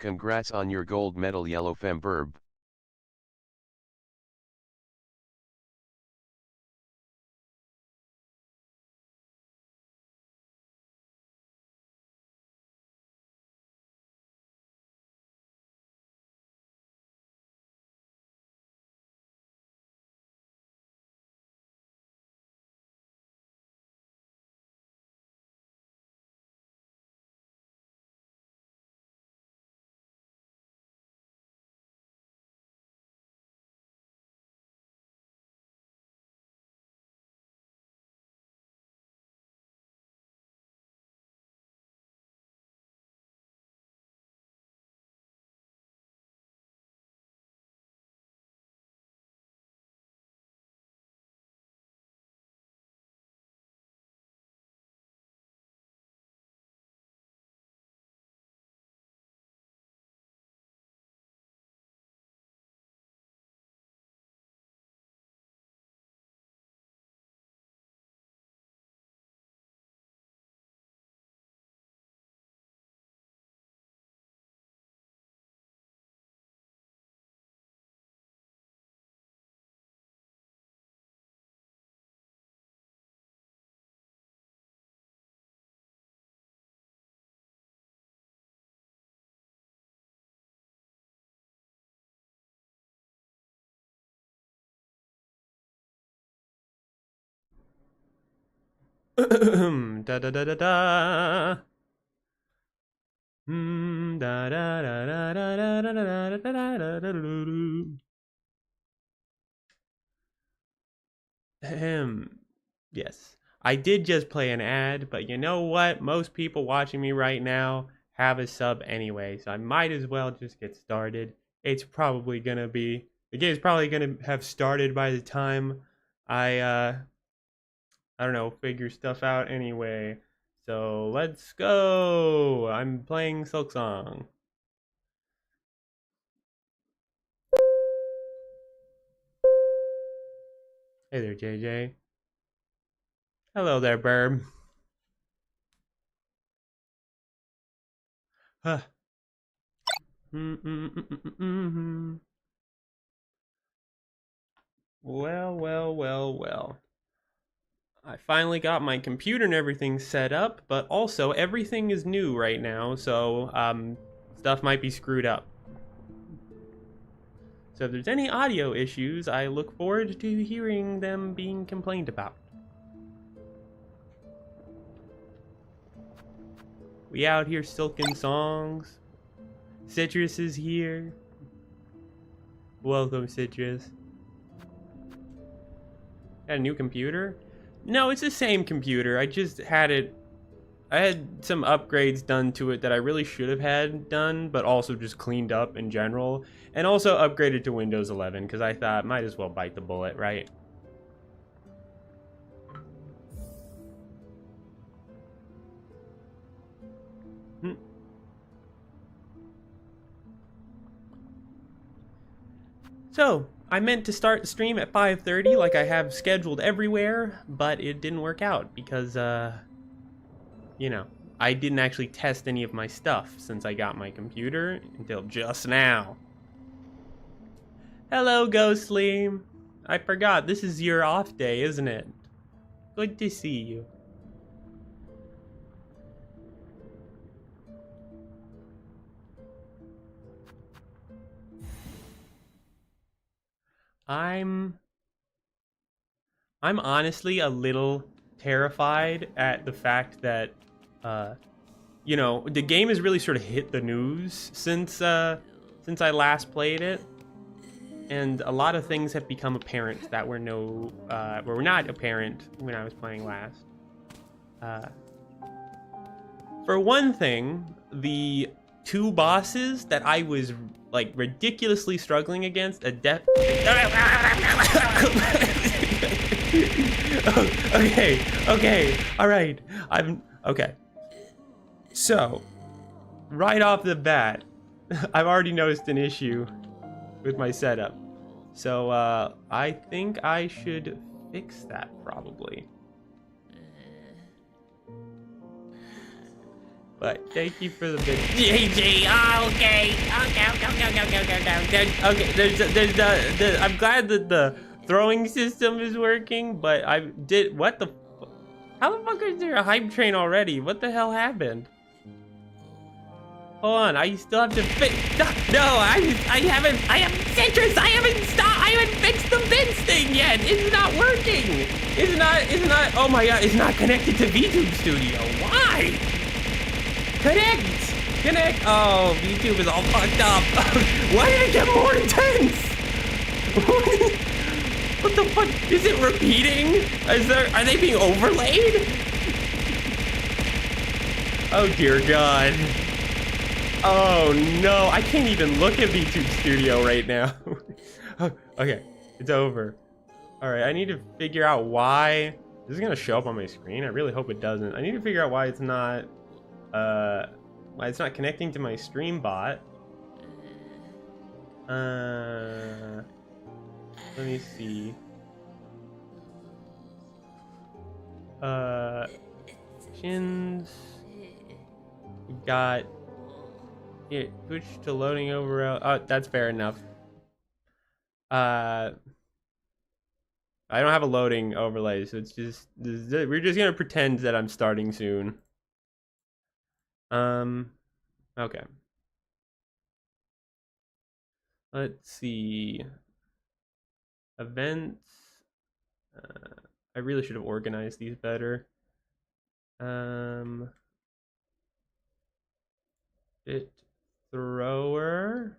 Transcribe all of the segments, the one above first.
Congrats on your gold medal, Yellow Femburb. Da da da da da. Da da da da da da da da da da da. Ahem. Yes. I did just play an ad, but you know what? Most people watching me right now have a sub anyway, so I might as well just get started. It's probably gonna be the game's probably gonna have started by the time I don't know, figure stuff out anyway. So let's go. I'm playing Silksong. Hey there, JJ. Hello there, Burb. Huh. Well, well, well, well. I finally got my computer and everything set up, but also everything is new right now, so stuff might be screwed up. So if there's any audio issues, I look forward to hearing them being complained about. We out here silking songs. Citrus is here. Welcome, Citrus. Got a new computer? No, it's the same computer. I just had it. I had some upgrades done to it that I really should have had done, but also just cleaned up in general. And also upgraded to Windows 11 because I thought might as well bite the bullet, right? So, I meant to start the stream at 5:30 like I have scheduled everywhere, but it didn't work out because, you know, I didn't actually test any of my stuff since I got my computer until just now. Hello, Ghostly. I forgot, this is your off day, isn't it? Good to see you. I'm honestly a little terrified at the fact that you know, the game has really sort of hit the news since I last played it, and a lot of things have become apparent that were not apparent when I was playing last. For one thing, the two bosses that I was like ridiculously struggling against, okay, all right, I'm okay. So, right off the bat, I've already noticed an issue with my setup. So, I think I should fix that probably. But thank you for the bit. GG. Oh, okay. Okay. I'm glad that the throwing system is working, but what the? How the fuck is there a hype train already? What the hell happened? Hold on, I still have to fix. No, I haven't citrus. I haven't fixed the fence thing yet. It's not working. It's not. Oh my god, it's not connected to VTube Studio. Why? Connect. Oh, VTube is all fucked up. Why did it get more intense? What the fuck? Is it repeating? Are they being overlaid? Oh dear god. Oh no, I can't even look at VTube Studio right now. Okay, it's over. All right, I need to figure out why. This is gonna show up on my screen. I really hope it doesn't. I need to figure out why it's not connecting to my stream bot. Let me see. Shins. We got it. Switch to loading overall. Oh, that's fair enough. I don't have a loading overlay, so it's just we're just gonna pretend that I'm starting soon. Okay. Let's see. Events. I really should have organized these better. Bit thrower.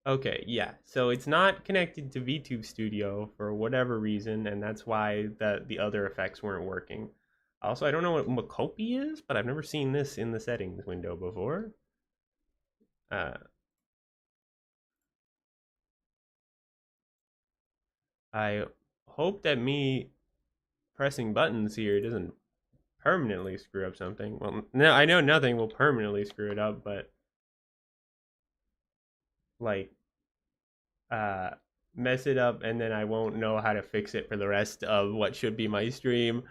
Okay, yeah. So it's not connected to VTube Studio for whatever reason, and that's why the other effects weren't working. Also, I don't know what Makopi is, but I've never seen this in the settings window before. I hope that me pressing buttons here doesn't permanently screw up something. Well, no, I know nothing will permanently screw it up, but like mess it up and then I won't know how to fix it for the rest of what should be my stream.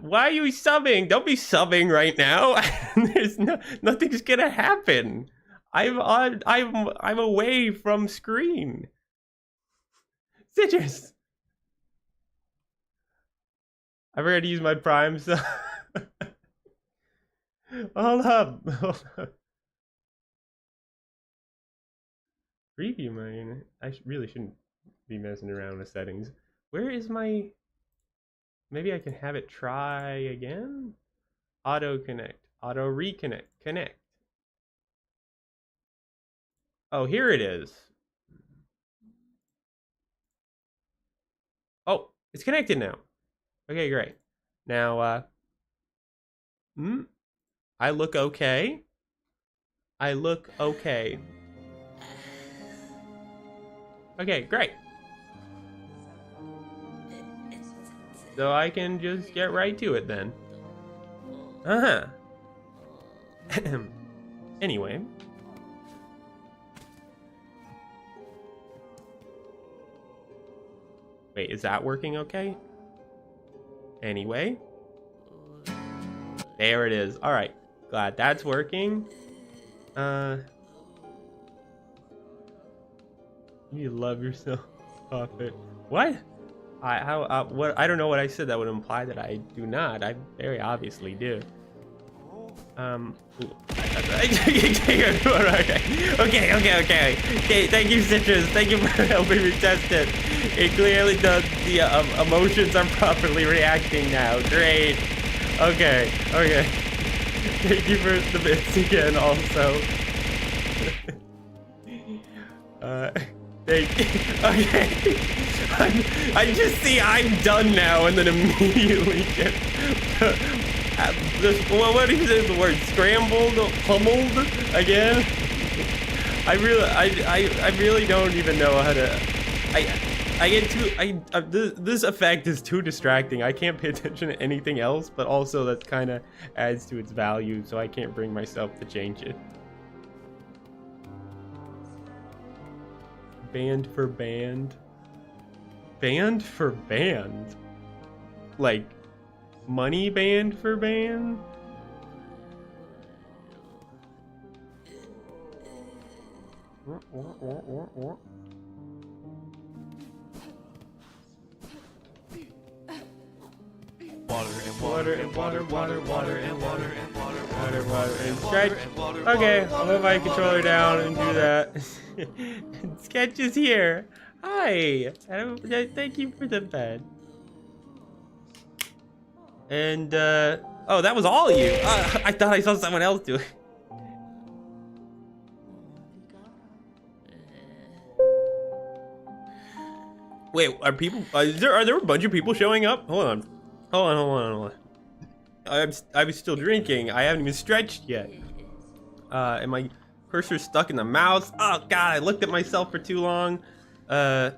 Why are you subbing? Don't be subbing right now. There's nothing's gonna happen. I'm away from screen. Citrus. I've already used my prime, so hold up. Preview mine. I really shouldn't be messing around with settings. Where is my? Maybe I can have it try again. Auto connect. Auto reconnect. Connect. Oh, here it is. Oh, it's connected now. Okay, great. Now, I look okay. I look okay. Okay, great. So I can just get right to it then. Anyway. Wait, is that working okay? Anyway. There it is. All right. Glad that's working. You love yourself, Poppet. What? What? I don't know what I said that would imply that I do not. I very obviously do. Okay. Thank you, Citrus. Thank you for helping me test it. It clearly does. The emotions are properly reacting now. Great. Okay. Thank you for the bits again. Also. Okay. I just see I'm done now, and then immediately get what is the word? Scrambled, pummeled again. I really don't even know how to. This effect is too distracting. I can't pay attention to anything else, but also that kind of adds to its value, so I can't bring myself to change it. Band for band. Band for band? Like, money band for band? Water and water, water, water and water and water, water, water and stretch. Okay, I'll move my controller down and do that. Sketch is here. Hi. Thank you for the bed. And oh, that was all you. I thought I saw someone else do it. Wait, are people? Are there a bunch of people showing up? Hold on. Hold on. I was still drinking. I haven't even stretched yet. And my cursor's stuck in the mouse. Oh god, I looked at myself for too long. I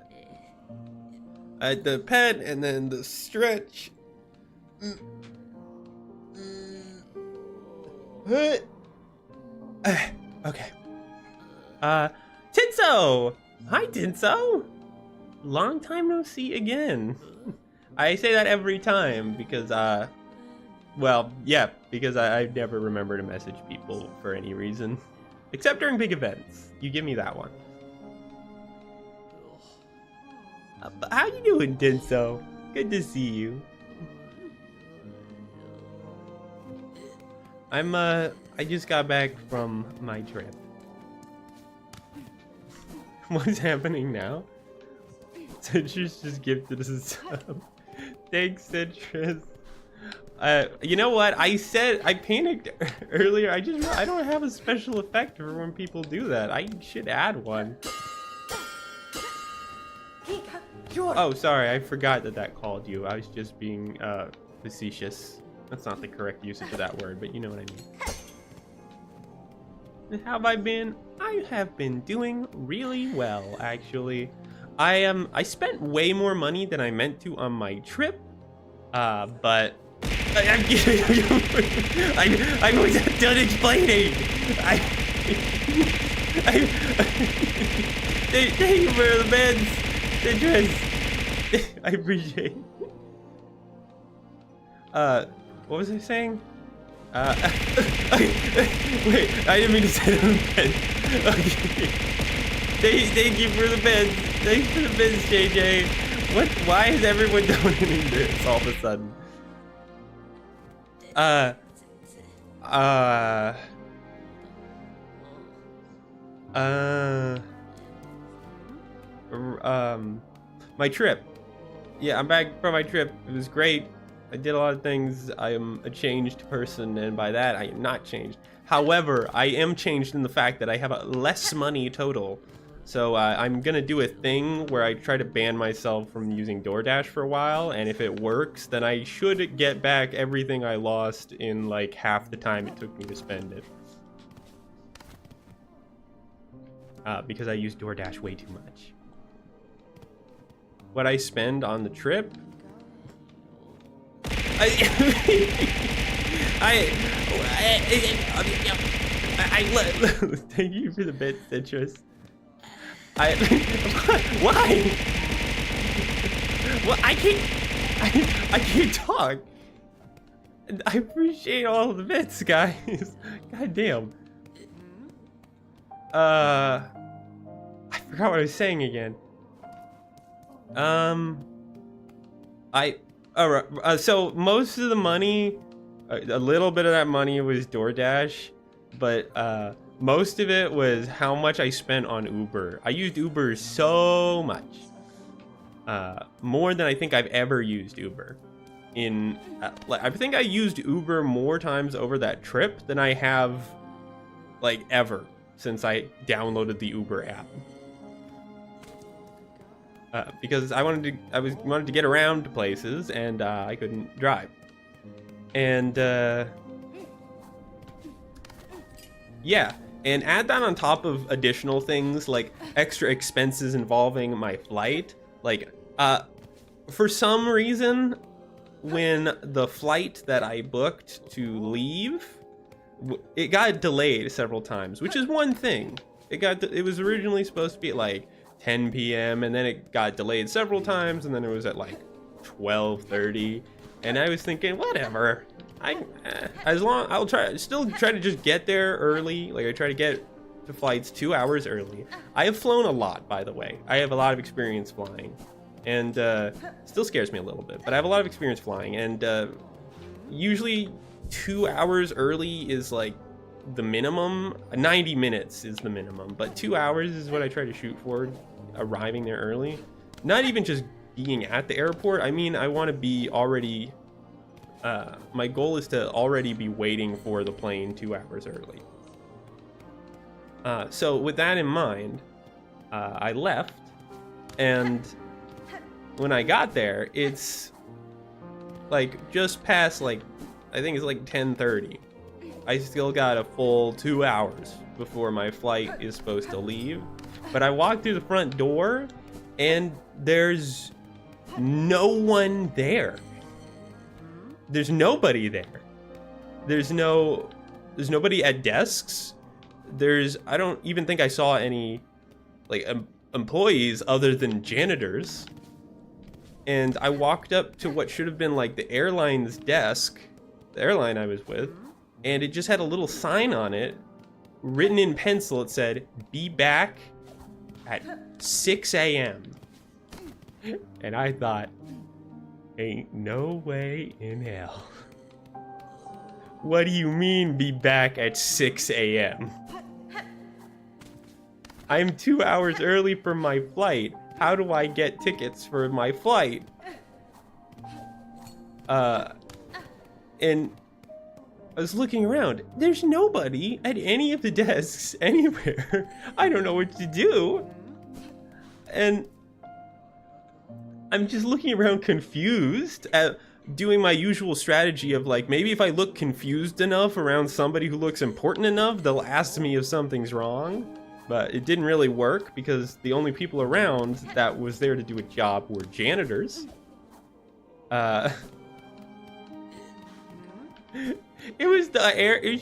had the pen and then the stretch. Okay. Tinso! Hi, Tinso! Long time no see again. I say that every time because, well, yeah, because I never remember to message people for any reason. Except during big events. You give me that one. How you doing, Tinso? Good to see you. I just got back from my trip. What's happening now? Citrus just gifted us a sub. Thanks, Citrus. You know what? I panicked earlier. I don't have a special effect for when people do that. I should add one. Oh, sorry. I forgot that called you. I was just being facetious. That's not the correct usage of that word, but you know what I mean. How have I been? I have been doing really well, actually. I spent way more money than I meant to on my trip, but I'm done explaining. Thank you for the beds, Citrus. I appreciate it. What was I saying? Wait, I didn't mean to say that on the bed. Okay. Thank you for the beds. Thanks for the beds, JJ. Why is everyone donating this all of a sudden? My trip. Yeah, I'm back from my trip. It was great. I did a lot of things. I am a changed person, and by that, I am not changed. However, I am changed in the fact that I have less money total. So I'm gonna do a thing where I try to ban myself from using DoorDash for a while, and if it works, then I should get back everything I lost in like half the time it took me to spend it. Because I use DoorDash way too much. What I spend on the trip? Thank you for the bit, Citrus. Why? What? I can't talk. I appreciate all of the bits, guys. God damn. I forgot what I was saying again. So most of the money, a little bit of that money was DoorDash, but most of it was how much I spent on Uber. I used Uber so much, more than I think I've ever used Uber. I think I used Uber more times over that trip than I have, like, ever since I downloaded the Uber app. Because I wanted to get around to places, and I couldn't drive. And yeah, and add that on top of additional things like extra expenses involving my flight. Like, for some reason, when the flight that I booked to leave, it got delayed several times, which is one thing. It was originally supposed to be at like 10 p.m. and then it got delayed several times, and then it was at like 12:30, and I was thinking, whatever. I'll still try to just get there early. Like, I try to get to flights 2 hours early. I have flown a lot, by the way. I have a lot of experience flying, and still scares me a little bit, but I have a lot of experience flying, and usually 2 hours early is like the minimum. 90 minutes is the minimum, but 2 hours is what I try to shoot for, arriving there early. Not even just being at the airport. I mean, I want to be already, my goal is to already be waiting for the plane 2 hours early. So with that in mind, I left, and when I got there, it's like just past, like, I think it's like 10:30. I still got a full 2 hours before my flight is supposed to leave. But I walked through the front door, and there's no one there. There's nobody there. There's nobody at desks. I don't even think I saw any like employees other than janitors. And I walked up to what should have been like the airline's desk, the airline I was with, and it just had a little sign on it, written in pencil. It said, "Be back at 6 a.m. And I thought, ain't no way in hell. What do you mean, be back at 6 a.m.? I'm 2 hours early for my flight. How do I get tickets for my flight? And I was looking around. There's nobody at any of the desks anywhere. I don't know what to do. And I'm just looking around confused, doing my usual strategy of like, maybe if I look confused enough around somebody who looks important enough, they'll ask me if something's wrong. But it didn't really work because the only people around that was there to do a job were janitors. It was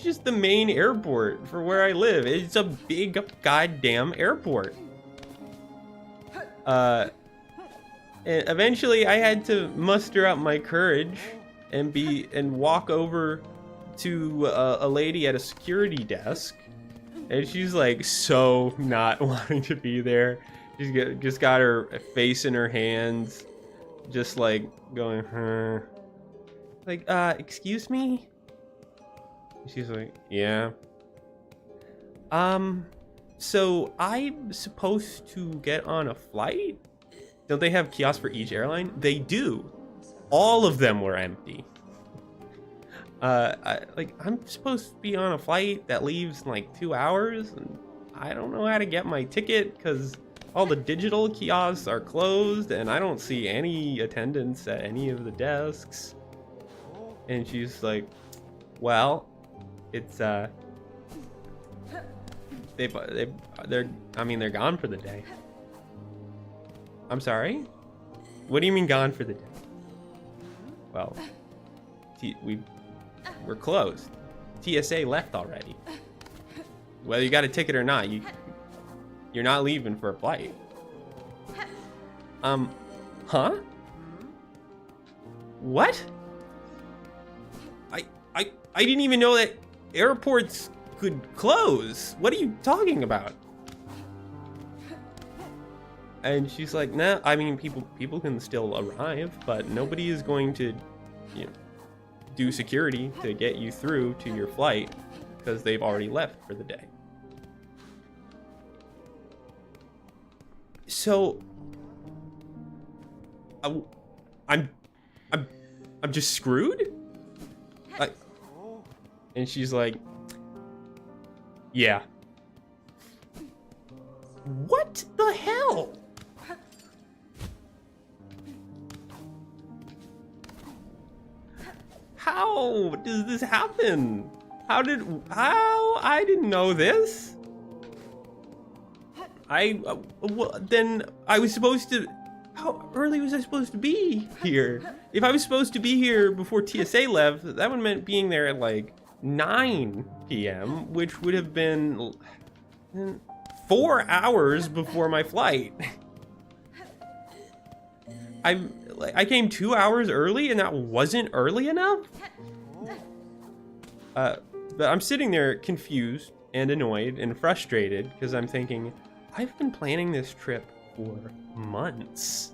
just the main airport for where I live. It's a big goddamn airport. And eventually I had to muster up my courage and walk over to a lady at a security desk. And she's like so not wanting to be there. She's just got her face in her hands, just like going, like, excuse me? She's like, yeah. So I'm supposed to get on a flight? Don't they have kiosks for each airline? They do. All of them were empty. I'm supposed to be on a flight that leaves in like 2 hours, and I don't know how to get my ticket because all the digital kiosks are closed, and I don't see any attendance at any of the desks. And she's like, well, it's they're gone for the day. I'm sorry? What do you mean gone for the day? Well, we're closed. TSA left already. Whether you got a ticket or not, you're not leaving for a flight. Huh? What? I didn't even know that airports could close. What are you talking about? And she's like, nah, I mean, people can still arrive, but nobody is going to, do security to get you through to your flight because they've already left for the day. So I'm just screwed? And she's like, yeah. What the hell? How does this happen? How I didn't know this. Then I was supposed to, how early was I supposed to be here? If I was supposed to be here before TSA left, that would have meant being there at like 9 p.m., which would have been 4 hours before my flight. I came 2 hours early and that wasn't early enough? But I'm sitting there confused, and annoyed and frustrated because I'm thinking, I've been planning this trip for months.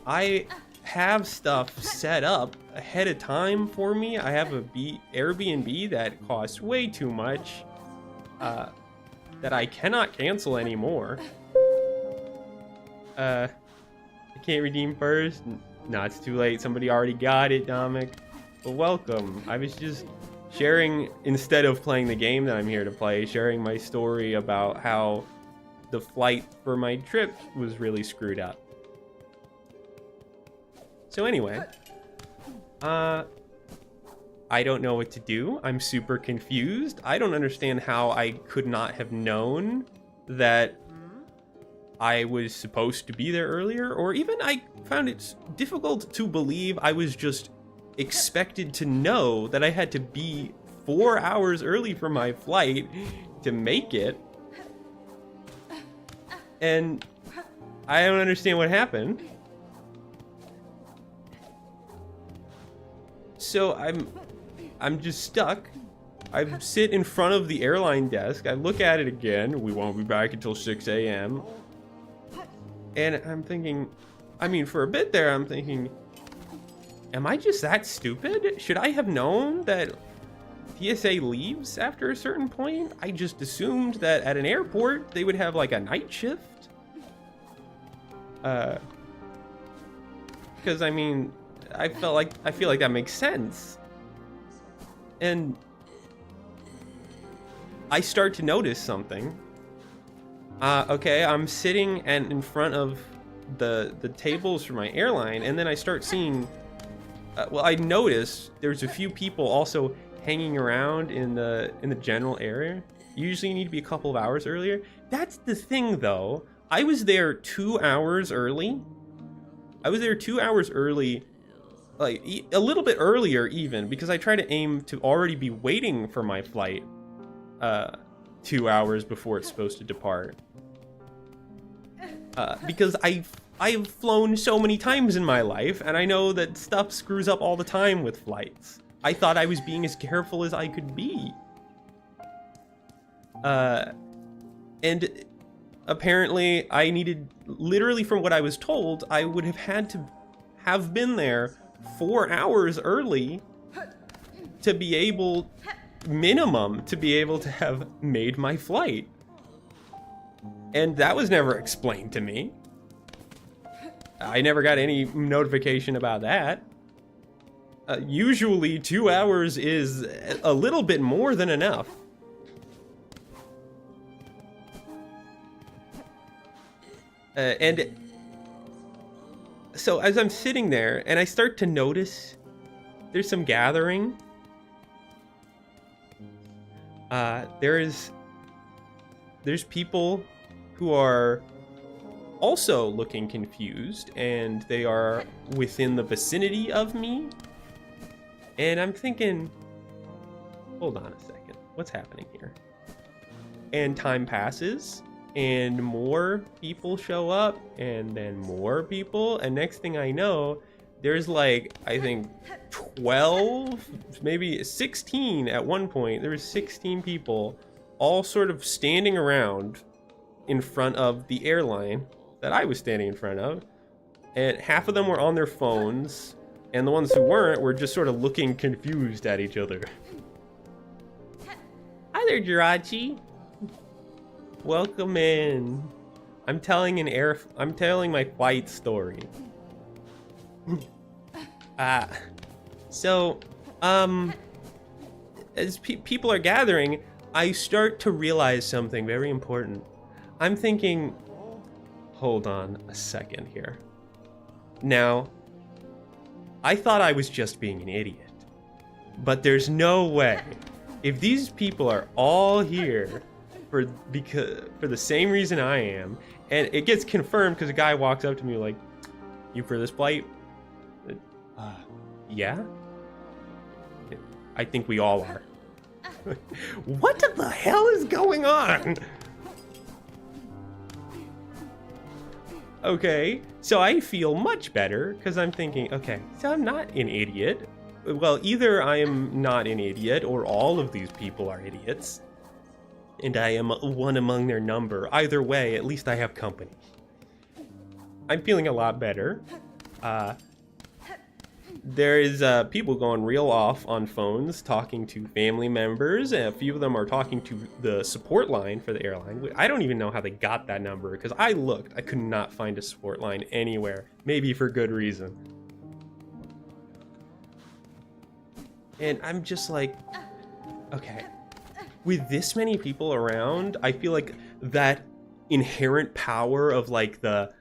I have stuff set up ahead of time for me. I have a Airbnb that costs way too much that I cannot cancel anymore. I can't redeem first. No, it's too late. Somebody already got it, Dominic. But welcome. I was just sharing, instead of playing the game that I'm here to play, sharing my story about how the flight for my trip was really screwed up. So anyway, I don't know what to do. I'm super confused. I don't understand how I could not have known that I was supposed to be there earlier, or even I found it difficult to believe I was just expected to know that I had to be 4 hours early for my flight to make it. And I don't understand what happened. So I'm just stuck. I sit in front of the airline desk. I look at it again. We won't be back until 6 a.m. And I'm thinking, I mean, for a bit there, I'm thinking, am I just that stupid? Should I have known that TSA leaves after a certain point? I just assumed that at an airport, they would have like a night shift. Because I mean, I feel like that makes sense. And I start to notice something. Okay, I'm sitting and in front of the tables for my airline, and then I start seeing, well, I notice there's a few people also hanging around in the general area. Usually you need to be a couple of hours earlier. That's the thing though. I was there 2 hours early. I was there 2 hours early, like a little bit earlier even, because I try to aim to already be waiting for my flight 2 hours before it's supposed to depart. Because I've flown so many times in my life, and I know that stuff screws up all the time with flights. I thought I was being as careful as I could be. And apparently I needed, literally from what I was told, I would have had to have been there 4 hours early to be able, minimum, to be able to have made my flight. And that was never explained to me. I never got any notification about that. Usually 2 hours is a little bit more than enough. And so as I'm sitting there and I start to notice there's some gathering. There's people who are also looking confused, and they are within the vicinity of me. And I'm thinking, hold on a second, what's happening here? And time passes, and more people show up, and then more people, and next thing I know, there's like, I think 12, maybe 16 at one point. There was 16 people all sort of standing around in front of the airline that I was standing in front of, and half of them were on their phones, and the ones who weren't were just sort of looking confused at each other. Hi there, Jirachi. Welcome in. I'm telling my flight story. So, as people are gathering, I start to realize something very important. I'm thinking, hold on a second here. Now, I thought I was just being an idiot, but there's no way. If these people are all here for the same reason I am, and it gets confirmed because a guy walks up to me like, "You for this flight?" Yeah. I think we all are. What the hell is going on? Okay, so I feel much better because I'm thinking, okay, so I'm not an idiot. Well, either I am not an idiot or all of these people are idiots. and I am one among their number. Either way, at least I have company. I'm feeling a lot better. There is people going real off on phones, talking to family members, and a few of them are talking to the support line for the airline. I don't even know how they got that number, because I looked. I could not find a support line anywhere, maybe for good reason. And I'm just like, okay, with this many people around, I feel like that inherent power of like the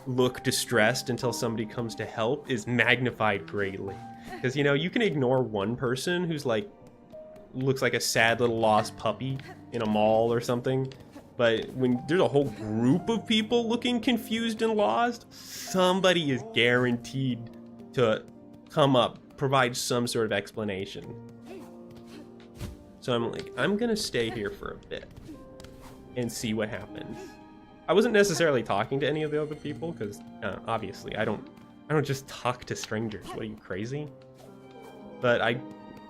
look distressed until somebody comes to help is magnified greatly. Because, you know, you can ignore one person who's like, looks like a sad little lost puppy in a mall or something. But when there's a whole group of people looking confused and lost, somebody is guaranteed to come up, provide some sort of explanation. So I'm like, I'm gonna stay here for a bit and see what happens. I wasn't necessarily talking to any of the other people because obviously I don't just talk to strangers. What are you, crazy? But I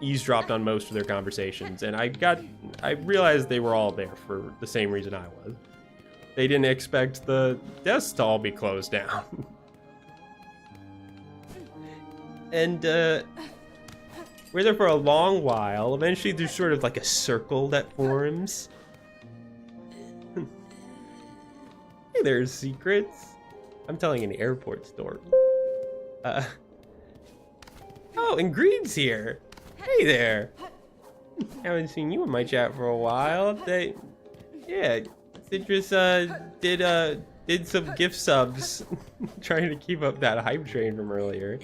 eavesdropped on most of their conversations, and I realized they were all there for the same reason I was. They didn't expect the desks to all be closed down. And we're there for a long while. Eventually there's sort of like a circle that forms. Hey, there's secrets. I'm telling an airport story. Oh, and Greed's here. Hey there. Haven't seen you in my chat for a while. Yeah, Citrus did some gift subs, trying to keep up that hype train from earlier.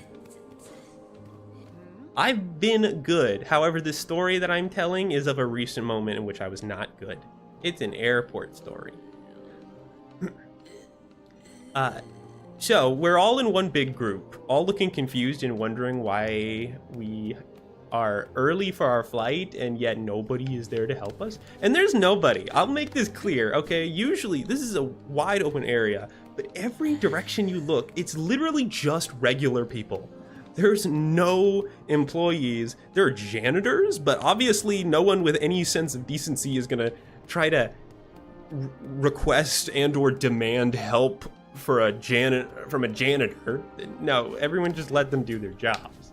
I've been good. However, the story that I'm telling is of a recent moment in which I was not good. It's an airport story. So we're all in one big group, all looking confused and wondering why we are early for our flight and yet nobody is there to help us. And there's nobody. I'll make this clear, okay? Usually this is a wide open area, but every direction you look, it's literally just regular people. There's no employees. There are janitors, but obviously no one with any sense of decency is gonna try to request and or demand help for from a janitor. No, everyone just let them do their jobs.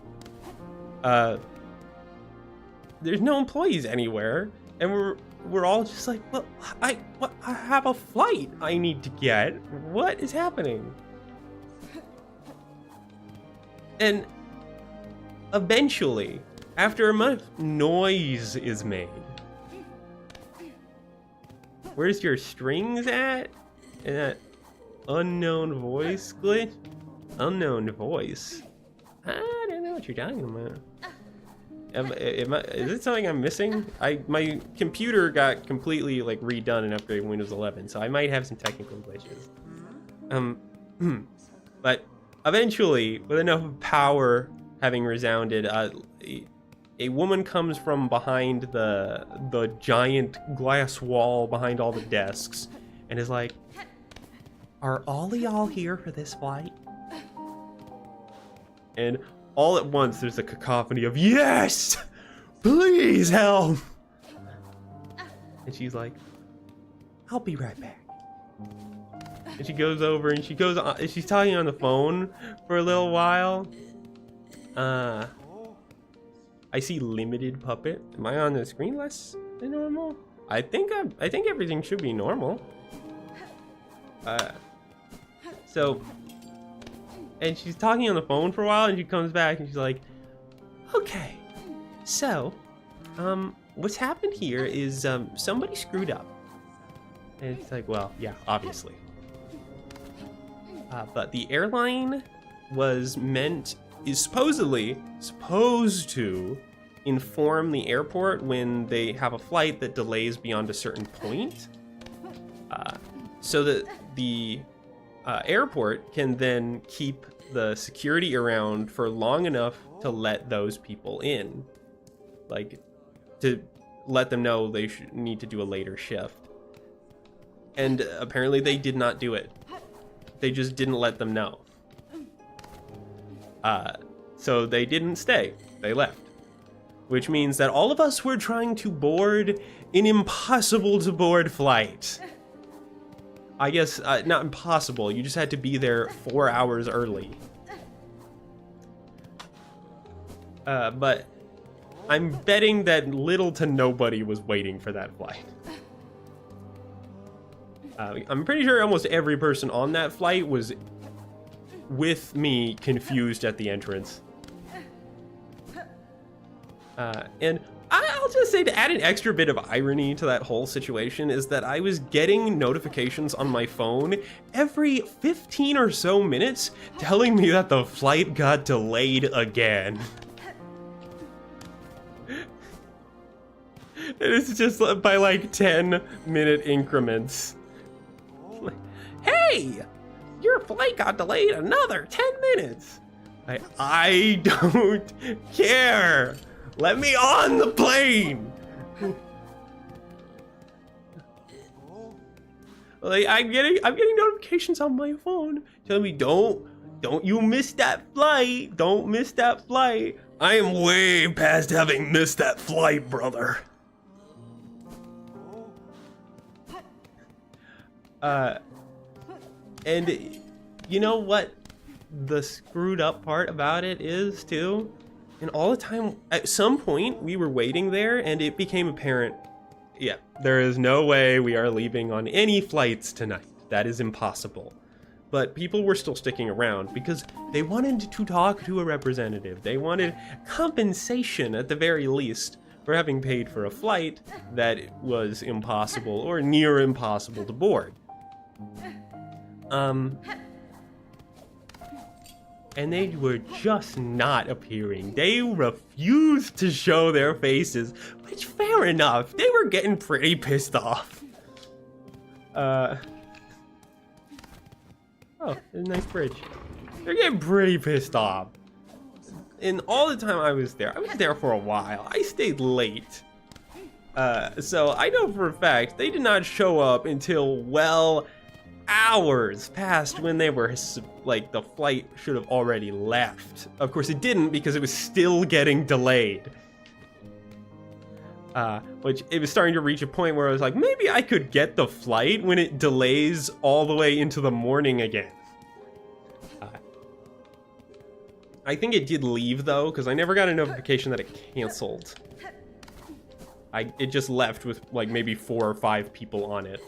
There's no employees anywhere, and we're all just like, well, I have a flight I need to get. What is happening? And eventually, after enough noise is made, where's your strings at? And that unknown voice glitch? Unknown voice? I don't know what you're talking about. Is it something I'm missing? My computer got completely like redone and upgraded Windows 11, so I might have some technical glitches. But eventually, with enough power having resounded, a woman comes from behind the giant glass wall behind all the desks and is like, "Are all of y'all here for this flight?" And all at once there's a cacophony of, "Yes! Please help!" And she's like, "I'll be right back." And she goes over and she's talking on the phone for a little while. I see limited Poppet. Am I on the screen less than normal? I think everything should be normal. And she's talking on the phone for a while, and she comes back and she's like, "Okay, so, what's happened here is somebody screwed up." And it's like, well, yeah, obviously. But the airline is supposed to inform the airport when they have a flight that delays beyond a certain point, so that the airport can then keep the security around for long enough to let those people in, like to let them know they need to do a later shift. And apparently they did not do it. They just didn't let them know. So they didn't stay. They left. which means that all of us were trying to board an impossible to board flight. I guess, not impossible, you just had to be there 4 hours early. But I'm betting that little to nobody was waiting for that flight. I'm pretty sure almost every person on that flight was with me confused at the entrance. And I'll just say, to add an extra bit of irony to that whole situation, is that I was getting notifications on my phone every 15 or so minutes telling me that the flight got delayed again. And it's just by like 10-minute increments. Like, hey, your flight got delayed another 10 minutes. I don't care. Let me on the plane. Like, I'm getting notifications on my phone telling me, don't you miss that flight. Don't miss that flight. I am way past having missed that flight, brother. And you know what the screwed up part about it is too? And all the time, at some point we were waiting there and it became apparent, yeah, there is no way we are leaving on any flights tonight. That is impossible. But people were still sticking around because they wanted to talk to a representative. They wanted compensation at the very least for having paid for a flight that was impossible or near impossible to board. And they were just not appearing. They refused to show their faces, which, fair enough, they were getting pretty pissed off. Oh, a nice bridge. They're getting pretty pissed off. And all the time I was there for a while. I stayed late. So I know for a fact they did not show up until, well, hours past when they were, like, the flight should have already left. Of course it didn't because it was still getting delayed. Which it was starting to reach a point where I was like, maybe I could get the flight when it delays all the way into the morning again. I think it did leave though, because I never got a notification that it canceled. It just left with like maybe 4 or 5 people on it.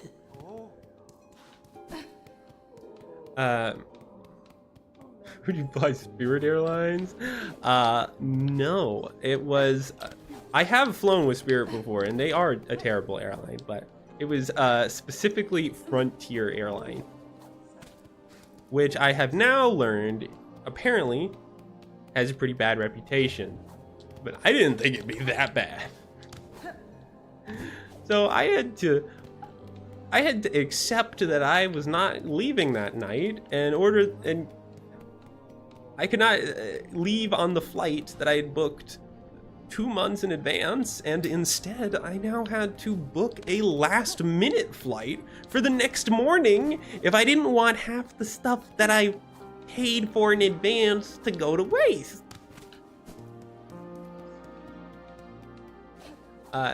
Would you fly Spirit Airlines? No, it was, I have flown with Spirit before and they are a terrible airline, but it was specifically Frontier Airline, which I have now learned apparently has a pretty bad reputation, but I didn't think it'd be that bad. So I had to accept that I was not leaving that night and I could not leave on the flight that I had booked 2 months in advance, and instead I now had to book a last minute flight for the next morning if I didn't want half the stuff that I paid for in advance to go to waste.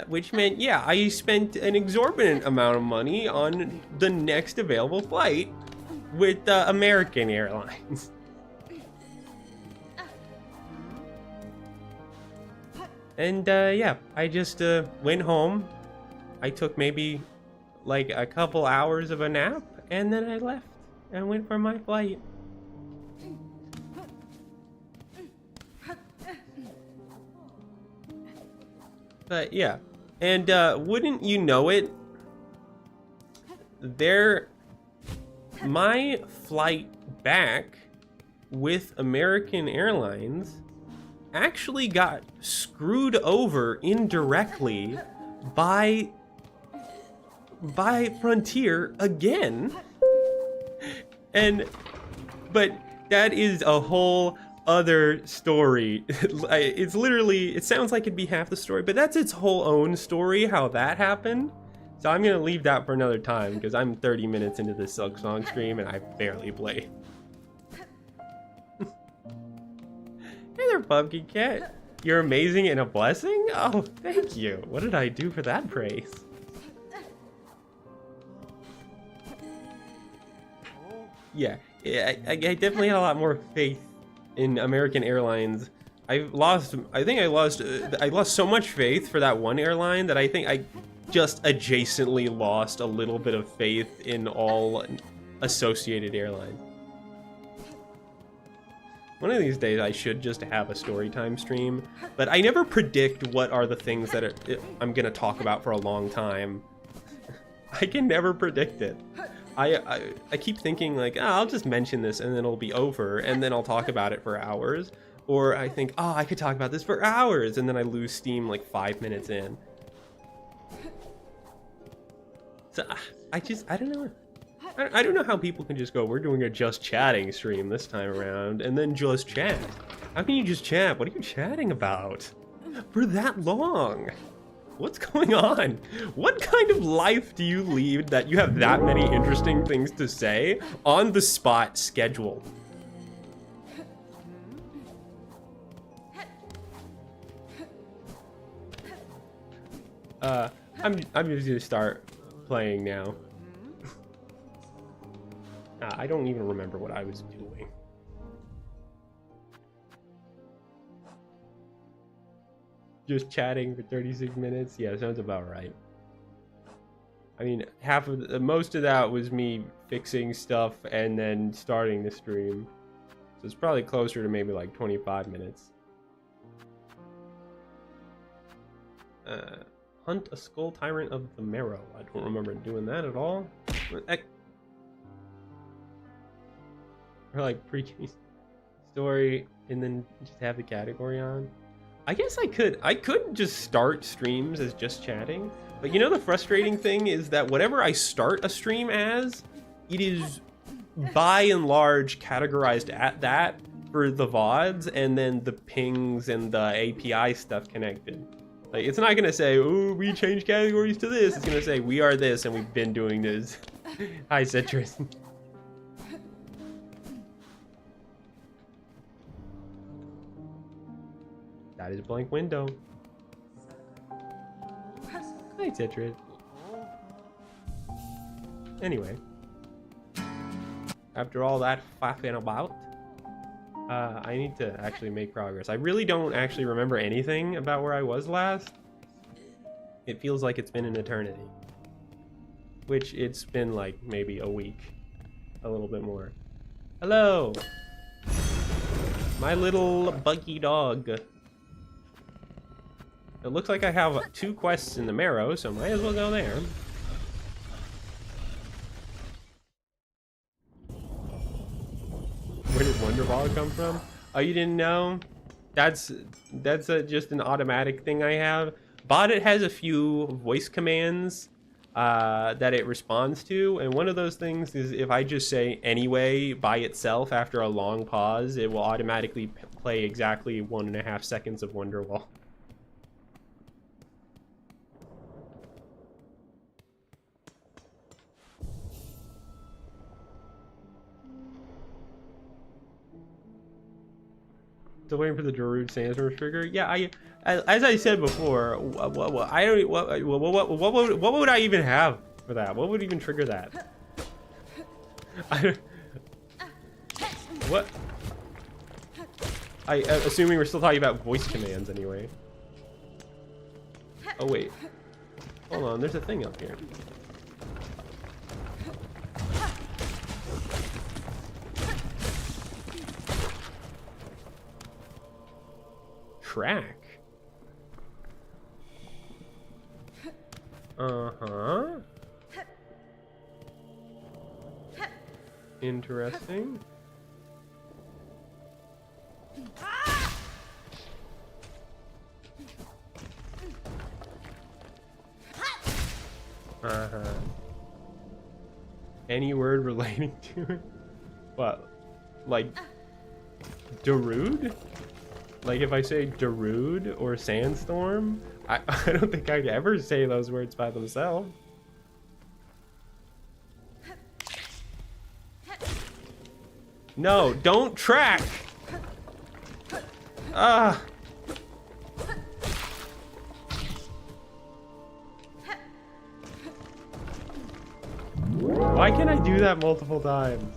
Which meant, yeah, I spent an exorbitant amount of money on the next available flight with American Airlines. And yeah, I just went home. I took maybe like a couple hours of a nap, and then I left and went for my flight. But yeah, and wouldn't you know it, my flight back with American Airlines actually got screwed over indirectly by Frontier again. But that is a whole other story. It's literally, it sounds like it'd be half the story, but that's its whole own story, how that happened. So I'm gonna leave that for another time because I'm 30 minutes into this Silksong stream and I barely played. Hey there, Pumpkin Cat. You're amazing and a blessing? Oh, thank you. What did I do for that praise? Yeah, I definitely had a lot more faith in American Airlines. I think I lost so much faith for that one airline that I think I just adjacently lost a little bit of faith in all associated airlines. One of these days I should just have a story time stream, but I never predict what are the things that I'm gonna talk about for a long time. I can never predict it. I keep thinking like, oh, I'll just mention this and then it'll be over, and then I'll talk about it for hours. Or I think, oh, I could talk about this for hours, and then I lose steam like 5 minutes in. So I don't know. I don't know how people can just go, we're doing a just chatting stream this time around, and then just chat. How can you just chat? What are you chatting about? For that long? What's going on? What kind of life do you lead that you have that many interesting things to say on the spot scheduled? I'm just gonna start playing now. I don't even remember what I was doing. Just chatting for 36 minutes? Yeah, sounds about right. I mean, most of that was me fixing stuff and then starting the stream. So it's probably closer to maybe like 25 minutes. Hunt a skull tyrant of the marrow. I don't remember doing that at all. Or like pre-case story and then just have the category on. I guess I could just start streams as just chatting, but you know the frustrating thing is that whatever I start a stream as, it is by and large categorized at that for the VODs, and then the pings and the API stuff connected. Like, it's not gonna say, oh, we changed categories to this. It's gonna say, we are this and we've been doing this. Hi, Citrus. That is a blank window. Hi, Citrus. Anyway. After all that faffing about, I need to actually make progress. I really don't actually remember anything about where I was last. It feels like it's been an eternity. Which it's been like maybe a week. A little bit more. Hello! My little buggy dog. It looks like I have 2 quests in the marrow, so might as well go there. Where did Wonderball come from? Oh, you didn't know? That's just an automatic thing I have. Poppet has a few voice commands that it responds to, and one of those things is if I just say anyway by itself after a long pause, it will automatically play exactly 1.5 seconds of Wonderwall. Still waiting for the Darude Sandstorm trigger. Yeah, as I said before, what would I even have for that? What would even trigger that? What? Assuming we're still talking about voice commands anyway. Oh wait, hold on. There's a thing up here. Track. Uh-huh. Interesting. Uh-huh. Any word relating to it? What? Like Darude? Like if I say Darude or Sandstorm, I don't think I'd ever say those words by themselves. No, don't track! Ah! Why can't I do that multiple times?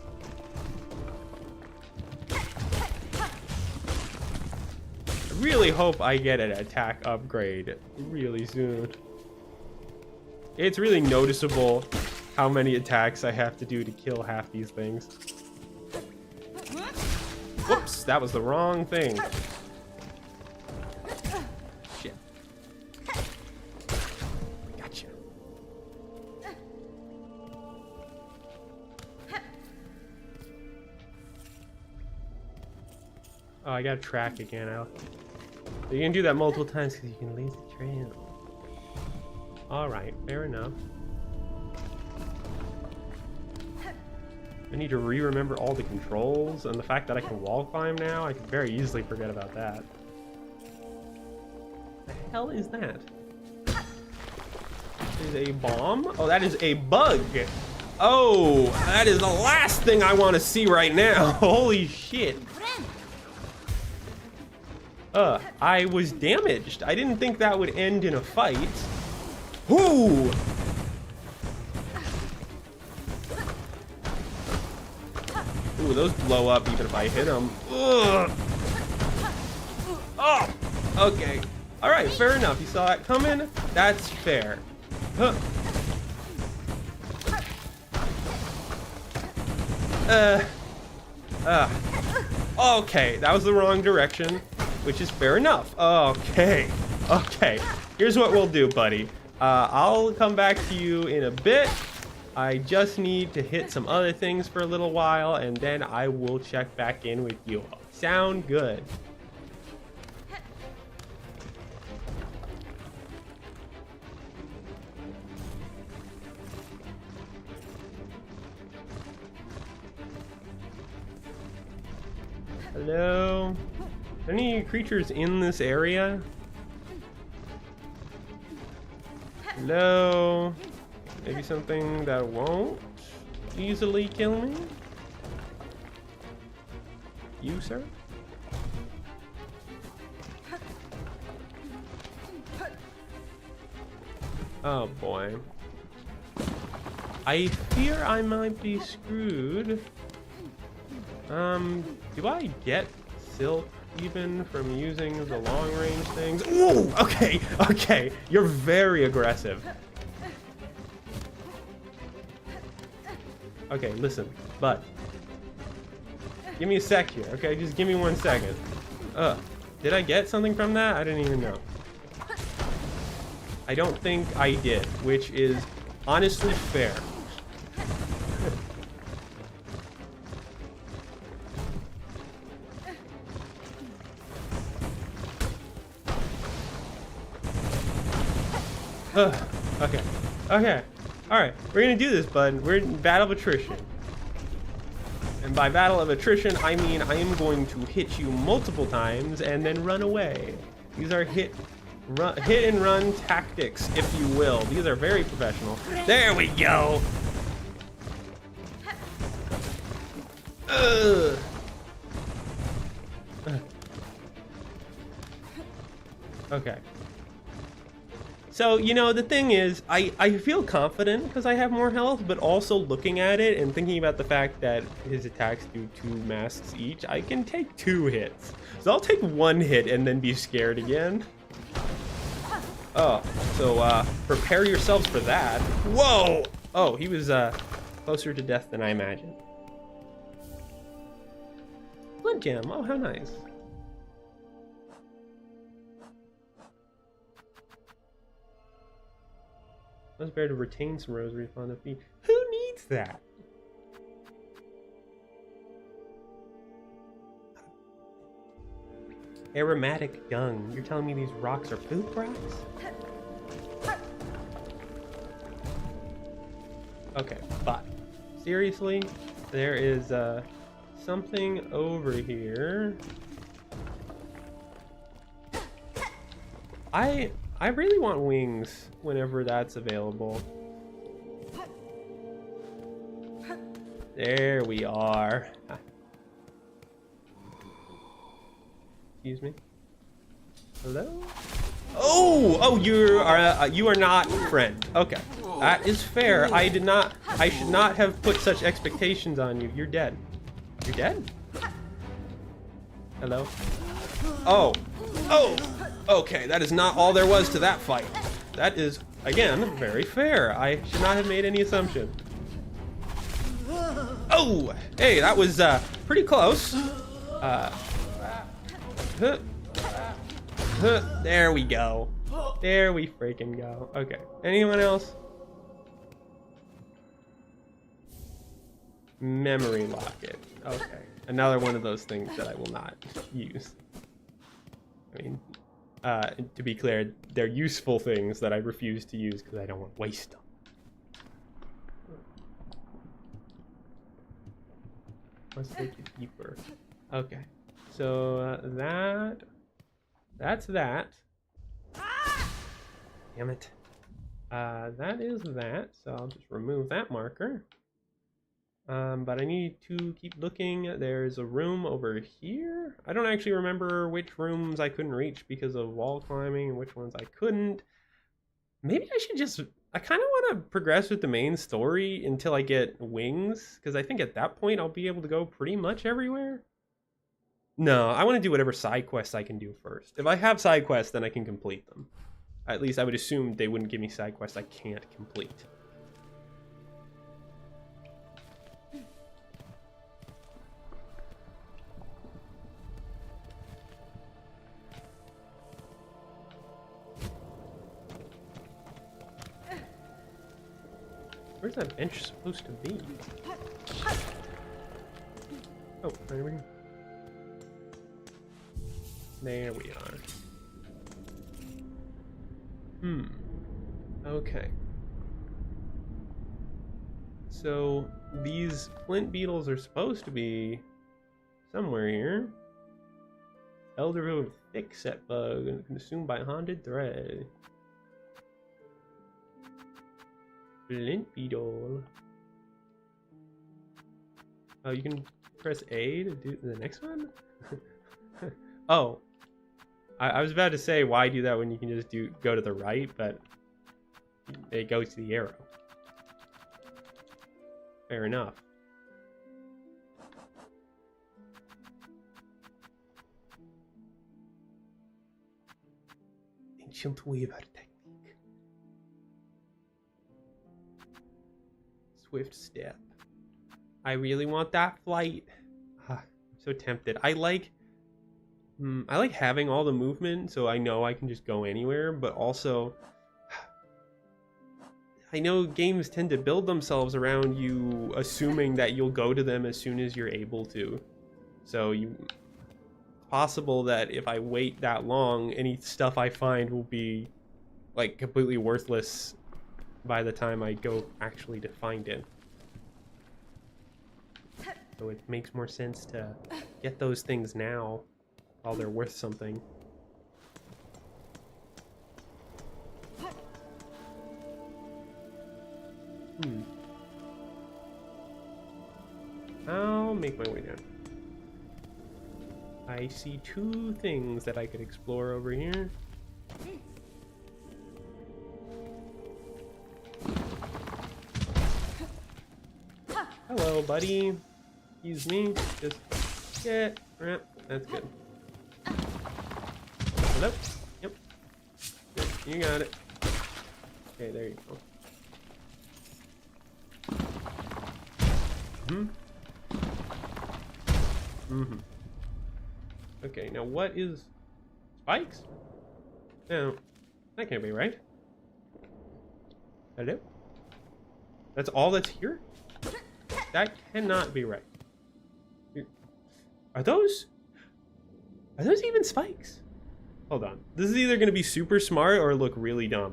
I really hope I get an attack upgrade really soon. It's really noticeable how many attacks I have to do to kill half these things. Whoops, that was the wrong thing. Shit. Gotcha. Oh, I got track again. So you can do that multiple times because you can leave the trail. Alright, fair enough. I need to re-remember all the controls, and the fact that I can wall climb now, I can very easily forget about that. The hell is that? Is a bomb? Oh, that is a bug! Oh, that is the last thing I want to see right now. Holy shit. I was damaged. I didn't think that would end in a fight. Ooh! Ooh, those blow up even if I hit them. Ugh. Oh! Okay. Alright, fair enough. You saw that coming? That's fair. Huh. Okay, that was the wrong direction, which is fair enough. Okay. Okay. Here's what we'll do, buddy. I'll come back to you in a bit. I just need to hit some other things for a little while, and then I will check back in with you. Sound good? Hello? Any creatures in this area? Hello? Maybe something that won't easily kill me? You, sir? Oh boy. I fear I might be screwed. Do I get silk even from using the long range things? Ooh, okay, okay. You're very aggressive. Okay, listen, but give me a sec here, okay? Just give me 1 second. Did I get something from that? I didn't even know. I don't think I did, which is honestly fair. Okay. Okay. Alright, we're gonna do this, bud. We're in battle of attrition. And by battle of attrition, I mean I am going to hit you multiple times and then run away. These are hit and run tactics, if you will. These are very professional. There we go! Okay. So, you know, the thing is, I feel confident because I have more health, but also looking at it and thinking about the fact that his attacks do 2 masks each, I can take 2 hits. So I'll take 1 hit and then be scared again. Oh, so prepare yourselves for that. Whoa! Oh, he was closer to death than I imagined. Blood gem, oh how nice. It's better to retain some rosary on the feet. Who needs that? Aromatic dung. You're telling me these rocks are poop rocks? Okay, but seriously, there is something over here. I really want wings whenever that's available. There we are. Excuse me. Hello? Oh, you are not friend. Okay. That is fair. I should not have put such expectations on you. You're dead. You're dead? Hello? Oh. Oh! Okay, that is not all there was to that fight. That is, again, very fair. I should not have made any assumption. Oh! Hey, that was pretty close. There we go. There we freaking go. Okay. Anyone else? Memory locket. Okay. Another one of those things that I will not use. I mean, to be clear, they're useful things that I refuse to use because I don't want to waste them. Let's take it deeper. Okay. So that's that. Damn it. That is that. So I'll just remove that marker. But I need to keep looking. There's a room over here. I don't actually remember which rooms I couldn't reach because of wall climbing and which ones I couldn't. Maybe I should just... I kind of want to progress with the main story until I get wings, because I think at that point I'll be able to go pretty much everywhere. No, I want to do whatever side quests I can do first. If I have side quests, then I can complete them. At least I would assume they wouldn't give me side quests I can't complete. Where's that bench supposed to be? Oh, there we go. There we are. Okay. So these flint beetles are supposed to be somewhere here. Elderville thick set bug and consumed by haunted thread. Flint beetle. Oh, you can press A to do the next one? Oh. I was about to say, why do that when you can just go to the right, but it goes to the arrow. Fair enough. Ancient weaver technique. Swift step. I really want that flight. I'm so tempted. I like having all the movement, so I know I can just go anywhere, but also I know games tend to build themselves around you assuming that you'll go to them as soon as you're able to. So it's possible that if I wait that long, any stuff I find will be like completely worthless by the time I go actually to find it. So it makes more sense to get those things now while they're worth something. I'll make my way down. I see two things that I could explore over here. Hello, buddy. Excuse me. Just get... That's good. Hello? Yep. Good. You got it. Okay, there you go. Okay, now what is... Spikes? No, that can't be right. Hello? That's all that's here? That cannot be right. Are those even spikes? Hold on. This is either going to be super smart or look really dumb.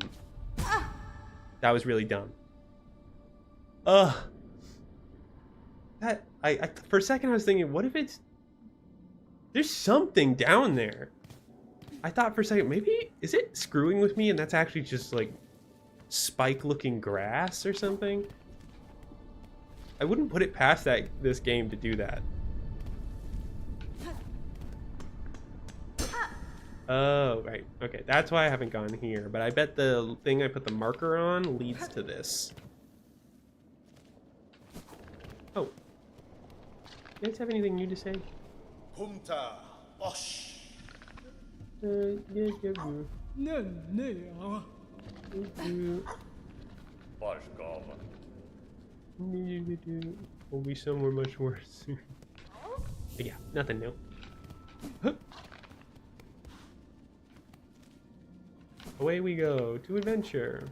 That was really dumb. That for a second I was thinking, what if it's... There's something down there. I thought for a second, maybe... Is it screwing with me and that's actually just like spike-looking grass or something? I wouldn't put it past this game to do that. Oh, right. Okay, that's why I haven't gone here. But I bet the thing I put the marker on leads to this. Oh. You guys have anything new to say? Humta, Osh. Yeah. Will be somewhere much worse. But yeah, nothing new. Away we go to adventure.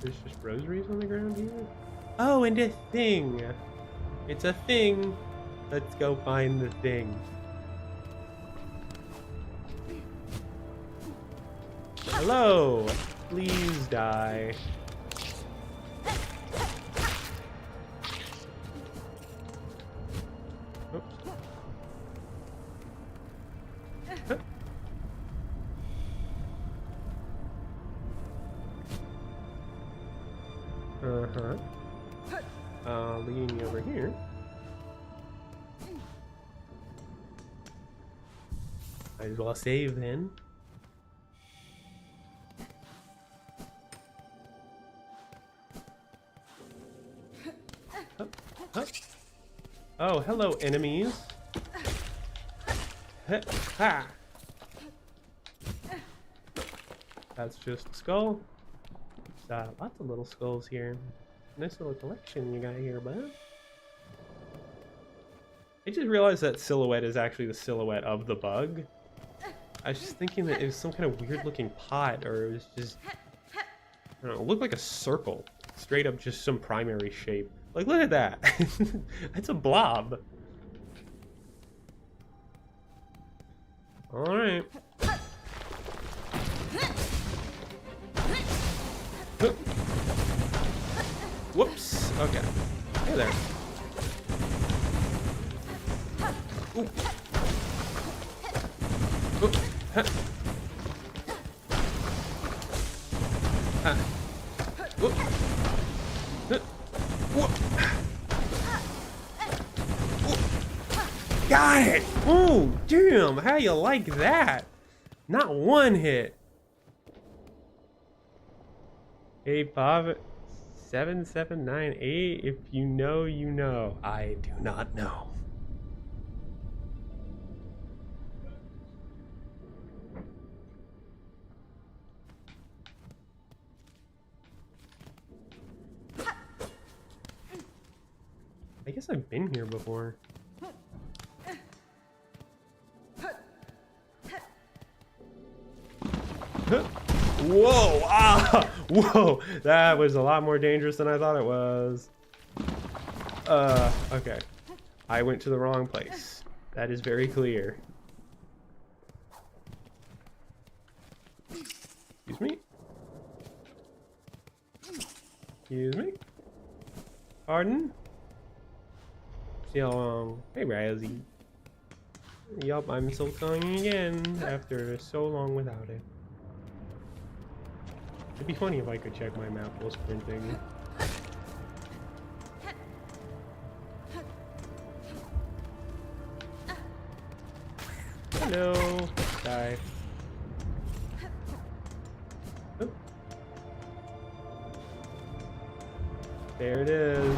There's just rosaries on the ground here. Oh, and a thing. It's a thing. Let's go find the thing. Hello. Please die. Leading me over here. Might as well save then. Oh, hello, enemies. Ha! That's just a skull. Lots of little skulls here. Nice little collection you got here, bud. I just realized that silhouette is actually the silhouette of the bug. I was just thinking that it was some kind of weird looking pot, or it was just, I don't know, it looked like a circle. Straight up just some primary shape. Like, look at that. It's a blob. Alright. Whoops. Okay. Hey there. Ooh. Ooh. Ha. Ha. Ooh. Ha. Ooh. Ooh. Got it! Oh, damn! How you like that? Not one hit. Hey, Poppet. 7798. If you know, you know. I do not know. I guess I've been here before. Whoa! Ah! Whoa! That was a lot more dangerous than I thought it was. Okay. I went to the wrong place. That is very clear. Excuse me? Excuse me? Pardon? Silksong. Hey, Razzie. Yup, I'm Silksong again after so long without it. It'd be funny if I could check my map while sprinting. Hello. Die. Oh. There it is.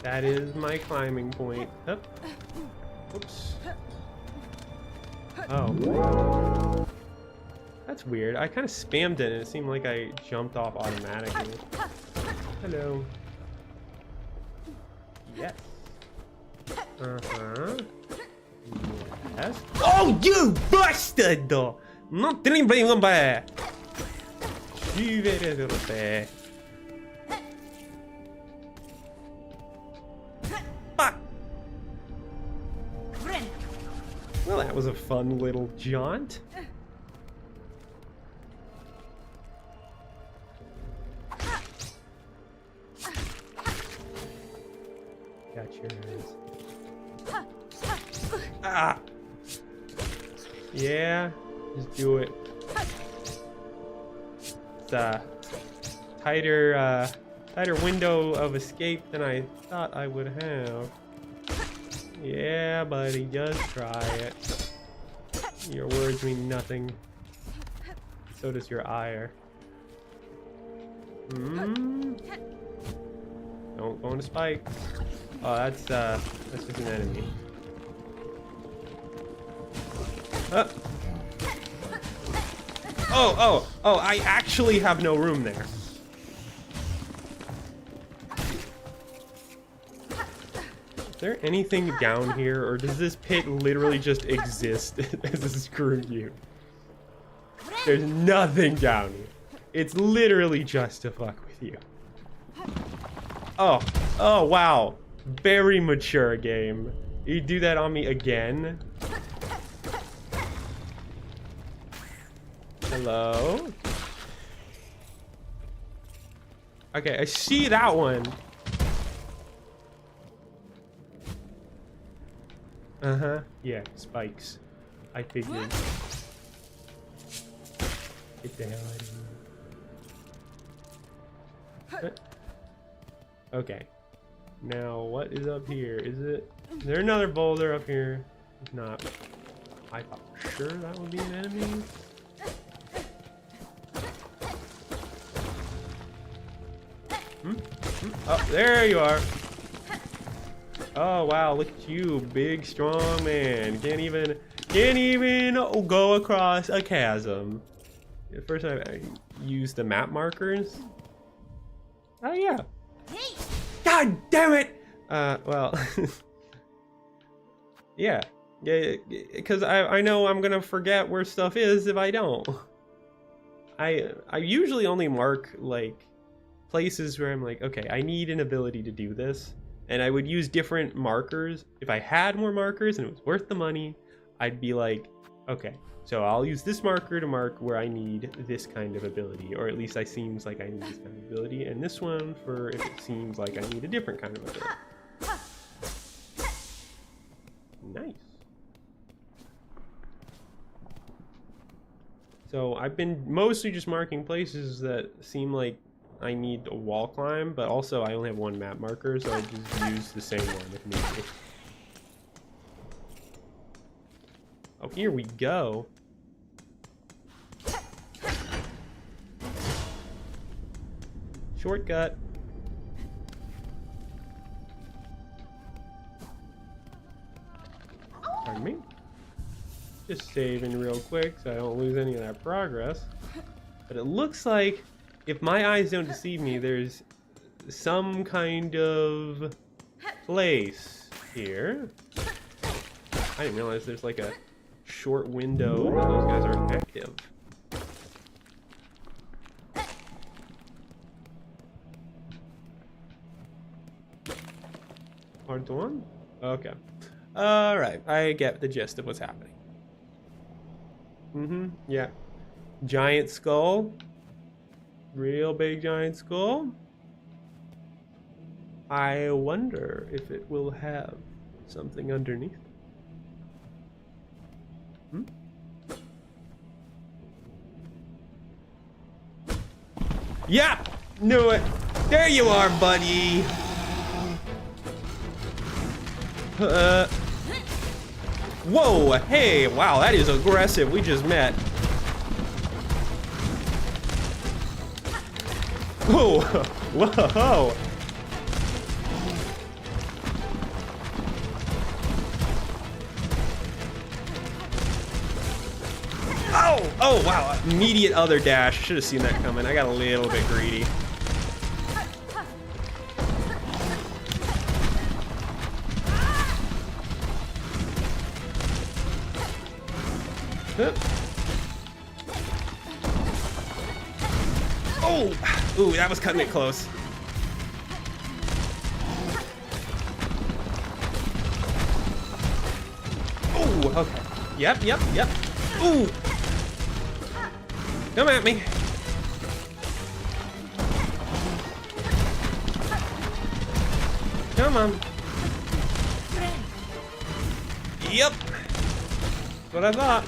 That is my climbing point. Oh. Oops. Oh. That's weird. I kind of spammed it and it seemed like I jumped off automatically. Hello. Yes. Uh-huh. Yes. Oh, you bastard! Non te ne prendo beh. Ci vedete te. Well, that was a fun little jaunt. Got your ass. Ah! Yeah, just do it. It's tighter Better window of escape than I thought I would have. Yeah, buddy, just try it. Your words mean nothing. So does your ire. Don't go into spike. Oh, that's just an enemy. Oh, I actually have no room there. Is there anything down here, or does this pit literally just exist as a screw you? There's nothing down here. It's literally just to fuck with you. Oh wow. Very mature game. You do that on me again? Hello? Okay, I see that one. Uh-huh. Yeah, spikes. I figured. Get the hell out of here. Okay. Now, what is up here? Is there another boulder up here? If not, I thought for sure that would be an enemy. Oh, there you are. Oh wow, look at you, big strong man. Can't even go across a chasm. First I used the map markers. Oh yeah. God damn it! Well, yeah, because I know I'm gonna forget where stuff is if I don't. I usually only mark like places where I'm like, okay, I need an ability to do this, and I would use different markers. If I had more markers and it was worth the money, I'd be like, okay, so I'll use this marker to mark where I need this kind of ability, or at least it seems like I need this kind of ability, and this one for if it seems like I need a different kind of ability. Nice. So I've been mostly just marking places that seem like I need a wall climb, but also I only have one map marker, so I just use the same one if need be. Oh, here we go. Shortcut. Pardon me. Just saving real quick so I don't lose any of that progress. But it looks like, if my eyes don't deceive me, there's some kind of place here. I didn't realize there's like a short window where those guys aren't active. Hard one? Okay. Alright, I get the gist of what's happening. Yeah. Giant skull. Real big giant skull. I wonder if it will have something underneath. Yeah! Knew it! There you are, buddy! Whoa! Hey! Wow, that is aggressive. We just met. Whoa! Whoa! Oh! Oh, wow. Immediate other dash. Should have seen that coming. I got a little bit greedy. Oh! Ooh, that was cutting it close. Oh, okay. Yep. Ooh! Come at me. Come on. Yep. That's what I thought.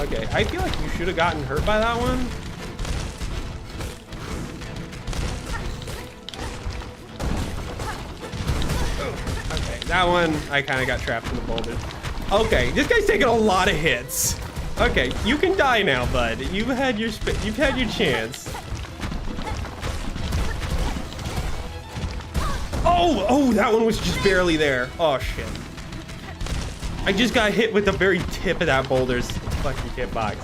Okay, I feel like you should have gotten hurt by that one. Okay, that one, I kind of got trapped in the boulder. Okay, this guy's taking a lot of hits. Okay, you can die now, bud. You've had your chance. Oh, that one was just barely there. Oh, shit. I just got hit with the very tip of that boulder's fucking hitbox.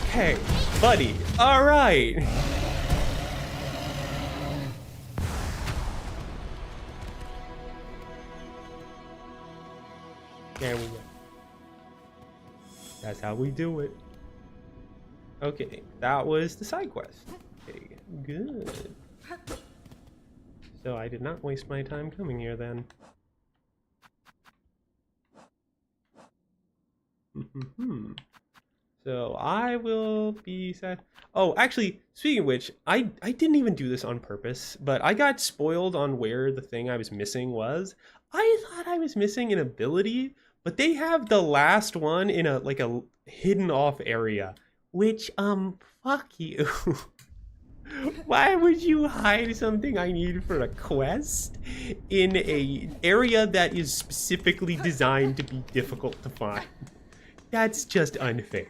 Okay, buddy. All right. There we go. That's how we do it. Okay, that was the side quest. Okay, good. So I did not waste my time coming here then. So I will be sad. Oh, actually, speaking of which, I didn't even do this on purpose, but I got spoiled on where the thing I was missing was. I thought I was missing an ability, but they have the last one in a hidden off area, which fuck you. Why would you hide something I need for a quest in a area that is specifically designed to be difficult to find? That's just unfair.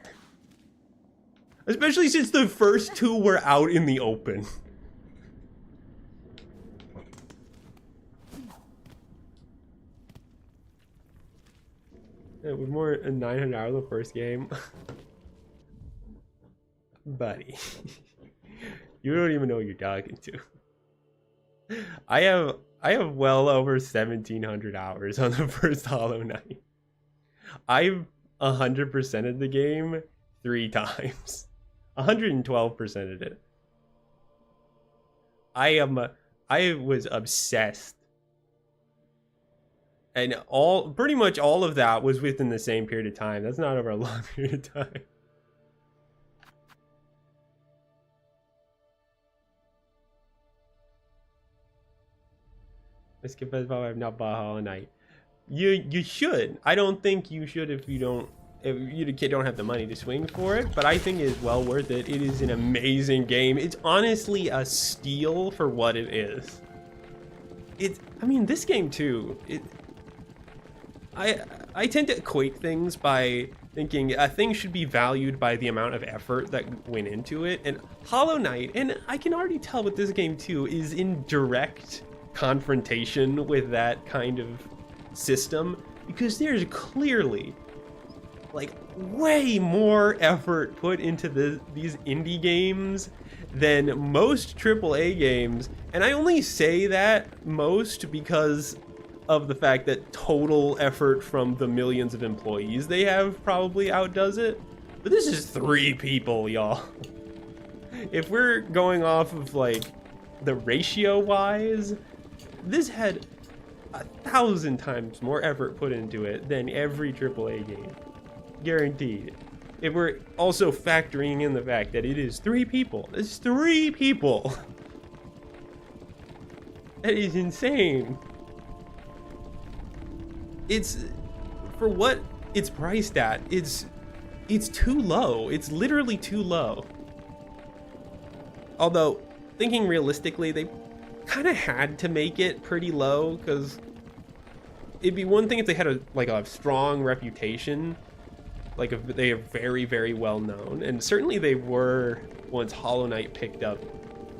Especially since the first two were out in the open. It was more than 900 hours the first game. Buddy. You don't even know who you're talking to. I have well over 1,700 hours on the first Hollow Knight. I've 100%ed the game 3 times. 112%ed it. I was obsessed. And pretty much all of that was within the same period of time. That's not over a long period of time. Let's skip as far as not bought Hollow Knight. You should. I don't think you should if you don't have the money to swing for it, but I think it is well worth it. It is an amazing game. It's honestly a steal for what it is. I mean, this game too. I tend to equate things by thinking a thing should be valued by the amount of effort that went into it. And Hollow Knight, and I can already tell with this game too, is in direct confrontation with that kind of system, because there's clearly like way more effort put into these indie games than most AAA games. And I only say that most because of the fact that total effort from the millions of employees they have probably outdoes it. But this is 3 people, y'all. If we're going off of like the ratio wise, this had 1,000 times more effort put into it than every AAA game. Guaranteed. If we're also factoring in the fact that it is 3 people. It's 3 people. That is insane. It's, for what it's priced at, it's too low. It's literally too low. Although, thinking realistically, they kind of had to make it pretty low, because it'd be one thing if they had a strong reputation, like if they are very, very well known, and certainly they were once Hollow Knight picked up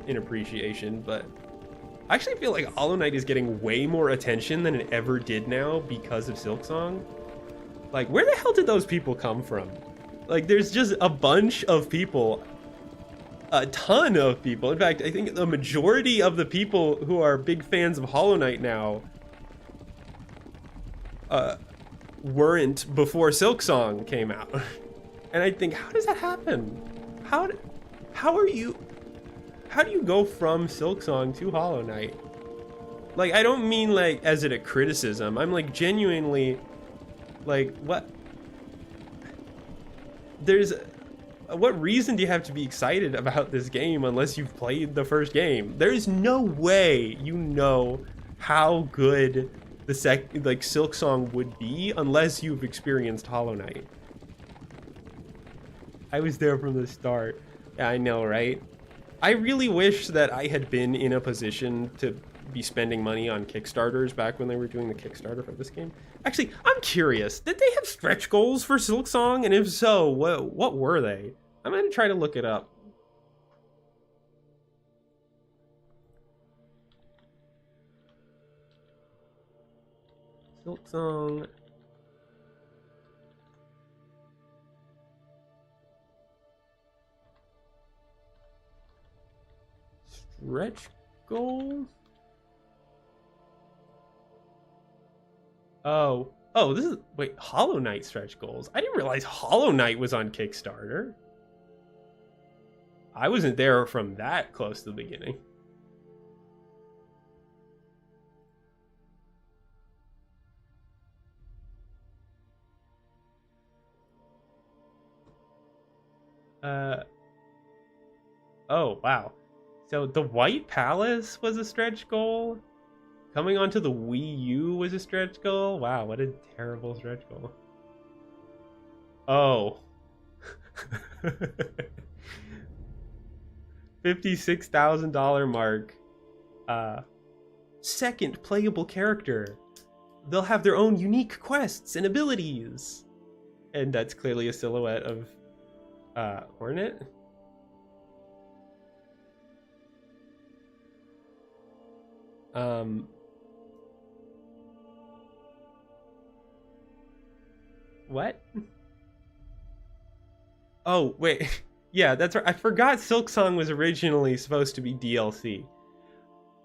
in appreciation, but I actually feel like Hollow Knight is getting way more attention than it ever did now because of Silksong. Like, where the hell did those people come from? Like, there's just a bunch of people, a ton of people. In fact, I think the majority of the people who are big fans of Hollow Knight now weren't before Silksong came out. And I think, how does that happen? How do you go from Silksong to Hollow Knight? Like, I don't mean like as a criticism. I'm like genuinely like, what? What reason do you have to be excited about this game unless you've played the first game? There's no way you know how good the Silksong would be unless you've experienced Hollow Knight. I was there from the start. Yeah, I know, right? I really wish that I had been in a position to be spending money on Kickstarters back when they were doing the Kickstarter for this game. Actually, I'm curious, did they have stretch goals for Silksong? And if so, what were they? I'm gonna try to look it up. Silksong. Stretch goals? Oh, this is, wait, Hollow Knight stretch goals. I didn't realize Hollow Knight was on Kickstarter. I wasn't there from that close to the beginning. Oh, wow. So the White Palace was a stretch goal? Coming onto the Wii U was a stretch goal? Wow, what a terrible stretch goal. Oh. $56,000 mark. Second playable character. They'll have their own unique quests and abilities. And that's clearly a silhouette of Hornet. What? Oh, wait. Yeah, that's right. I forgot Silksong was originally supposed to be DLC.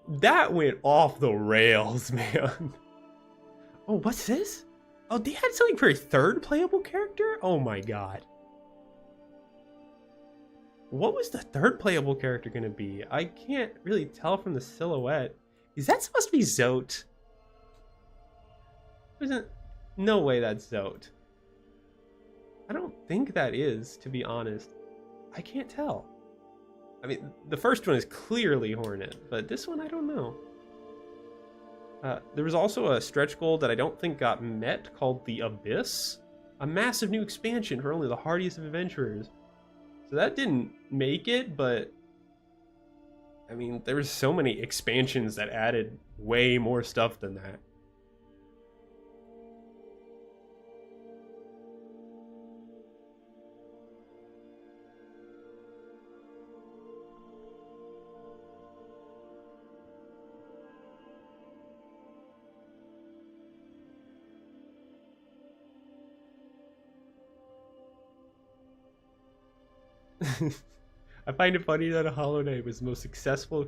That went off the rails, man. Oh, what's this? Oh, they had something for a third playable character? Oh my god. What was the third playable character gonna be? I can't really tell from the silhouette. Is that supposed to be Zote? No way that's Zote. I don't think that is, to be honest. I can't tell. I mean, the first one is clearly Hornet, but this one I don't know. There was also a stretch goal that I don't think got met called the Abyss. A massive new expansion for only the hardiest of adventurers. So that didn't make it, but I mean, there were so many expansions that added way more stuff than that. I find it funny that a Hollow Knight was the most successful,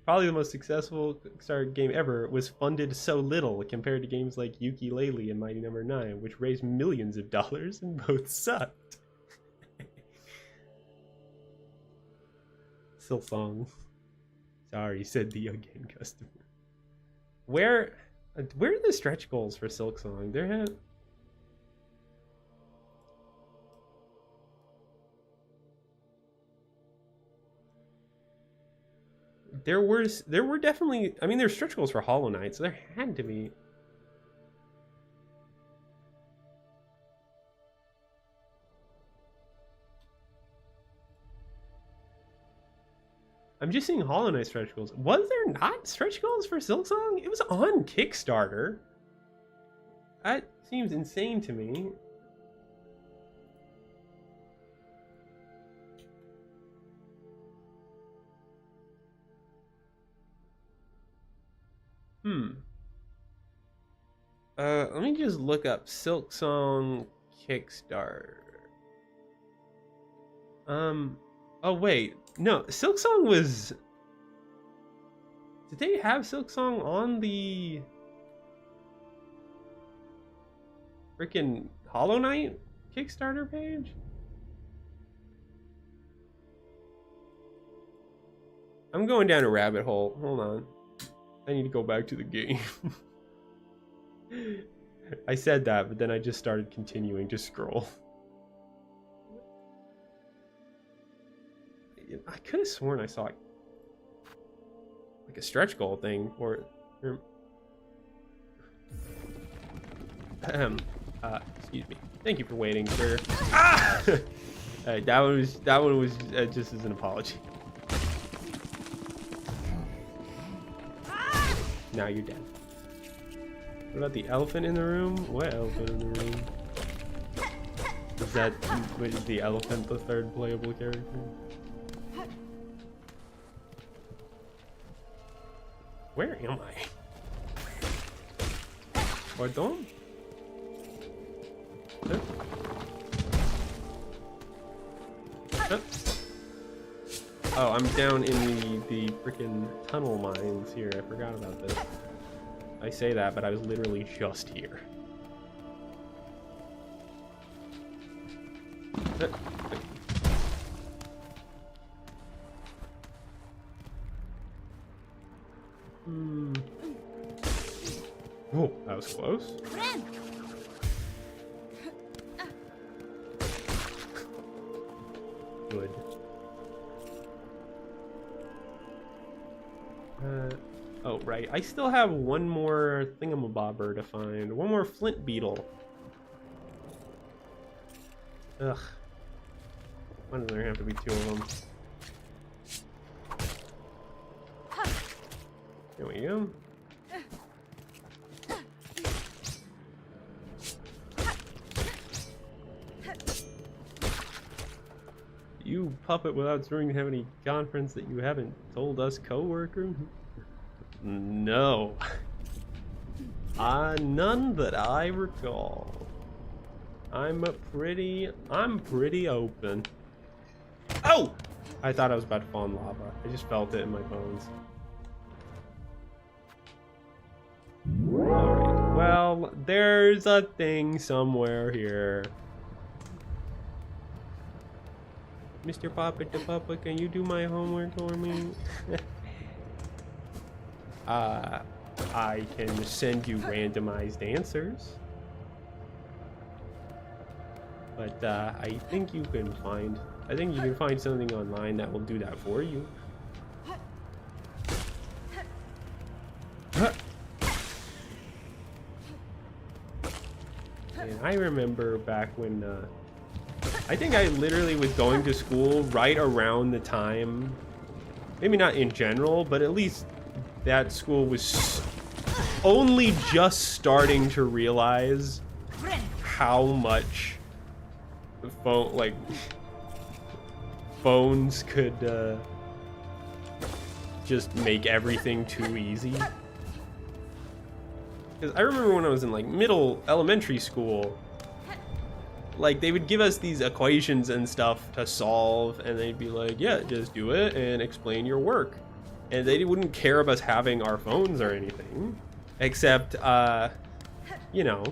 probably the most successful Kickstarter game ever, was funded so little compared to games like Yooka-Laylee and Mighty Number 9, which raised millions of dollars and both sucked. Silksong. Sorry, said the again customer. Where are the stretch goals for Silksong? There were definitely, I mean, there's stretch goals for Hollow Knight, so there had to be. I'm just seeing Hollow Knight stretch goals. Was there not stretch goals for Silksong? It was on Kickstarter. That seems insane to me. Let me just look up Silksong Kickstarter. Oh wait, no, Silksong was... Did they have Silksong on the freaking Hollow Knight Kickstarter page? I'm going down a rabbit hole. Hold on. I need to go back to the game. I said that, but then I just started continuing to scroll. I could have sworn I saw like a stretch goal thing, or excuse me. Thank you for waiting, sir. Ah! That one was just as an apology. Now you're dead. What about the elephant in the room? What elephant in the room? Is the elephant the third playable character? Where am I? Pardon? Huh? Huh? Oh, I'm down in the freaking tunnel mines here. I forgot about this. I say that, but I was literally just here. Oh, that was close. Good. Oh, right. I still have one more thingamabobber to find. One more flint beetle. Ugh. Why does there have to be two of them? There we go. You puppet without starting to have any conference that you haven't told us, co-worker? No. None that I recall. I'm pretty open. Oh! I thought I was about to fall in lava. I just felt it in my bones. Alright, well, there's a thing somewhere here. Mr. Poppet the Puppet, can you do my homework for me? I can send you randomized answers. But I think you can find something online that will do that for you. And I remember back when I think I literally was going to school right around the time, maybe not in general, but at least that school was only just starting to realize how much phones could just make everything too easy. Because I remember when I was in like elementary school, like they would give us these equations and stuff to solve, and they'd be like, yeah, just do it and explain your work. And they wouldn't care about us having our phones or anything, except, you know,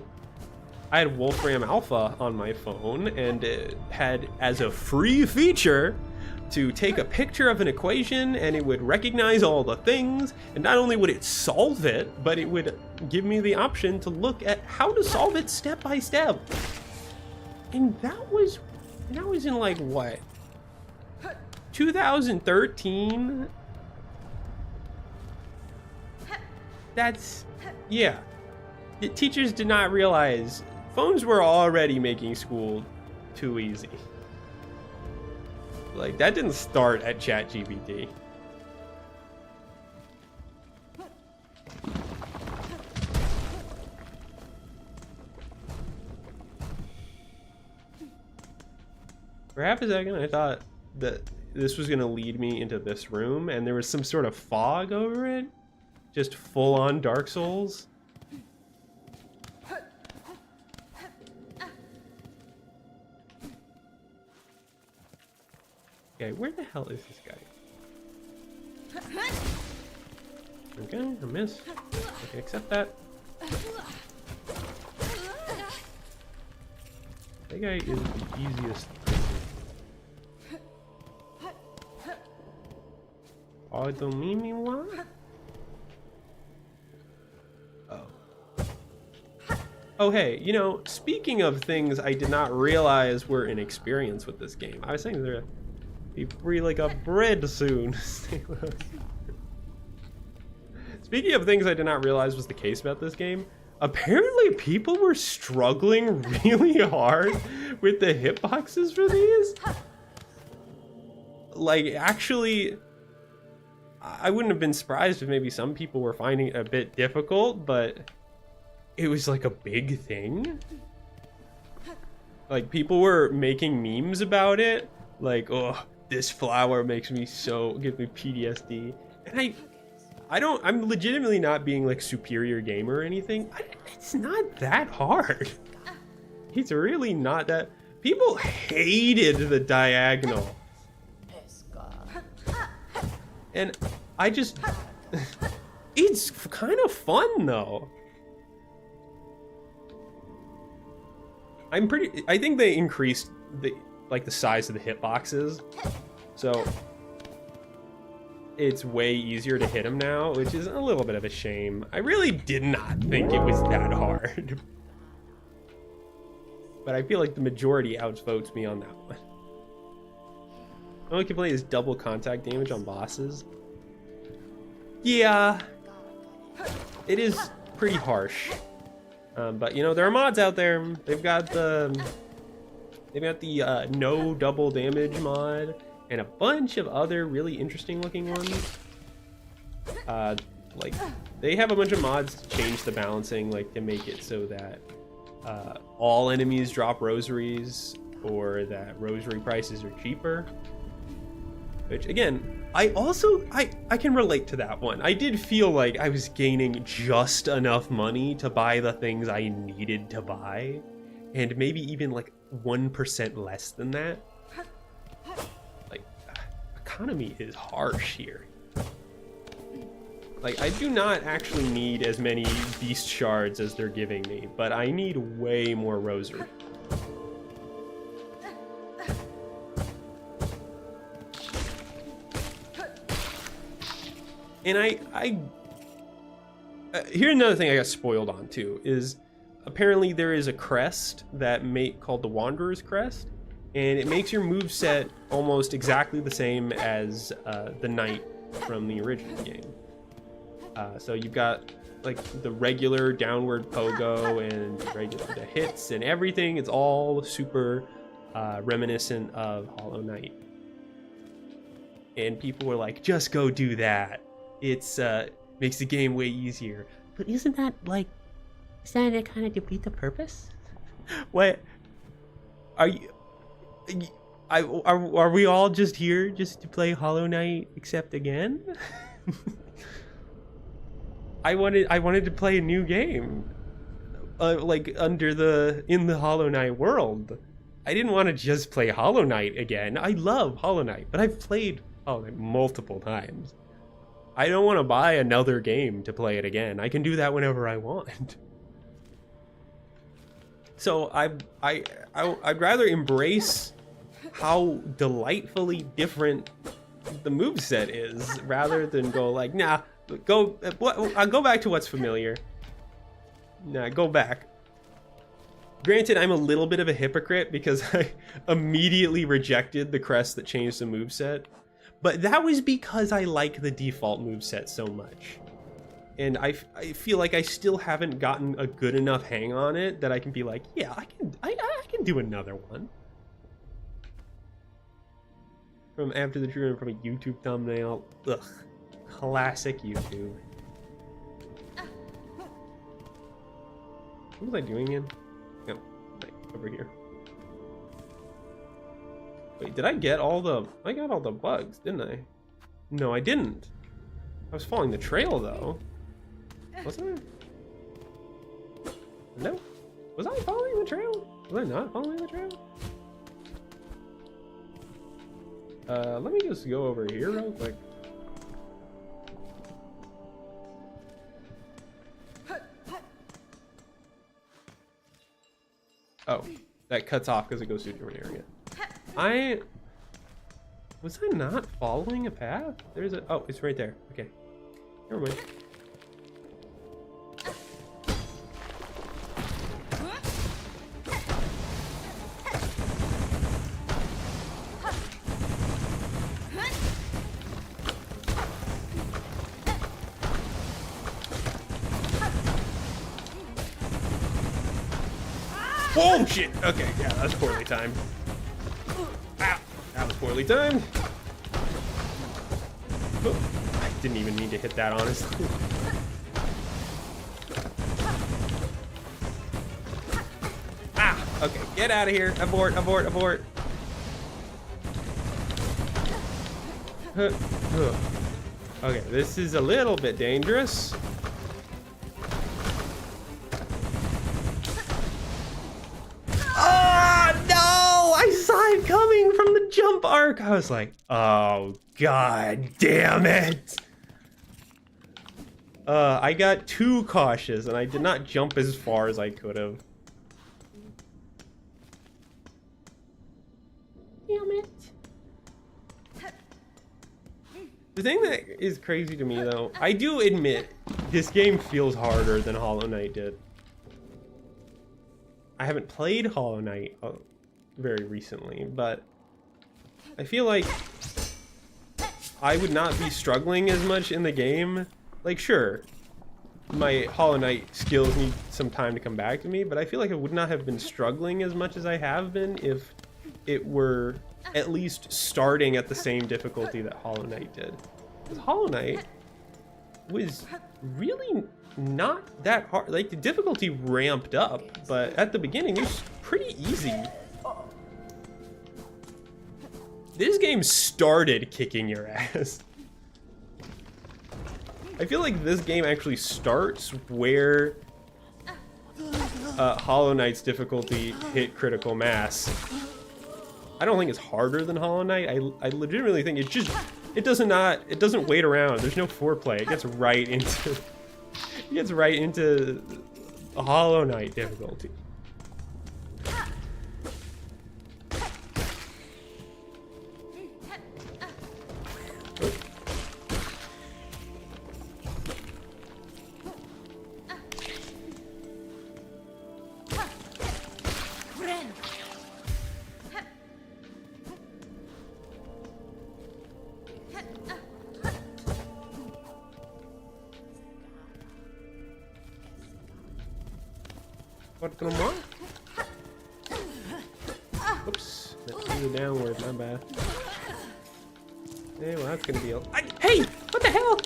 I had Wolfram Alpha on my phone, and it had as a free feature to take a picture of an equation, and it would recognize all the things, and not only would it solve it, but it would give me the option to look at how to solve it step by step. And that was in like what, 2013? That's, yeah. The teachers did not realize phones were already making school too easy. Like, that didn't start at ChatGPT. For half a second, I thought that this was going to lead me into this room, and there was some sort of fog over it. Just full-on Dark Souls. Okay, where the hell is this guy? Okay, I missed. Okay, accept that. That guy is the easiest. Oh, don't mean me what? Oh, hey, you know, speaking of things I did not realize were an experience with this game, I was saying there Be free like a bread soon. Speaking of things I did not realize was the case about this game, apparently people were struggling really hard with the hitboxes for these. Like, actually, I wouldn't have been surprised if maybe some people were finding it a bit difficult, but it was like a big thing. Like, people were making memes about it. Like, oh, this flower makes me gives me PTSD. And I'm legitimately not being like superior gamer or anything. It's not that hard. It's really not that. People hated the diagonal. And it's kind of fun though. I think they increased the size of the hitboxes. So it's way easier to hit them now, which is a little bit of a shame. I really did not think it was that hard. But I feel like the majority outvotes me on that one. All I can play is double contact damage on bosses. Yeah, it is pretty harsh. But you know, there are mods out there. They've got the no double damage mod and a bunch of other really interesting looking ones. Like, they have a bunch of mods to change the balancing, like to make it so that all enemies drop rosaries, or that rosary prices are cheaper. Which, again, I can relate to that one. I did feel like I was gaining just enough money to buy the things I needed to buy, and maybe even like 1% less than that. Like, economy is harsh here. Like, I do not actually need as many beast shards as they're giving me, but I need way more rosary. And here's another thing I got spoiled on too, is apparently there is a crest called the Wanderer's Crest, and it makes your moveset almost exactly the same as the Knight from the original game. So you've got like the regular downward pogo and the hits and everything. It's all super reminiscent of Hollow Knight. And people were like, just go do that. It's makes the game way easier. But isn't that kind of defeat the purpose? What are you? Are we all just here just to play Hollow Knight except again? I wanted to play a new game, like in the Hollow Knight world. I didn't want to just play Hollow Knight again. I love Hollow Knight, but I've played Hollow Knight multiple times. I don't want to buy another game to play it again. I can do that whenever I want. So I'd rather embrace how delightfully different the moveset is, rather than go like, nah, I'll go back to what's familiar. Nah, go back. Granted, I'm a little bit of a hypocrite because I immediately rejected the crest that changed the moveset. But that was because I like the default moveset so much. And I feel like I still haven't gotten a good enough hang on it that I can be like, yeah, I can do another one. From After the True and from a YouTube thumbnail. Ugh. Classic YouTube. What was I doing again? No, right, over here. Wait, did I get all the... I got all the bugs, didn't I? No, I didn't. I was following the trail, though. Wasn't I? No. Was I following the trail? Was I not following the trail? Let me just go over here real quick. Oh, that cuts off because it goes to a different area. Was I not following a path? Oh, it's right there. Okay. Never mind. Whoa, shit! Okay, yeah, that was poorly timed. Ow, that was poorly timed. Oh, I didn't even need to hit that, honestly. Ah, okay, get out of here. Abort, abort, abort. Okay, this is a little bit dangerous. Oh, no! I saw it coming from the jump arc. I was like, oh, god damn it. I got too cautious and I did not jump as far as I could have. Damn it. The thing that is crazy to me, though, I do admit this game feels harder than Hollow Knight did. I haven't played Hollow Knight very recently, but I feel like I would not be struggling as much in the game. Like, sure, my Hollow Knight skills need some time to come back to me, but I feel like I would not have been struggling as much as I have been if it were at least starting at the same difficulty that Hollow Knight did. Because Hollow Knight was really not that hard. Like, the difficulty ramped up, but at the beginning it was pretty easy. This game started kicking your ass. I feel like this game actually starts where Hollow Knight's difficulty hit critical mass. I don't think it's harder than Hollow Knight. I legitimately think it doesn't wait around. There's no foreplay. It gets right into a Hollow Knight difficulty. What's going on? Oops, that threw you downward, my bad. Yeah, well, that's gonna be a... Hey! What the hell?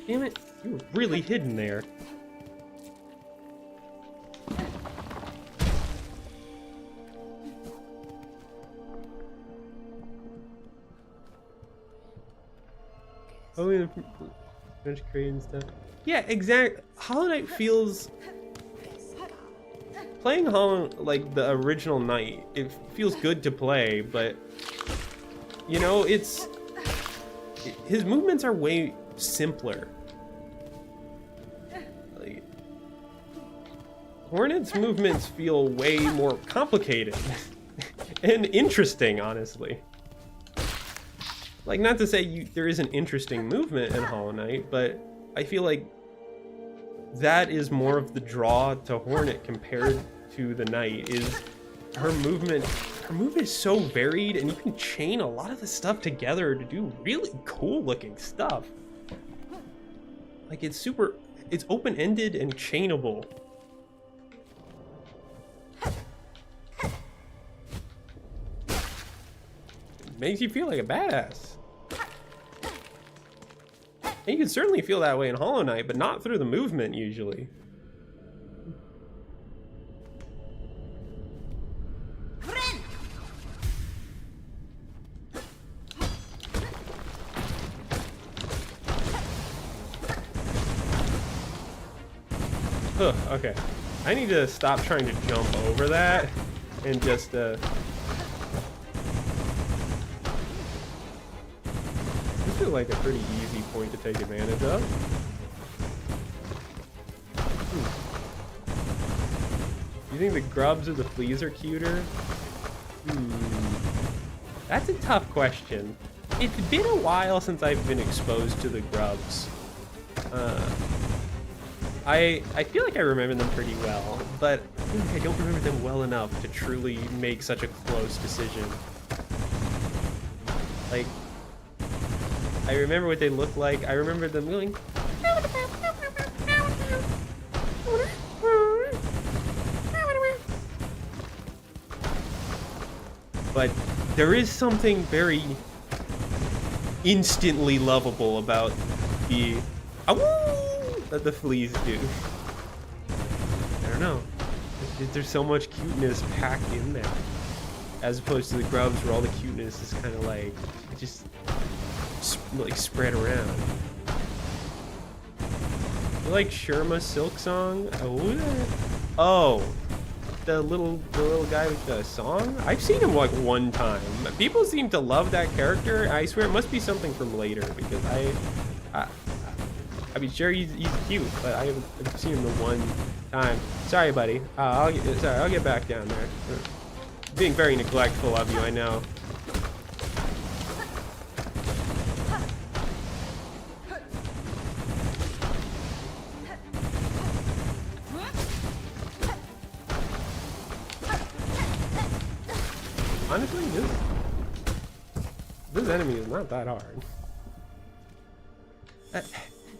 Damn it, you were really hidden there. Oh, yeah, French crate and stuff. Yeah, exactly. Hollow Knight feels... Playing Hollow, like the original Knight, it feels good to play, but you know, his movements are way simpler. Like, Hornet's movements feel way more complicated and interesting, honestly. Like, not to say there isn't interesting movement in Hollow Knight, but I feel like that is more of the draw to Hornet compared to the Knight. Is her movement is so varied, and you can chain a lot of the stuff together to do really cool looking stuff. Like, it's open-ended and chainable. Makes you feel like a badass. And you can certainly feel that way in Hollow Knight, but not through the movement, usually. Okay. I need to stop trying to jump over that and just, This is like a pretty easy point to take advantage of. You think the grubs or the fleas are cuter? That's a tough question. It's been a while since I've been exposed to the grubs. I feel like I remember them pretty well, but I feel like I don't remember them well enough to truly make such a close decision. Like, I remember what they look like. I remember them going... But there is something very instantly lovable about the that the fleas do. I don't know. There's so much cuteness packed in there, as opposed to the grubs where all the cuteness is kind of like just like spread around. You like Sherma Silksong? Oh, the little guy with the song. I've seen him like one time. People seem to love that character. I swear it must be something from later, because I mean, sure he's cute, but I've seen him the one time. Sorry, buddy. I'll get back down there. Being very neglectful of you, I know. Honestly, this enemy is not that hard. The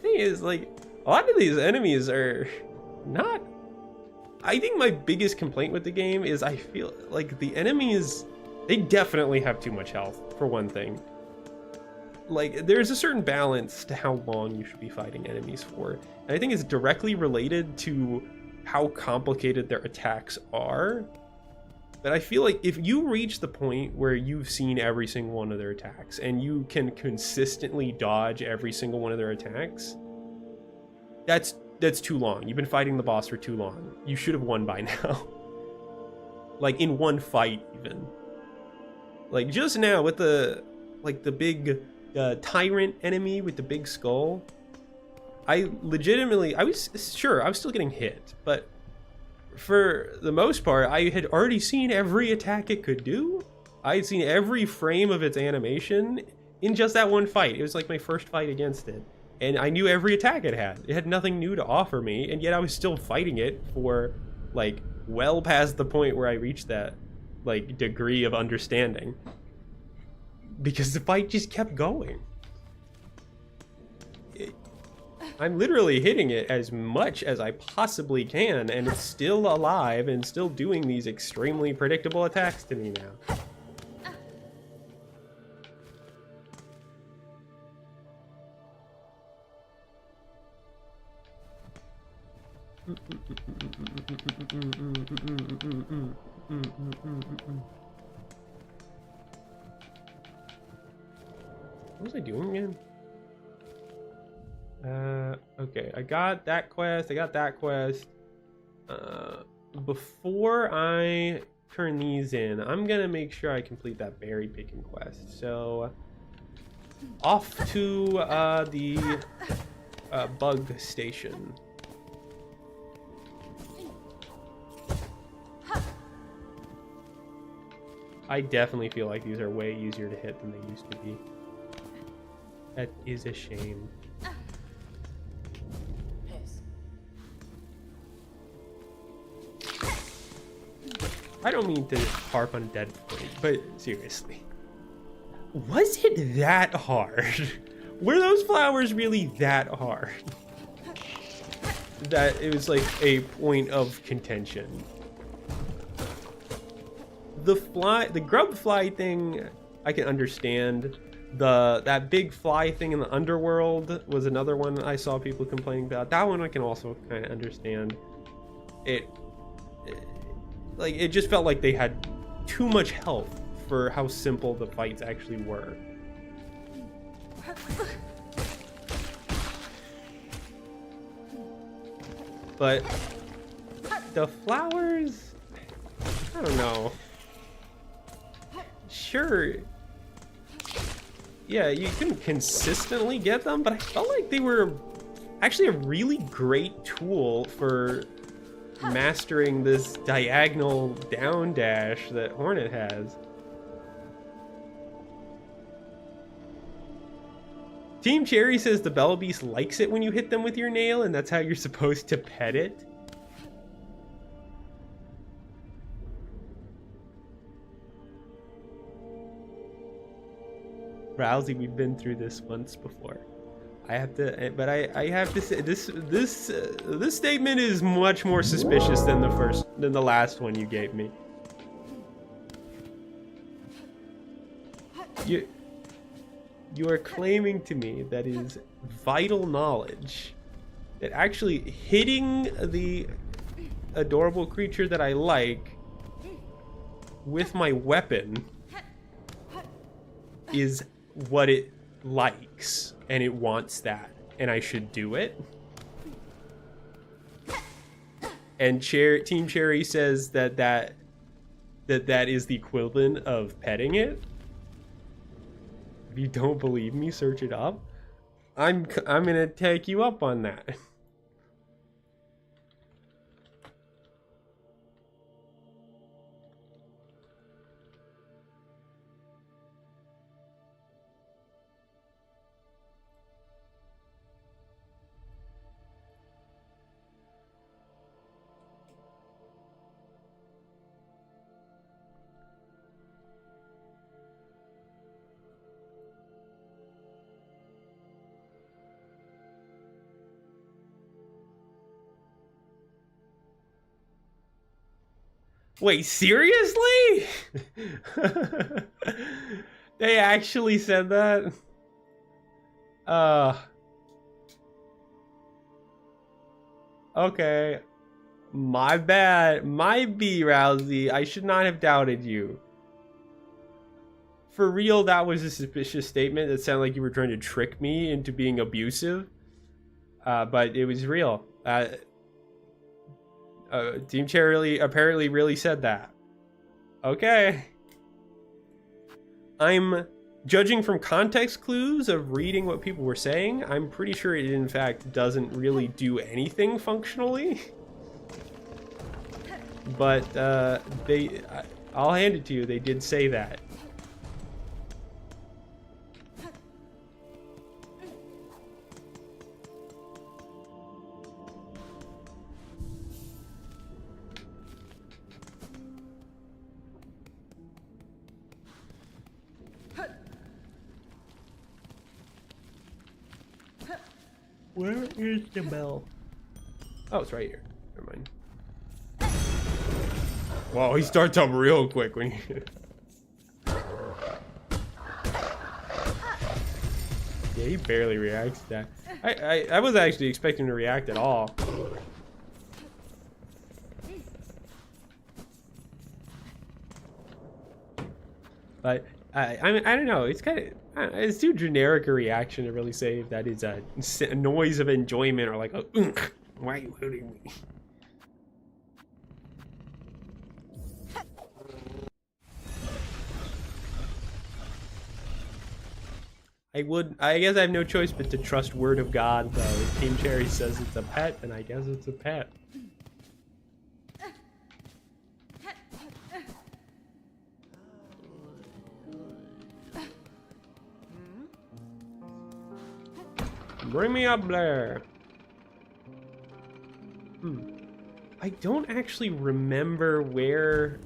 thing is, like, a lot of these enemies are not... I think my biggest complaint with the game is I feel like the enemies, they definitely have too much health, for one thing. Like, there's a certain balance to how long you should be fighting enemies for. And I think it's directly related to how complicated their attacks are. But I feel like if you reach the point where you've seen every single one of their attacks and you can consistently dodge every single one of their attacks, that's too long. You've been fighting the boss for too long. You should have won by now. Like in one fight even. Like just now with the big tyrant enemy with the big skull, I was still getting hit, but for the most part, I had already seen every attack it could do. I had seen every frame of its animation in just that one fight. It was like my first fight against it. And I knew every attack it had. It had nothing new to offer me, and yet I was still fighting it for, like, well past the point where I reached that, like, degree of understanding. Because the fight just kept going. I'm literally hitting it as much as I possibly can, and it's still alive and still doing these extremely predictable attacks to me now. What was I doing again? Okay, I got that quest, before I turn these in, I'm gonna make sure I complete that berry picking quest. So, off to the bug station. I definitely feel like these are way easier to hit than they used to be. That is a shame. I don't mean to harp on a dead point, but seriously. Was it that hard? Were those flowers really that hard? That it was like a point of contention. The grub fly thing, I can understand. That big fly thing in the underworld was another one I saw people complaining about. That one I can also kind of understand. It just felt like they had too much health for how simple the fights actually were. But the flowers, I don't know. Sure, yeah, you couldn't consistently get them, but I felt like they were actually a really great tool for mastering this diagonal down dash that Hornet has. Team Cherry says the Bella Beast likes it when you hit them with your nail, and that's how you're supposed to pet it. Rousey, we've been through this once before. I have to say this statement is much more suspicious than the last one you gave me. You are claiming to me that is vital knowledge that actually hitting the adorable creature that I like with my weapon is what it likes, and it wants that, and I should do it. And Team Cherry says that is the equivalent of petting it. If you don't believe me, search it up. I'm gonna take you up on that. Wait, seriously? They actually said that? Okay. My bad. My B, Rousey. I should not have doubted you. For real, that was a suspicious statement. That sounded like you were trying to trick me into being abusive. But it was real. Team Cherry apparently really said that. Okay. I'm judging from context clues of reading what people were saying. I'm pretty sure it in fact doesn't really do anything functionally. But I'll hand it to you. They did say that. Where is the bell? Oh, it's right here. Never mind. Wow, he starts up real quick when you... Yeah, he barely reacts to that. I wasn't actually expecting to react at all. But I don't know. It's kind of it's too generic a reaction to really say if that is a noise of enjoyment or like a why are you hooting me? I guess I have no choice but to trust word of God, though. If Team Cherry says it's a pet, then I guess it's a pet. Bring me up there. I don't actually remember where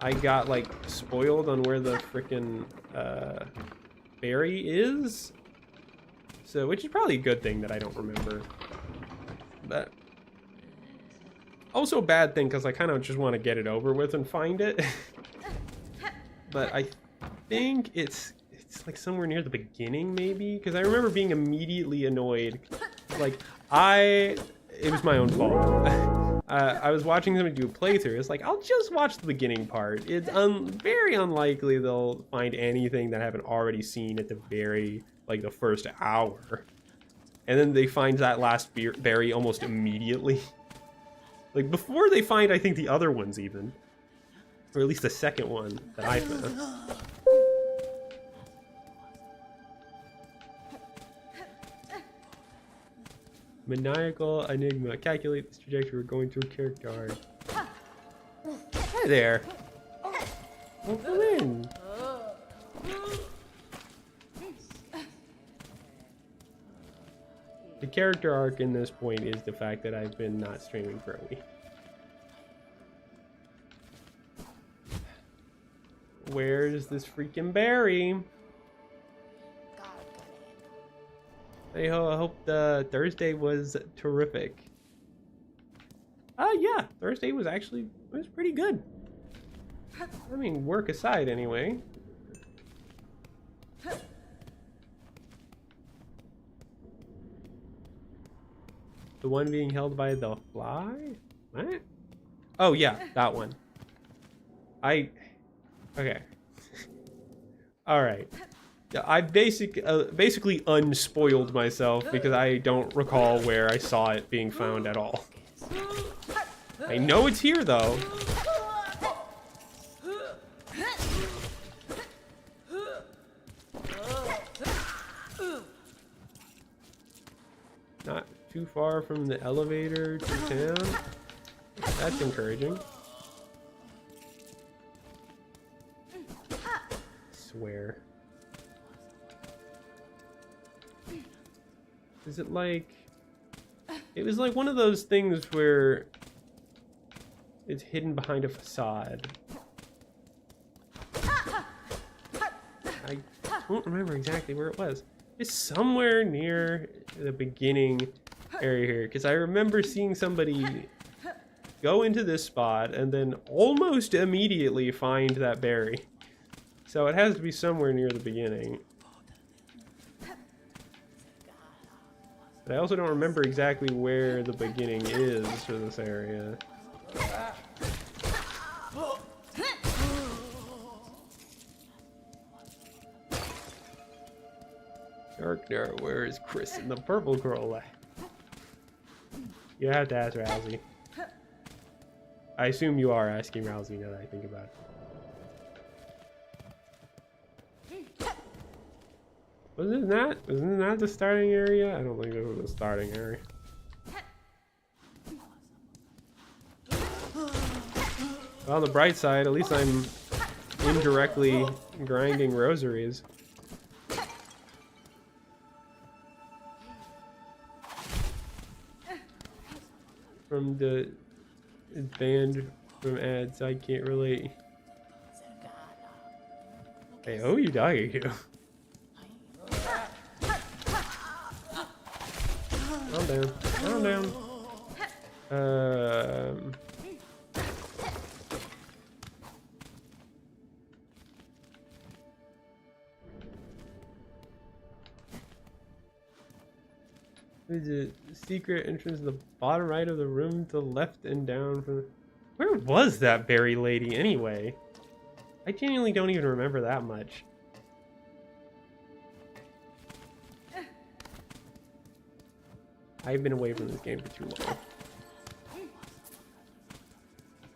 I got like spoiled on where the frickin' berry is. So, which is probably a good thing that I don't remember. But also a bad thing because I kind of just want to get it over with and find it. But I think it's like somewhere near the beginning, maybe, because I remember being immediately annoyed. Like it was my own fault. I was watching somebody do a playthrough. It's like, I'll just watch the beginning part. It's very unlikely they'll find anything that I haven't already seen at the the first hour. And then they find that last berry almost immediately. Like, before they find, I think, the other ones even. Or at least the second one that I found. Maniacal enigma. Calculate this trajectory we're going through character art. Hi there. Well, come in. The character arc in this point is the fact that I've been not streaming for a week. Where's this freaking berry? I hope the Thursday was terrific. Yeah, Thursday was pretty good. I mean, work aside anyway. The one being held by the fly? What? Oh yeah, that one. Okay. Alright. I basically unspoiled myself because I don't recall where I saw it being found at all. I know it's here though. Not too far from the elevator to town. That's encouraging. Swear. Is it like... It was like one of those things where it's hidden behind a facade. I don't remember exactly where it was. It's somewhere near the beginning area here, because I remember seeing somebody go into this spot and then almost immediately find that berry. So it has to be somewhere near the beginning. But I also don't remember exactly where the beginning is for this area. Darkner, where is Chris and the purple girl? You have to ask Rousey. I assume you are asking Rousey now that I think about it. Wasn't that the starting area? I don't think it was the starting area. Well, on the bright side, at least I'm indirectly grinding rosaries. From the banned from ads, I can't relate. Hey, who are you talking to? Calm down. Calm down. There's a secret entrance in the bottom right of the room to the left and down from the... Where was that berry lady anyway? I genuinely don't even remember that much. I've been away from this game for too long.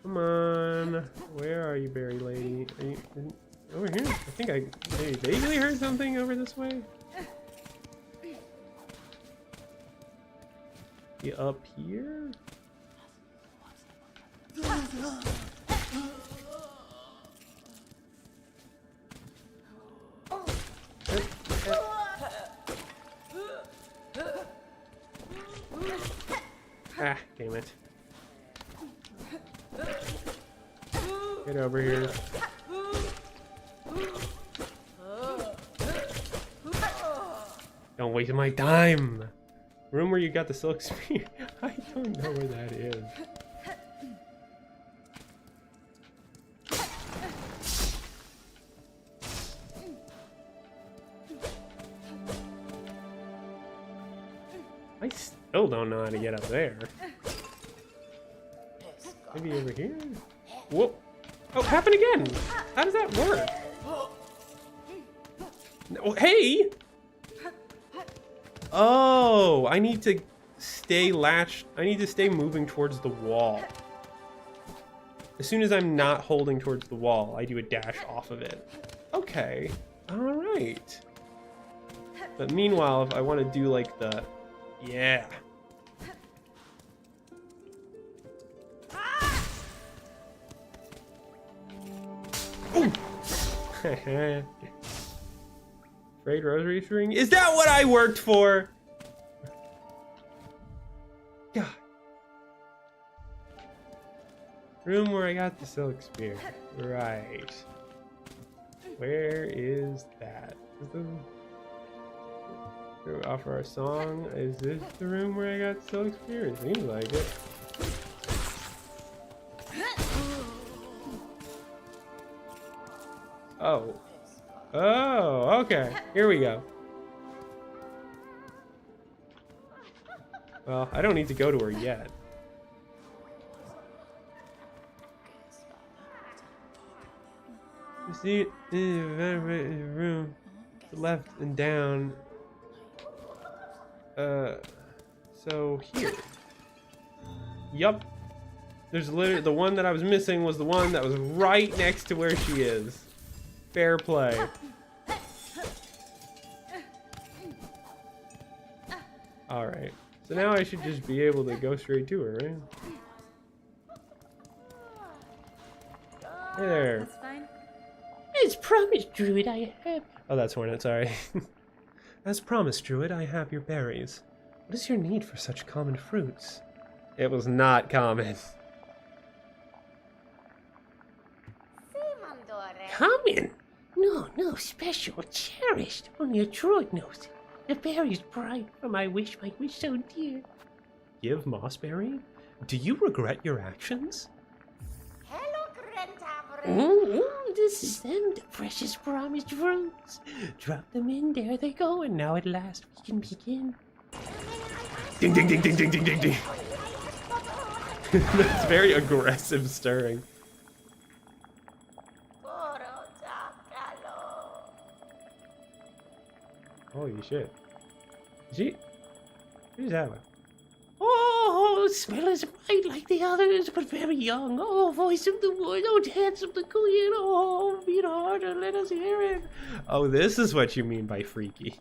Come on. Where are you, berry lady? Are you over here? I think I maybe vaguely heard something over this way. You up here? Ah, damn it. Get over here. Don't waste my time. Room where you got the silk spear. I don't know where that is. I still don't know how to get up there. Maybe over here? Whoa. Oh, happened again. How does that work? Oh, hey! Oh, I need to stay latched. I need to stay moving towards the wall. As soon as I'm not holding towards the wall, I do a dash off of it. Okay. All right. But meanwhile, if I want to do like the... Yeah. Ooh. Frayed rosary string? Is that what I worked for? God. Room where I got the silk spear. Right. Where is that? Is this... Do we offer our song? Is this the room where I got the silk spear? It seems like it. Oh. Oh, okay. Here we go. Well, I don't need to go to her yet. You see, in the room, to the left and down. So here. Yup. There's literally the one that I was missing was the one that was right next to where she is. Fair play. Alright. So now I should just be able to go straight to her, right? Hey there. That's fine. As promised, Druid, I have... Oh, that's Hornet, sorry. As promised, Druid, I have your berries. What is your need for such common fruits? It was not common. Common? No, special, cherished. Only a druid knows it. The berry's bright, for my wish so dear. Give Mossberry? Do you regret your actions? This is them, the precious promised fruits. Drop them in, there they go, and now at last we can begin. Ding, ding, ding, ding, ding, ding, ding, ding. That's very aggressive stirring. Holy shit. Who's that one? Oh, smell is bright like the others, but very young. Oh, voice of the wood, oh, dance of the queen. Oh, beat harder, let us hear it. Oh, this is what you mean by freaky.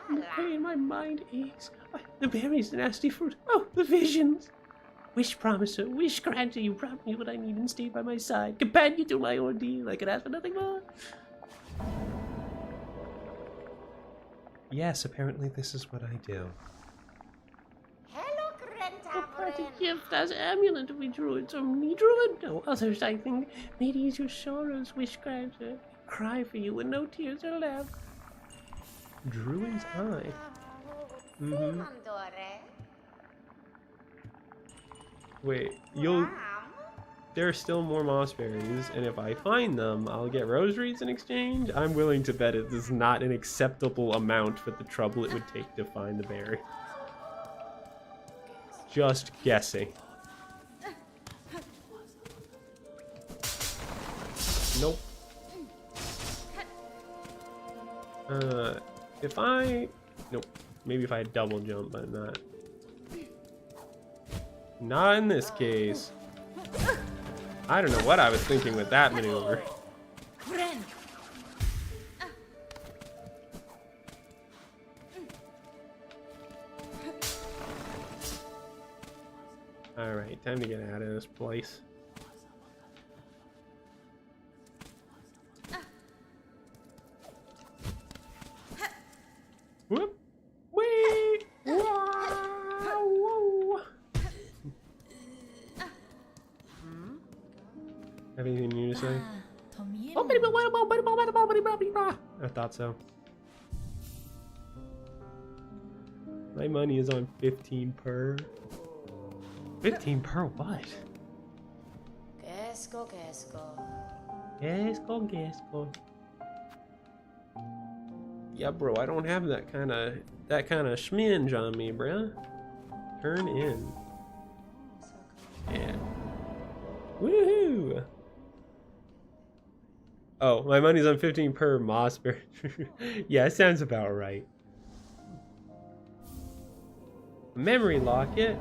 The pain, my mind aches. The berries, the nasty fruit. Oh, the visions. Wish promiser, wish granter, you brought me what I need and stayed by my side. Companion through my ordeal, I could ask for nothing more. Yes, apparently this is what I do. A party gift as amulet we druids, only druid, no others, I think. May it ease your sorrows, wish granter. Cry for you when no tears are left. Druid's Eye. Mm-hmm. Wait, there are still more mossberries, and if I find them, I'll get rosaries in exchange. I'm willing to bet it is not an acceptable amount for the trouble it would take to find the berry. Just guessing. Nope. Nope. Maybe if I had double jump, but not. Not in this case. I don't know what I was thinking with that maneuver. Alright, time to get out of this place. Whoop! Wee! Whoa! Have anything new to say? I thought so. My money is on 15 per. 15 per what? Gesco. Yeah, bro, I don't have that kind of schminge on me, bruh. Turn in. Yeah. Woohoo! Oh, my money's on 15 per Mossberry. Yeah, it sounds about right. Memory locket.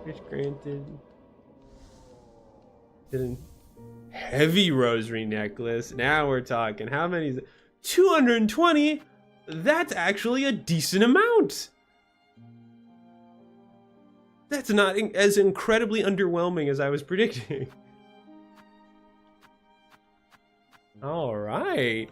Wish granted. Hidden heavy rosary necklace. Now we're talking. How many is it? 220? That's actually a decent amount. That's not as incredibly underwhelming as I was predicting. All right.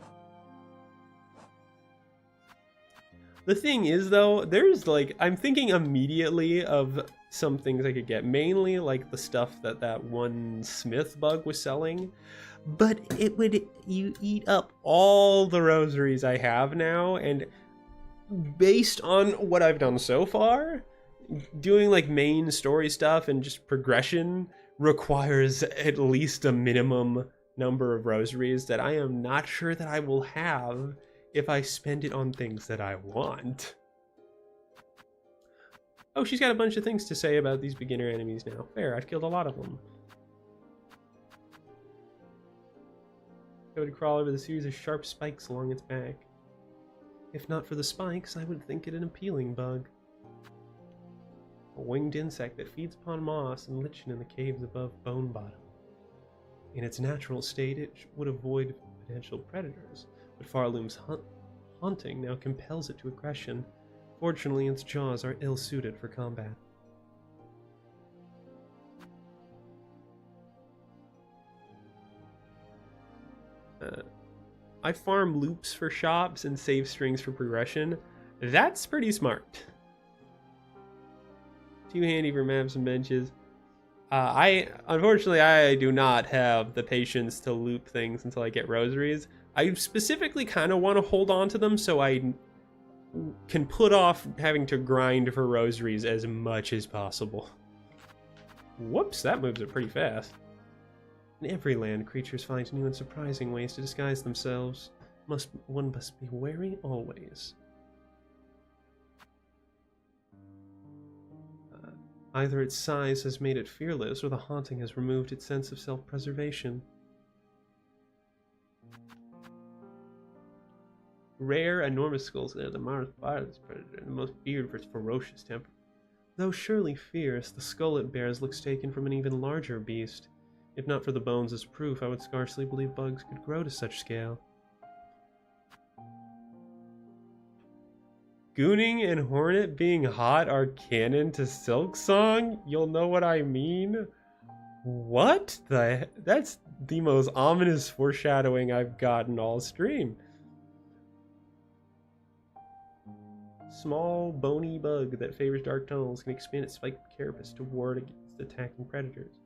The thing is, though, there's like, I'm thinking immediately of some things I could get, mainly like the stuff that one smith bug was selling, but you eat up all the rosaries I have now, and based on what I've done so far, doing like main story stuff and just progression requires at least a minimum number of rosaries that I am not sure that I will have if I spend it on things that I want. Oh, she's got a bunch of things to say about these beginner enemies now. Fair, I've killed a lot of them. I would crawl over the series of sharp spikes along its back. If not for the spikes, I would think it an appealing bug. A winged insect that feeds upon moss and lichen in the caves above Bone Bottom. In its natural state, it would avoid potential predators, but Farloom's haunting now compels it to aggression. Fortunately, its jaws are ill-suited for combat. I farm loops for shops and save strings for progression. That's pretty smart. Too handy for maps and benches. Unfortunately, I do not have the patience to loop things until I get rosaries. I specifically kind of want to hold on to them so I can put off having to grind for rosaries as much as possible. Whoops, that moves it pretty fast. In every land, creatures find new and surprising ways to disguise themselves. One must be wary always. Either its size has made it fearless, or the haunting has removed its sense of self-preservation. Rare, enormous skulls are the most farthest predator, and the most feared for its ferocious temper. Though surely fierce, the skull it bears looks taken from an even larger beast. If not for the bones as proof, I would scarcely believe bugs could grow to such scale. Gooning and Hornet being hot are canon to Silksong? You'll know what I mean? What the? That's the most ominous foreshadowing I've gotten all stream. Small, bony bug that favors dark tunnels can expand its spiked carapace to ward against attacking predators.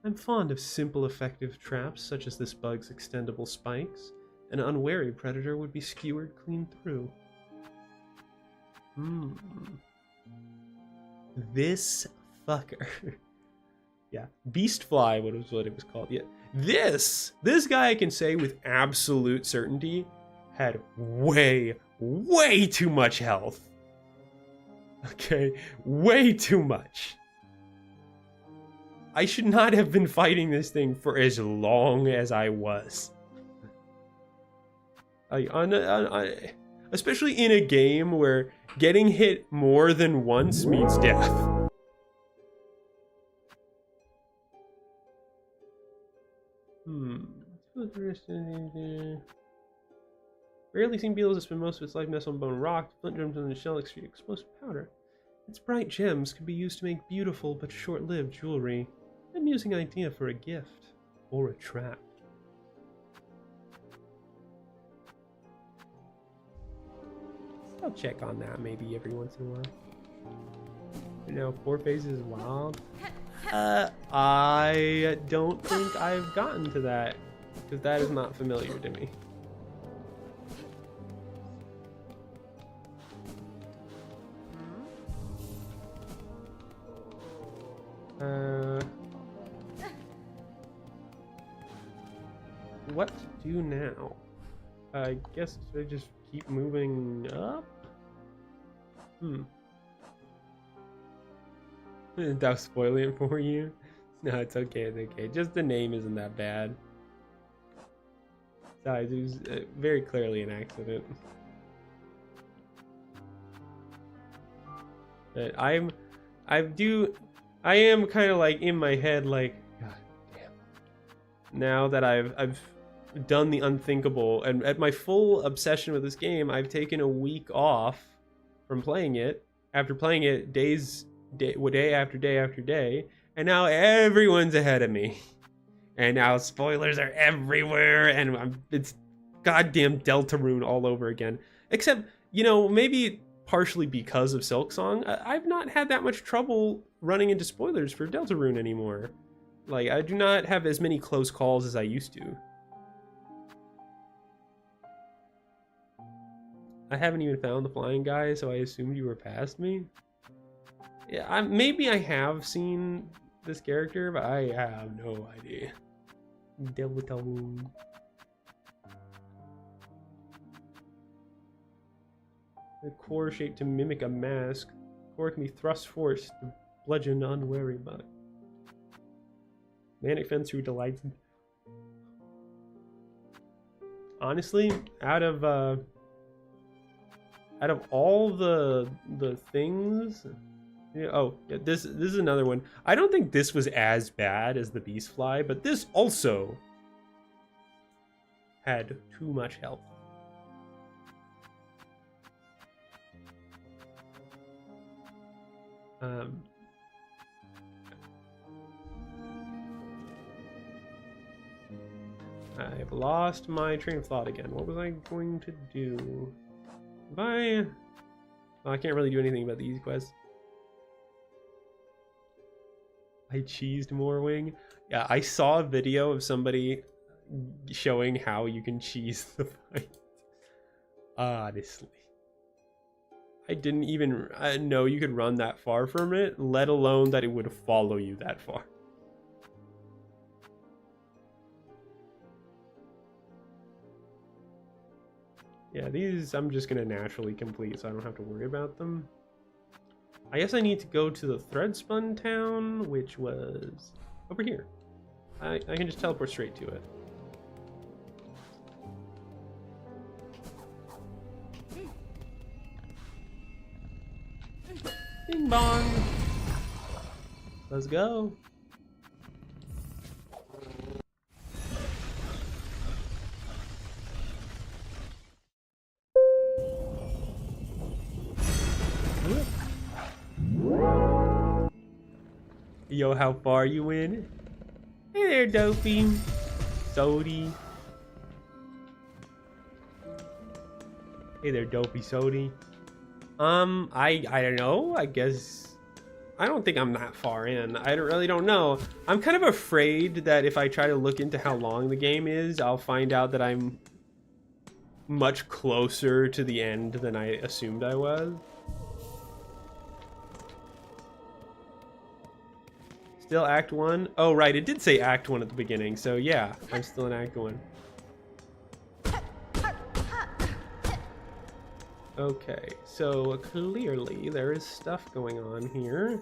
I'm fond of simple, effective traps, such as this bug's extendable spikes. An unwary predator would be skewered clean through. This fucker. Yeah, Beastfly was what it was called. Yeah, this guy I can say with absolute certainty had way too much health. Okay, way too much. I should not have been fighting this thing for as long as I was. Especially in a game where getting hit more than once means death. Rarely seen beetles that spend most of its life nestled on bone rock. Flint germs in the shell excrete explosive powder. Its bright gems can be used to make beautiful but short-lived jewelry. An amusing idea for a gift or a trap. I'll check on that maybe every once in a while. You know, 4 phases is wild. I don't think I've gotten to that because that is not familiar to me. What to do now? I guess I just keep moving up? That was spoiling it for you? No, it's okay, it's okay. Just the name isn't that bad. Besides, it was very clearly an accident. But I am kind of like in my head like, God damn. Now that I've done the unthinkable, and at my full obsession with this game, I've taken a week off from playing it, after playing it day after day after day, and now everyone's ahead of me. And now spoilers are everywhere, and it's goddamn Deltarune all over again. Except, you know, maybe partially because of Silksong, I've not had that much trouble running into spoilers for Deltarune anymore. Like, I do not have as many close calls as I used to. I haven't even found the flying guy, so I assumed you were past me. Yeah, maybe I have seen this character, but I have no idea. Deltarune. The core shaped to mimic a mask. Core can be thrust force to bludgeon unwary bug. Manic fence who delights in... Honestly, out of all the things, yeah, oh yeah, this is another one. I don't think this was as bad as the beast fly, but this also had too much health. I've lost my train of thought again. What was I going to do? Well, I can't really do anything about these quests. I cheesed Morwing. Yeah, I saw a video of somebody showing how you can cheese the fight. Honestly. I didn't even know you could run that far from it, let alone that it would follow you that far. Yeah, these I'm just gonna naturally complete, so I don't have to worry about them. I guess I need to go to the Threadspun town, which was over here. I can just teleport straight to it. Bing bong! Let's go! Yo, how far you in? Hey there, Dopey. Sody. Hey there, Dopey Sody. I don't know. I guess I don't think I'm that far in. I really don't know. I'm kind of afraid that if I try to look into how long the game is, I'll find out that I'm much closer to the end than I assumed I was. Still Act 1? Oh, right, it did say Act 1 at the beginning, so yeah, I'm still in Act 1. Okay, so clearly there is stuff going on here,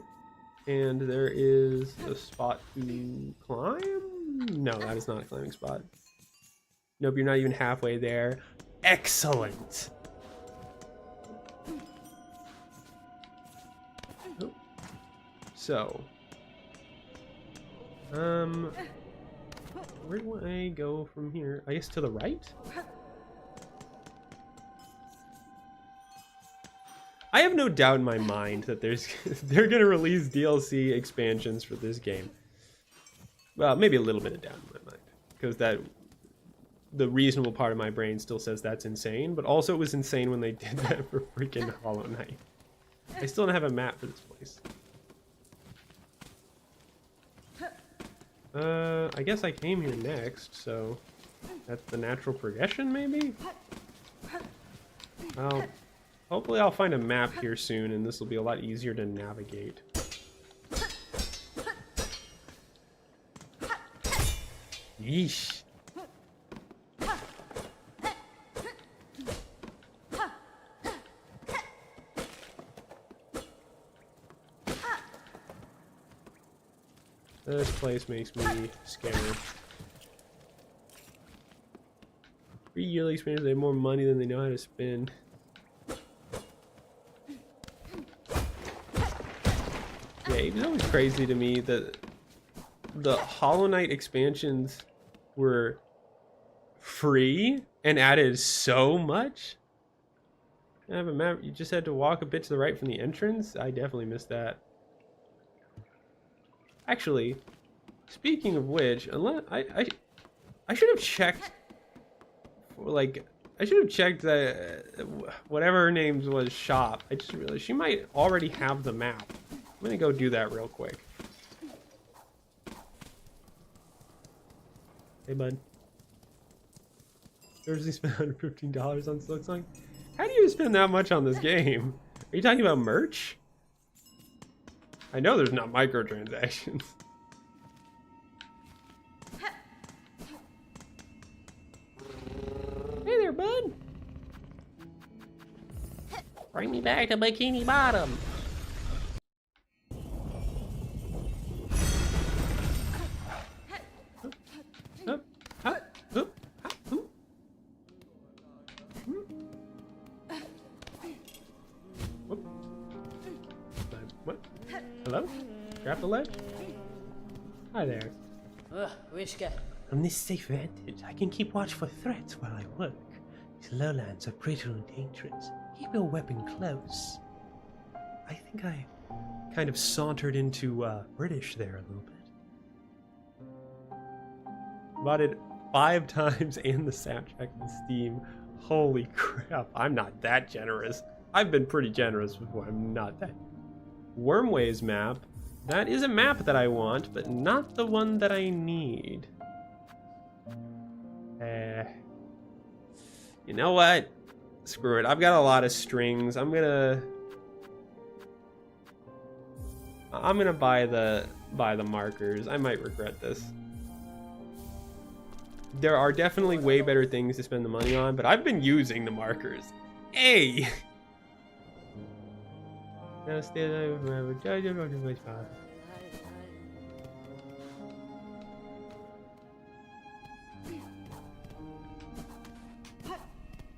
and there is a spot to climb? No, that is not a climbing spot. Nope, you're not even halfway there. Excellent! Oh. So... where do I go from here? I guess to the right? I have no doubt in my mind that they're gonna release DLC expansions for this game. Well, maybe a little bit of doubt in my mind, because the reasonable part of my brain still says that's insane, but also it was insane when they did that for freaking Hollow Knight. I still don't have a map for this place. I guess I came here next, so that's the natural progression, maybe? Well, hopefully I'll find a map here soon, and this will be a lot easier to navigate. Yeesh. This place makes me scared. Free yearly expansions, they have more money than they know how to spend. Yeah, it was always crazy to me that the Hollow Knight expansions were free and added so much. I have a map. You just had to walk a bit to the right from the entrance. I definitely missed that. Actually, speaking of which, unless I should have checked for, like, I should have checked that whatever her name was shop. I just realized she might already have the map. I'm gonna go do that real quick. Hey bud. Thursday spent $115 on Silksong. How do you spend that much on this game? Are you talking about merch? I know there's not microtransactions. Hey there, bud. Bring me back to Bikini Bottom. Up, up, up, up. What? Hello? Grab the ledge? Hi there. Ugh, Wishka. From this safe vantage, I can keep watch for threats while I work. These lowlands are brittle and dangerous. Keep your weapon close. I think I kind of sauntered into British there a little bit. Bought it 5 times and the soundtrack in Steam. Holy crap, I'm not that generous. I've been pretty generous before, I'm not that. Wormways map. That is a map that I want, but not the one that I need. You know what? Screw it. I've got a lot of strings. I'm gonna buy the markers. I might regret this. There are definitely way better things to spend the money on, but I've been using the markers. Hey. Now stay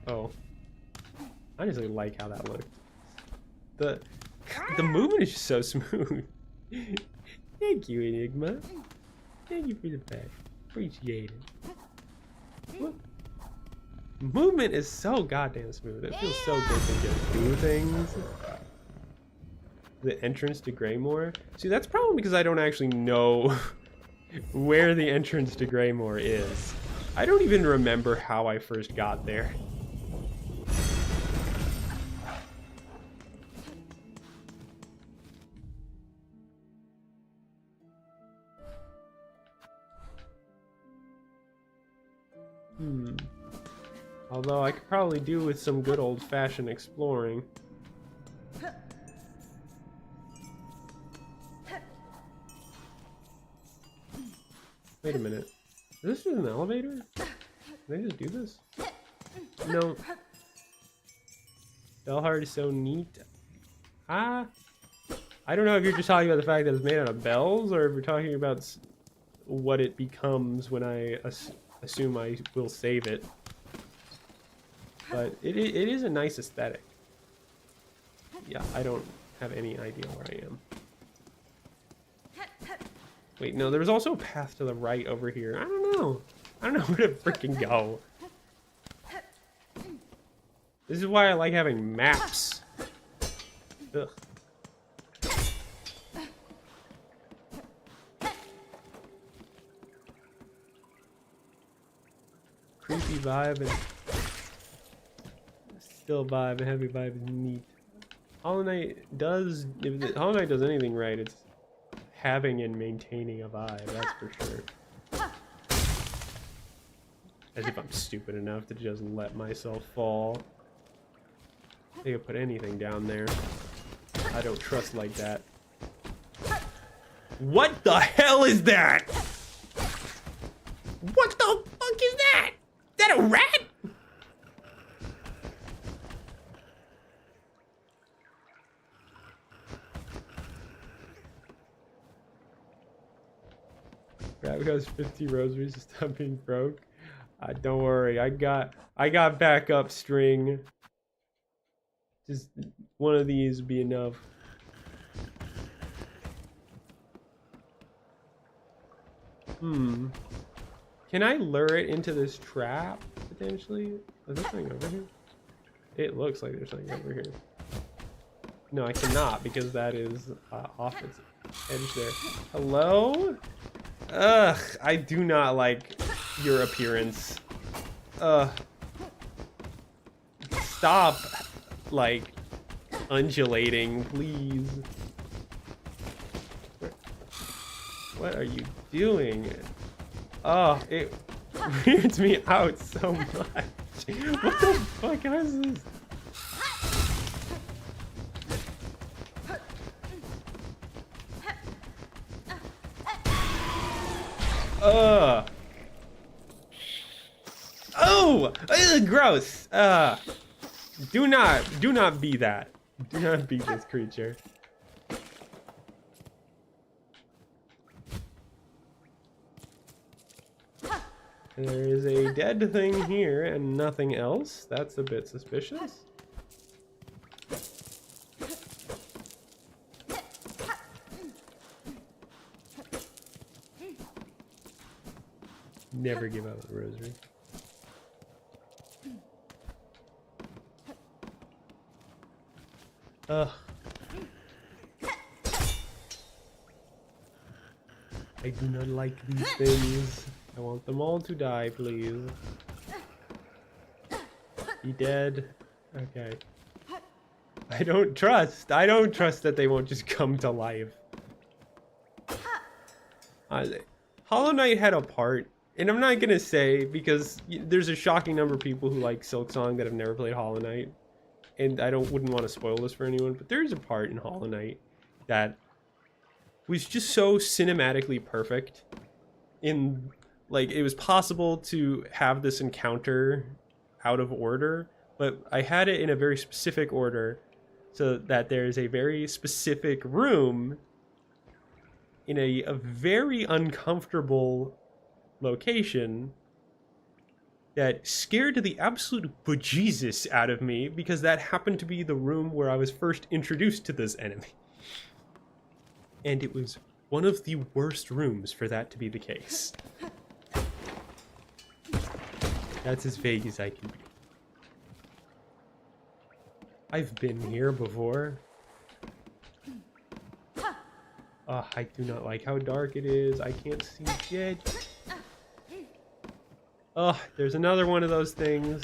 Oh, I just really like how that looked. The movement is just so smooth. Thank you, Enigma. Thank you for the pet. Appreciate it. What? Movement is so goddamn smooth. It feels so good to just do things. The entrance to Greymore. See, that's probably because I don't actually know where the entrance to Greymore is. I don't even remember how I first got there. Although I could probably do with some good old-fashioned exploring. Wait a minute. Is this an elevator? Can I just do this? No. Bellheart is so neat. I don't know if you're just talking about the fact that it's made out of bells, or if you're talking about what it becomes when I assume I will save it. But it is a nice aesthetic. Yeah, I don't have any idea where I am. Wait, no, there's also a path to the right over here. I don't know. I don't know where to freaking go. This is why I like having maps. Ugh. Creepy vibe and still vibe and heavy vibe is neat. Hollow Knight does, if Hollow Knight does anything right, it's having and maintaining a vibe, that's for sure. As if I'm stupid enough to just let myself fall. They could put anything down there. I don't trust like that. What the hell is that? What the fuck is that? Is that a rat? Rat goes 50 rosaries to stop being broke. Don't worry, I got backup string. Just one of these would be enough. Can I lure it into this trap potentially? Is there something over here? It looks like there's something over here. No, I cannot because that is off its edge there. Hello? Ugh, I do not like your appearance. Stop, like, undulating, please. What are you doing? Oh, it weirds me out so much. What the fuck is this? Oh, gross. Do not be that. Do not be this creature. There is a dead thing here and nothing else. That's a bit suspicious. Never give up the rosary. Ugh. I do not like these things. I want them all to die, please. Be dead. Okay. I don't trust that they won't just come to life. Hollow Knight had a part, and I'm not gonna say, because there's a shocking number of people who like Silksong that have never played Hollow Knight, and I wouldn't want to spoil this for anyone, but there's a part in Hollow Knight that was just so cinematically perfect. In like, it was possible to have this encounter out of order, but I had it in a very specific order, so that there's a very specific room in a very uncomfortable location that scared the absolute bejesus out of me, because that happened to be the room where I was first introduced to this enemy. And it was one of the worst rooms for that to be the case. That's as vague as I can be. I've been here before. I do not like how dark it is. I can't see shit. There's another one of those things.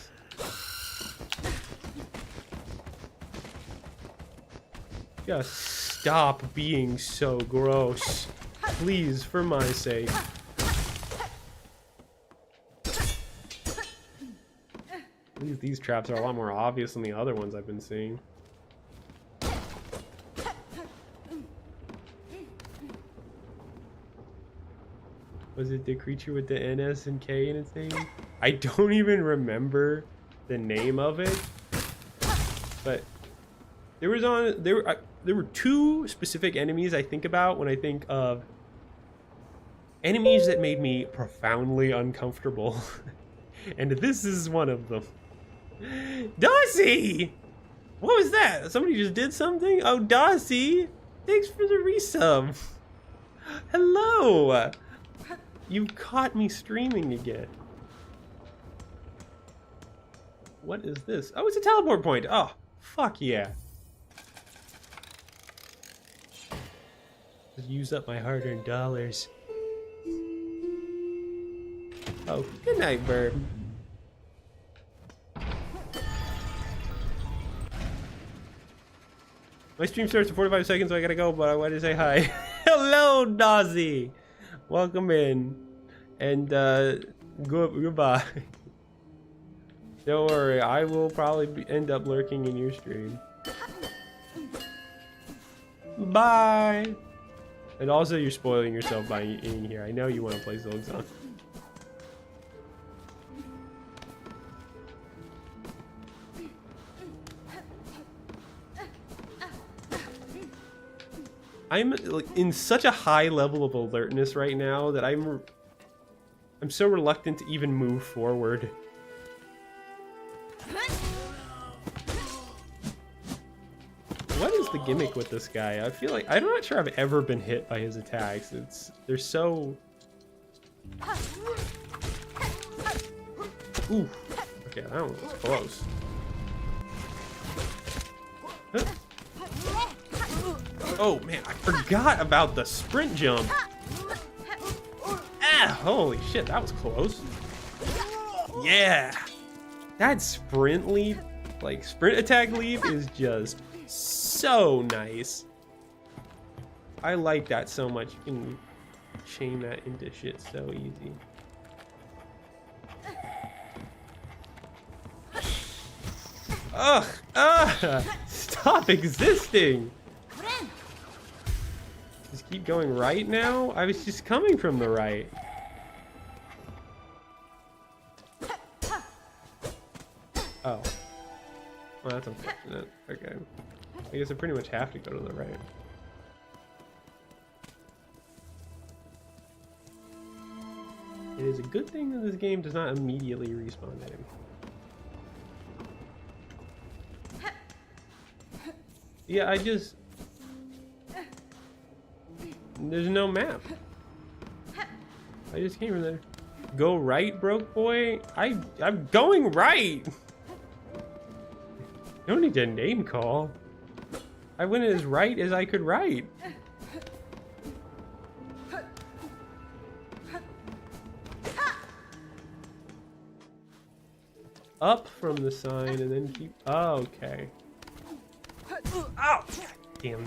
Just stop being so gross. Please, for my sake. These traps are a lot more obvious than the other ones I've been seeing. Was it the creature with the NS and K in its name? I don't even remember the name of it. But there were two specific enemies I think about when I think of enemies that made me profoundly uncomfortable. And this is one of them. Darcy! What was that? Somebody just did something? Oh, Darcy! Thanks for the resub. Hello! You caught me streaming again. What is this? Oh, it's a teleport point. Oh, fuck yeah. Just use up my hard-earned dollars. Oh, good night, bird. My stream starts in 45 seconds, so I gotta go, but I wanted to say hi. Hello, Dazzy! Welcome in. And, goodbye. Don't worry, I will probably end up lurking in your stream. Bye! And also, you're spoiling yourself by eating here. I know you want to play Silksong. I'm like in such a high level of alertness right now that I'm so reluctant to even move forward. What is the gimmick with this guy? I feel like I'm not sure I've ever been hit by his attacks. They're so. Ooh. Okay, that one was close. Huh? Oh man, I forgot about the sprint jump. Ah, holy shit, that was close. Yeah, that sprint leap, like sprint attack leap, is just so nice. I like that so much. You can chain that into shit so easy. Ugh, stop existing. Just keep going right now? I was just coming from the right. Oh. Well, that's unfortunate. Okay. I guess I pretty much have to go to the right. It is a good thing that this game does not immediately respawn him. Yeah, I just... There's no map. I just came from there. Go right, broke boy? I'm going right! You don't need a name call. I went as right as I could write. Up from the sign and then keep... Oh, okay. Oh! Damn.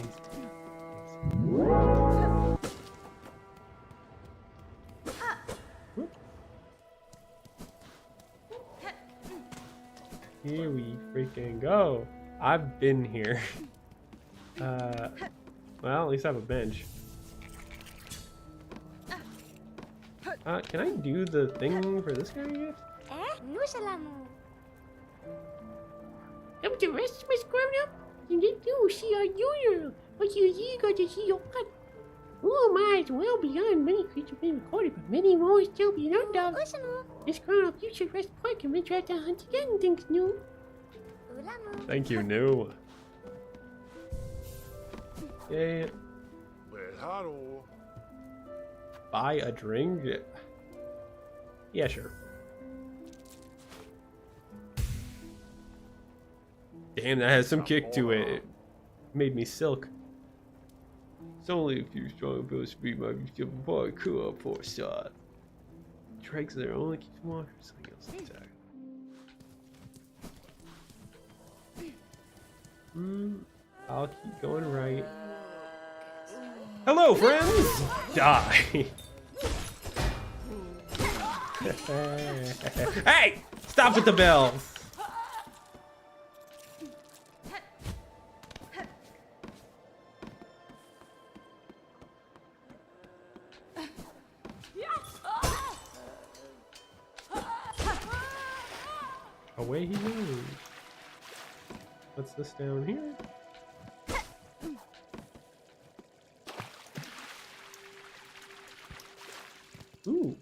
Here we freaking go. I've been here. Well, at least I have a bench. Can I do the thing for this guy yet? I'm the rest of us grown up, and then you see our junior. But you got to see your what? Oh, my, it's well beyond many creatures being recorded, but many more still being heard of. This grown up, you should rest quick and venture out to hunt again, thanks, New. Thank you, New. Yeah. Buy a drink? Yeah, sure. Damn, that has some kick to it. It made me silk. It's only a few strong bills to beat my boy cool up for a shot. Dregs there only keeps more something else intact. I'll keep going right. Hello, friends! Die! Hey! Stop with the bells! Away he goes. What's this down here? Ooh.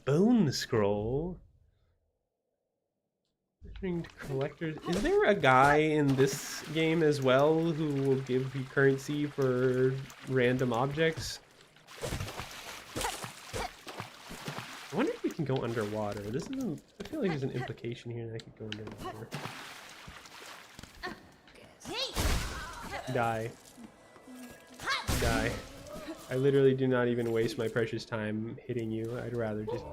Bone scroll. Returning to collectors. Is there a guy in this game as well who will give you currency for random objects? I wonder if we can go underwater. This isn't. I feel like there's an implication here that I could go underwater. Die. Die. I literally do not even waste my precious time hitting you. I'd rather just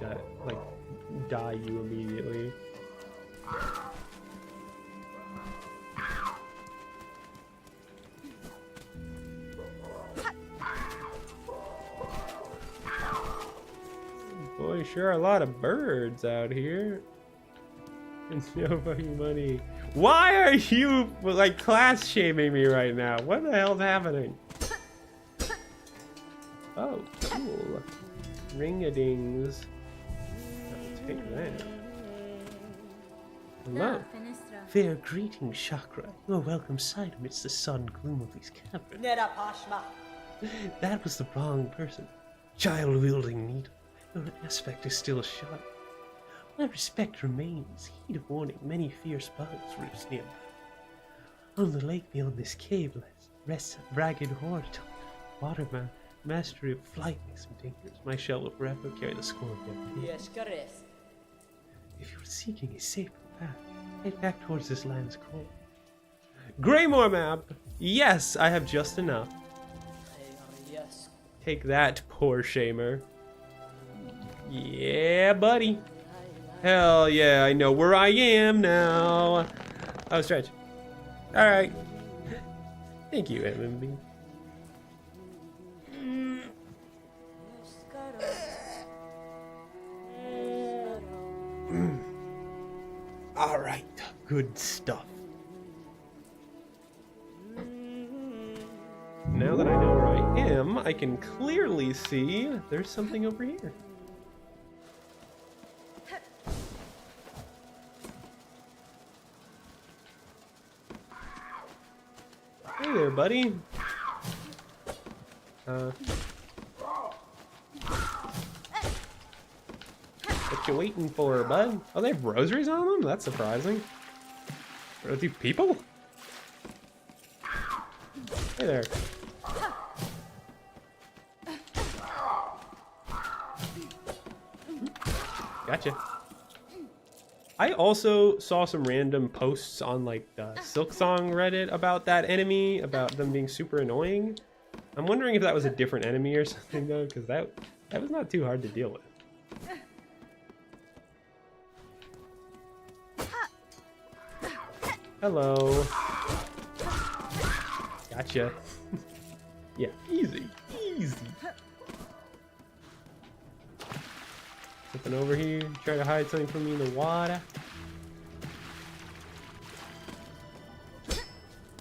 die you immediately. Boy, sure are a lot of birds out here. And no fucking money. Why are you like class shaming me right now? What the hell's happening? Oh, cool. Ring-a-dings. I'll take that. Hello. Fair greeting, Chakra. Your welcome sight amidst the sudden gloom of these caverns. That was the wrong person. Child-wielding needle. Your aspect is still sharp. My respect remains. Heed of warning, many fierce bugs roost nearby. On the lake beyond this cave rests a ragged horde. Waterman, mastery of flight makes him dangerous. My shell will forever carry the score of their pain. If you're seeking a safer path, head back towards this land's core. Greymore map! Yes, I have just enough. Take that, poor shamer. Yeah, buddy. Hell yeah, I know where I am now. Oh, stretch. Alright. Thank you, MMB. Alright, good stuff. Now that I know where I am, I can clearly see there's something over here. Hey there, buddy. What you waiting for, bud? Oh, they have rosaries on them? That's surprising. Are these people? Hey there. Gotcha. I also saw some random posts on like the Silksong Reddit about that enemy, about them being super annoying. I'm wondering if that was a different enemy or something though, because that was not too hard to deal with. Hello. Gotcha. Yeah, easy, easy. Something over here, try to hide something from me in the water.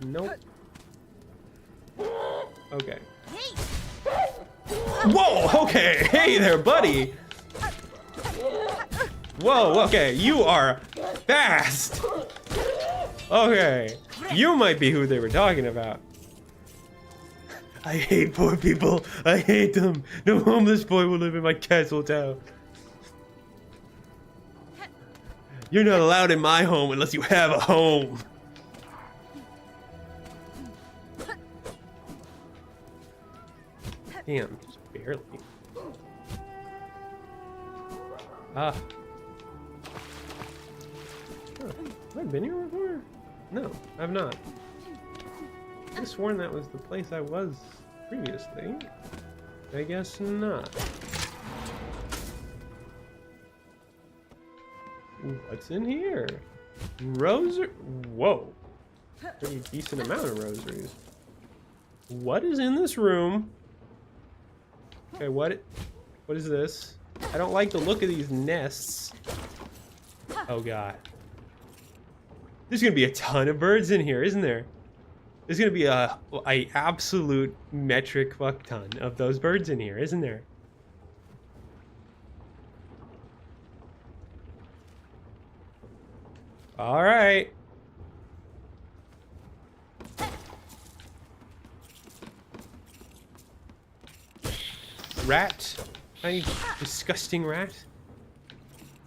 Nope. Okay. Whoa, okay, hey there, buddy. Whoa, okay, you are fast. Okay, you might be who they were talking about. I hate poor people. I hate them. No homeless boy will live in my castle town. You're not allowed in my home unless you have a home. Damn, just barely. Ah. Huh. Have I been here before? No, I've not. I could have sworn that was the place I was previously. I guess not. What's in here? Rosary? Whoa. Pretty decent amount of rosaries. What is in this room? Okay, what is this? I don't like the look of these nests. Oh god. There's gonna be a ton of birds in here, isn't there? There's gonna be a absolute metric fuck ton of those birds in here, isn't there? All right. Rat? Tiny disgusting rat?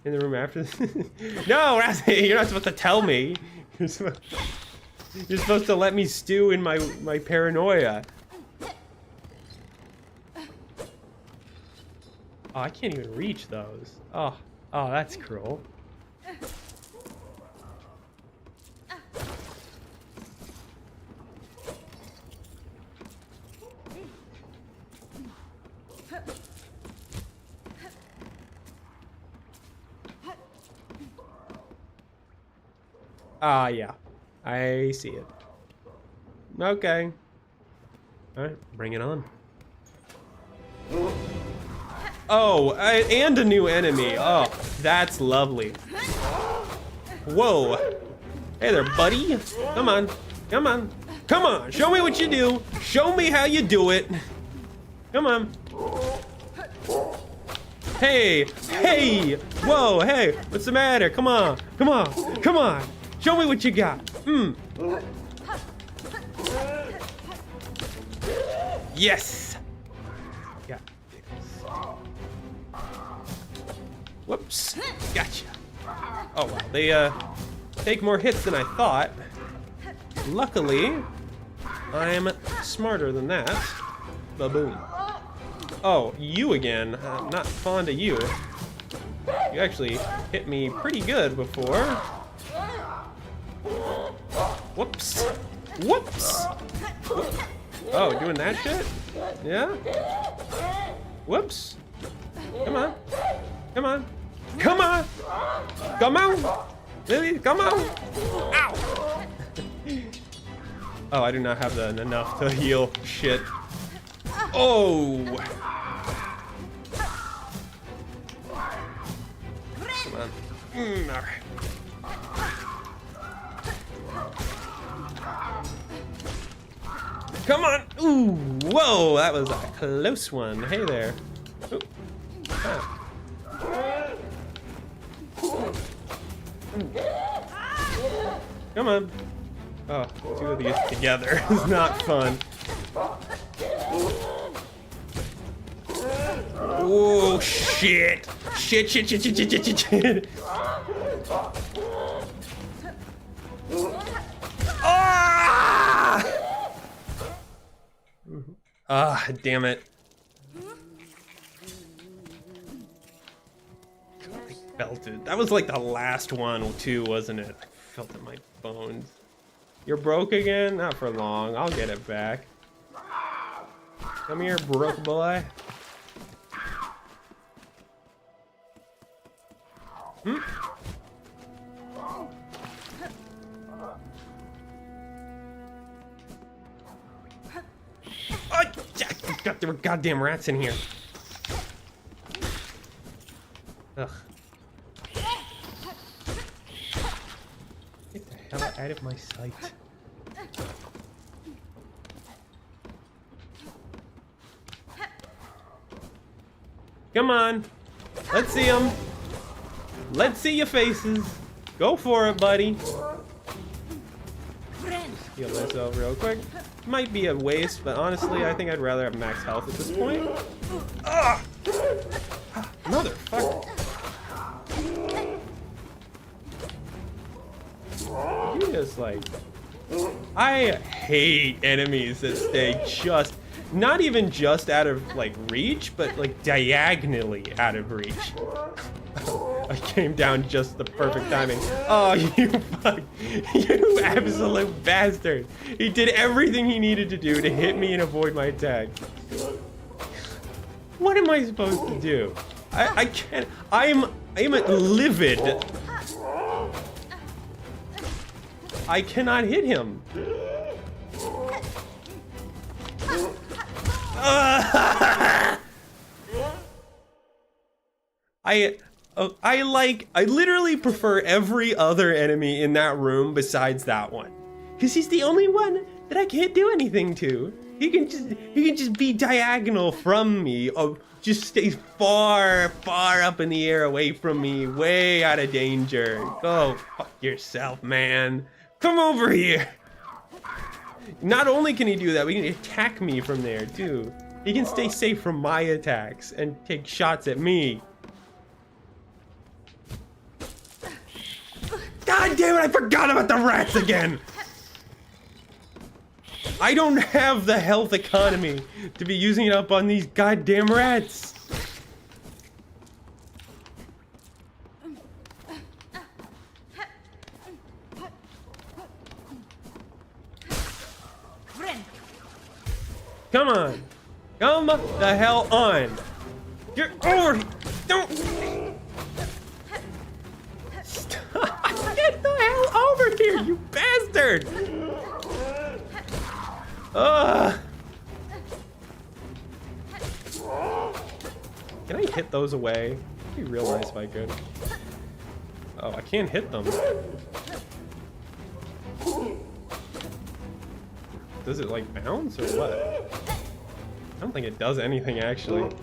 In the room after this? No, rat! You're not supposed to tell me. You're supposed to let me stew in my paranoia. Oh, I can't even reach those. Oh, that's cruel. Ah, yeah. I see it. Okay. Alright, bring it on. Oh, and a new enemy. Oh, that's lovely. Whoa. Hey there, buddy. Come on. Come on. Come on. Show me what you do. Show me how you do it. Come on. Hey. Hey. Whoa, hey. What's the matter? Come on. Come on. Come on. Show me what you got. Yes. Yeah. Whoops. Gotcha. Oh wow. They take more hits than I thought. Luckily, I'm smarter than that. Ba-boom. Oh, you again. I'm not fond of you. You actually hit me pretty good before. Whoops. Whoops. Oh, doing that shit? Yeah? Whoops. Come on. Come on. Come on. Come on. Lily, come on. Ow. Oh, I do not have enough to heal. Shit. Oh. Come on. All right. Come on! Ooh! Whoa! That was a close one. Hey there. Ooh. Ah. Come on. Oh, two of these together is not fun. Oh, shit. Shit. Ah! Ah, damn it. I felt it. That was like the last one, too, wasn't it? I felt it in my bones. You're broke again? Not for long. I'll get it back. Come here, broke boy. Hmm? Oh, Jack, there were goddamn rats in here. Ugh. Get the hell out of my sight. Come on. Let's see them. Let's see your faces. Go for it, buddy. Heal myself real quick. Might be a waste, but honestly, I think I'd rather have max health at this point. Ugh! Motherfucker. You just like... I hate enemies that stay just... Not even just out of, like, reach, but, like, diagonally out of reach. I came down just the perfect timing. Oh, you fuck. You absolute bastard. He did everything he needed to do to hit me and avoid my attack. What am I supposed to do? I can't. I'm livid. I cannot hit him. I literally prefer every other enemy in that room besides that one. Cause he's the only one that I can't do anything to. He can just be diagonal from me, or just stay far up in the air away from me, way out of danger. Go fuck yourself, man. Come over here. Not only can he do that, but he can attack me from there too. He can stay safe from my attacks and take shots at me. God damn it, I forgot about the rats again! I don't have the health economy to be using it up on these goddamn rats. Come on. Come the hell on. Get over here. Don't. Stop. Get the hell over here, you bastard. Can I hit those away? It'd be real nice if I could. Oh, I can't hit them. Does it like bounce or what? I don't think it does anything actually.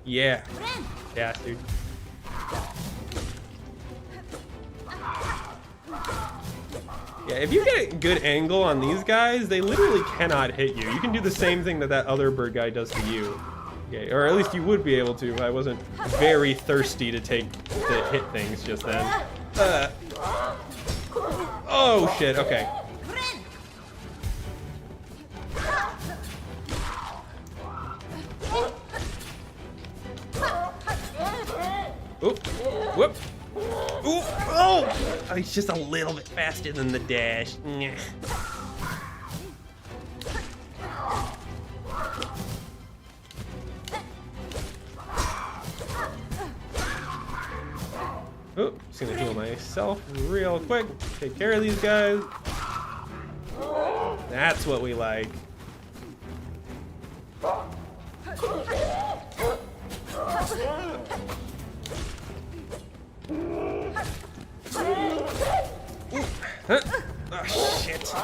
Yeah. Yeah, dude. Yeah, if you get a good angle on these guys, they literally cannot hit you. You can do the same thing that that other bird guy does to you. Okay, or at least you would be able to if I wasn't very thirsty to hit things just then. Oh shit, okay. Oop, whoop. Ooh, oh! He's just a little bit faster than the dash. Oh, just gonna heal myself real quick. Take care of these guys. That's what we like. Oh, shit.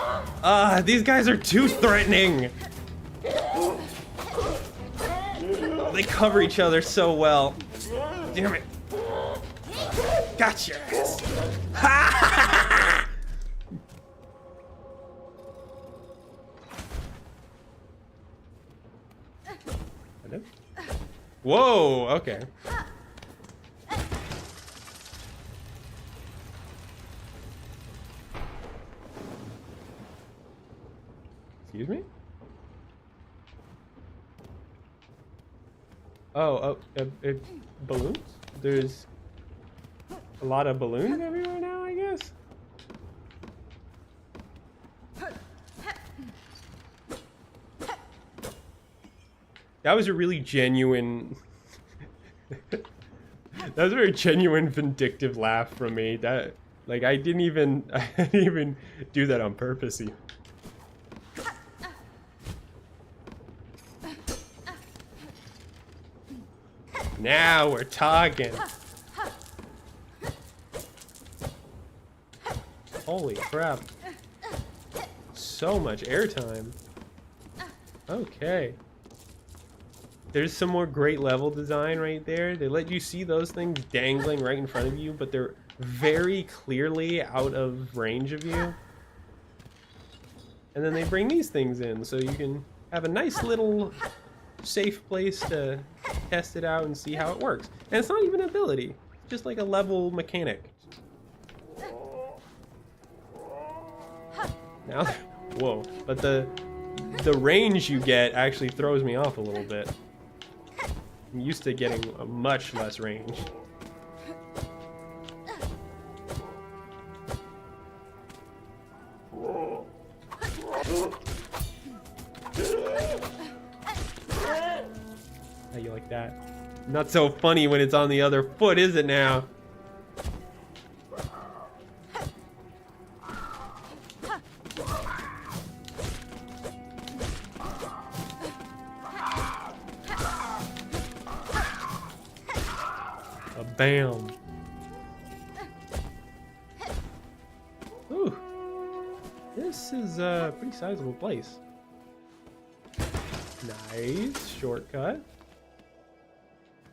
These guys are too threatening. They cover each other so well. Damn it. Gotcha. Hello? Whoa, okay. Excuse me? Balloons? There's a lot of balloons everywhere now, I guess? That was a really genuine... that was a very genuine, vindictive laugh from me. That, like, I didn't even do that on purpose. Now we're talking. Holy crap. So much airtime. Okay. There's some more great level design right there. They let you see those things dangling right in front of you, but they're very clearly out of range of you. And then they bring these things in so you can have a nice little safe place to test it out and see how it works. And it's not even an ability, it's just like a level mechanic. Now, whoa, but the range you get actually throws me off a little bit. I'm used to getting a much less range. How you like that? Not so funny when it's on the other foot, is it now? Bam. Ooh. This is a pretty sizable place. Nice. Shortcut.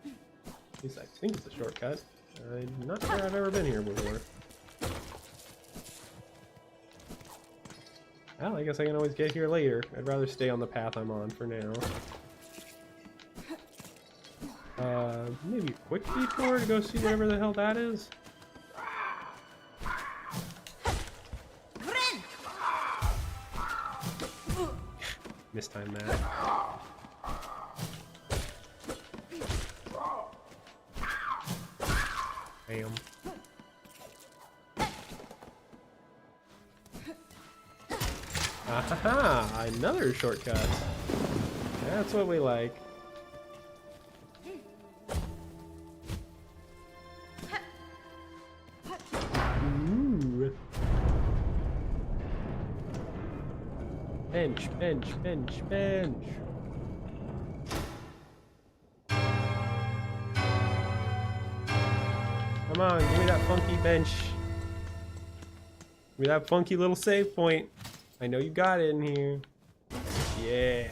At least I think it's a shortcut. I'm not sure I've ever been here before. Well, I guess I can always get here later. I'd rather stay on the path I'm on for now. Maybe a quick detour to go see whatever the hell that is. Mistime that. Bam. Aha! Another shortcut. That's what we like. Bench, bench, bench, bench. Come on, give me that funky bench. Give me that funky little save point. I know you got it in here. Yeah.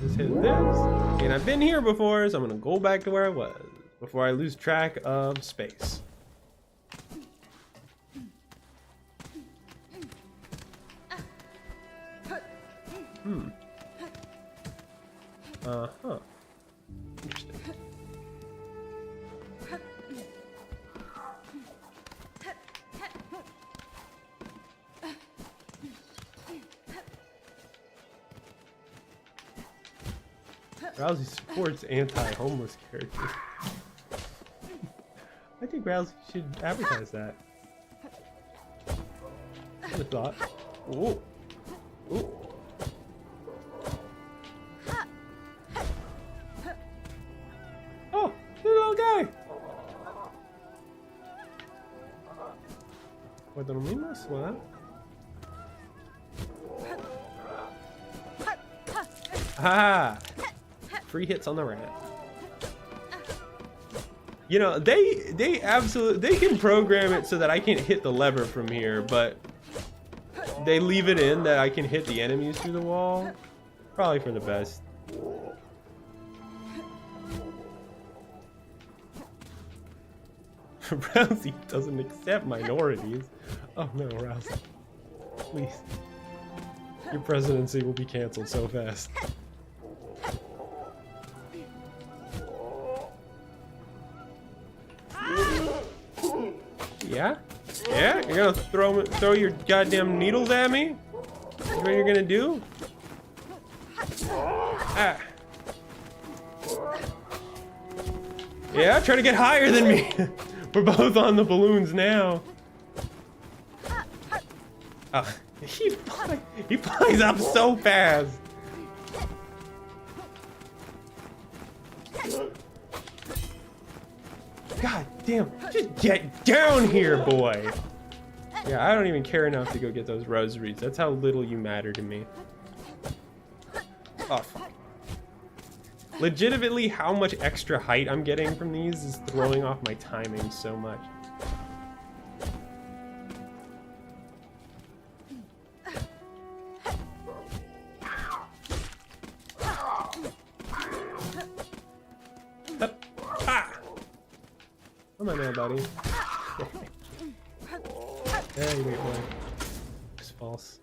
Just hit this. And I've been here before, so I'm gonna go back to where I was before I lose track of space. Uh-huh. Interesting. Rousey supports anti-homeless characters. I think Rousey should advertise that. I would have thought. Ooh. Ooh. Oh, little guy. What do you mean? What? Ah. Free hits on the rat. You know, they absolutely, they can program it so that I can't hit the lever from here, but they leave it in that I can hit the enemies through the wall. Probably for the best. Rousey doesn't accept minorities. Oh no, Rousey. Please. Your presidency will be canceled so fast. Yeah? Yeah? You're gonna throw your goddamn needles at me? That's what you're gonna do? Ah. Yeah, try to get higher than me. We're both on the balloons now. Oh, he flies up so fast. God damn, just get down here, boy. Yeah, I don't even care enough to go get those rosaries. That's how little you matter to me. Oh, fuck. Legitimately, how much extra height I'm getting from these is throwing off my timing so much. Come on now, buddy. There you go, boy. It's false.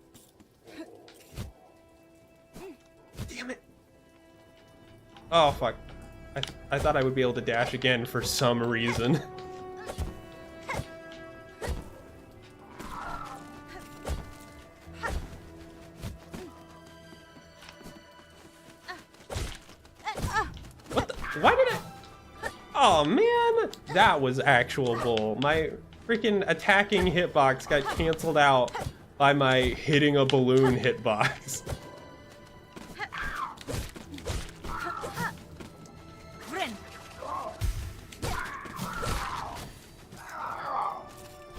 Damn it. Oh, fuck. I thought I would be able to dash again for some reason. What the? Why did I? Oh, man. That was actual bull. My freaking attacking hitbox got canceled out by my hitting a balloon hitbox.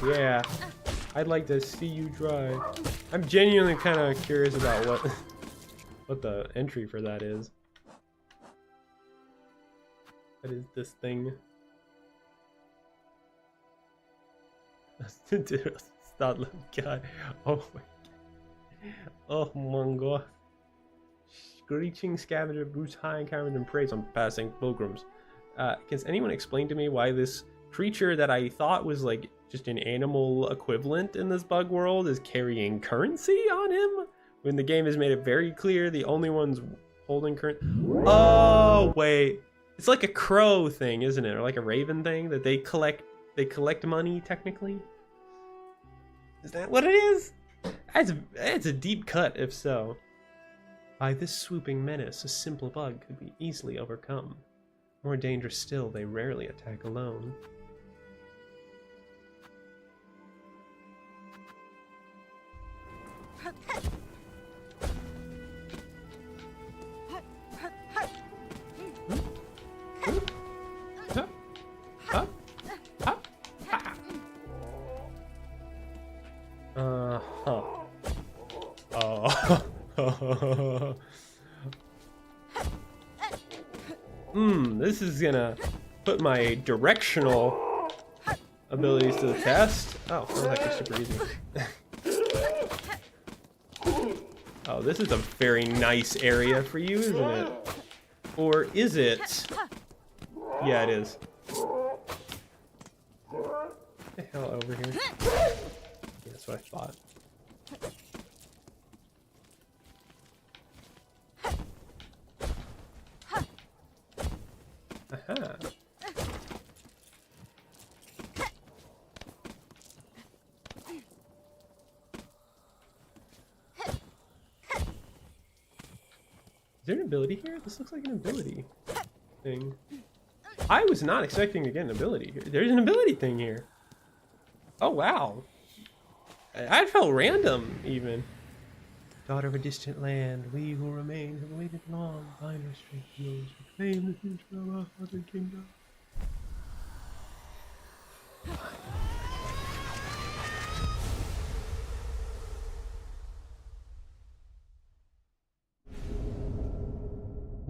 Yeah, I'd like to see you try. I'm genuinely kind of curious about what the entry for that is. What is this thing? Stop, God. Oh my God. Oh my God. Screeching scavenger boots high and covered in praise on passing pilgrims. Can anyone explain to me why this creature that I thought was like just an animal equivalent in this bug world is carrying currency on him when the game has made it very clear the only ones holding current? Oh wait, it's like a crow thing, isn't it? Or like a raven thing that they collect money technically. Is that what it is? That's a deep cut if so. By this swooping menace, a simple bug could be easily overcome. More dangerous still, they rarely attack alone. Oh. This is gonna put my directional abilities to the test. Oh, that was actually super easy. Oh, this is a very nice area for you, isn't it? Or is it? Yeah, it is. What the hell over here? Yeah, that's what I thought. Aha. Is there an ability here? This looks like an ability thing. I was not expecting to get an ability here. There's an ability thing here. Oh, wow. I felt random, even. Daughter of a distant land, we who remain have waited long. Find our strength to those who claim the future of our father kingdom.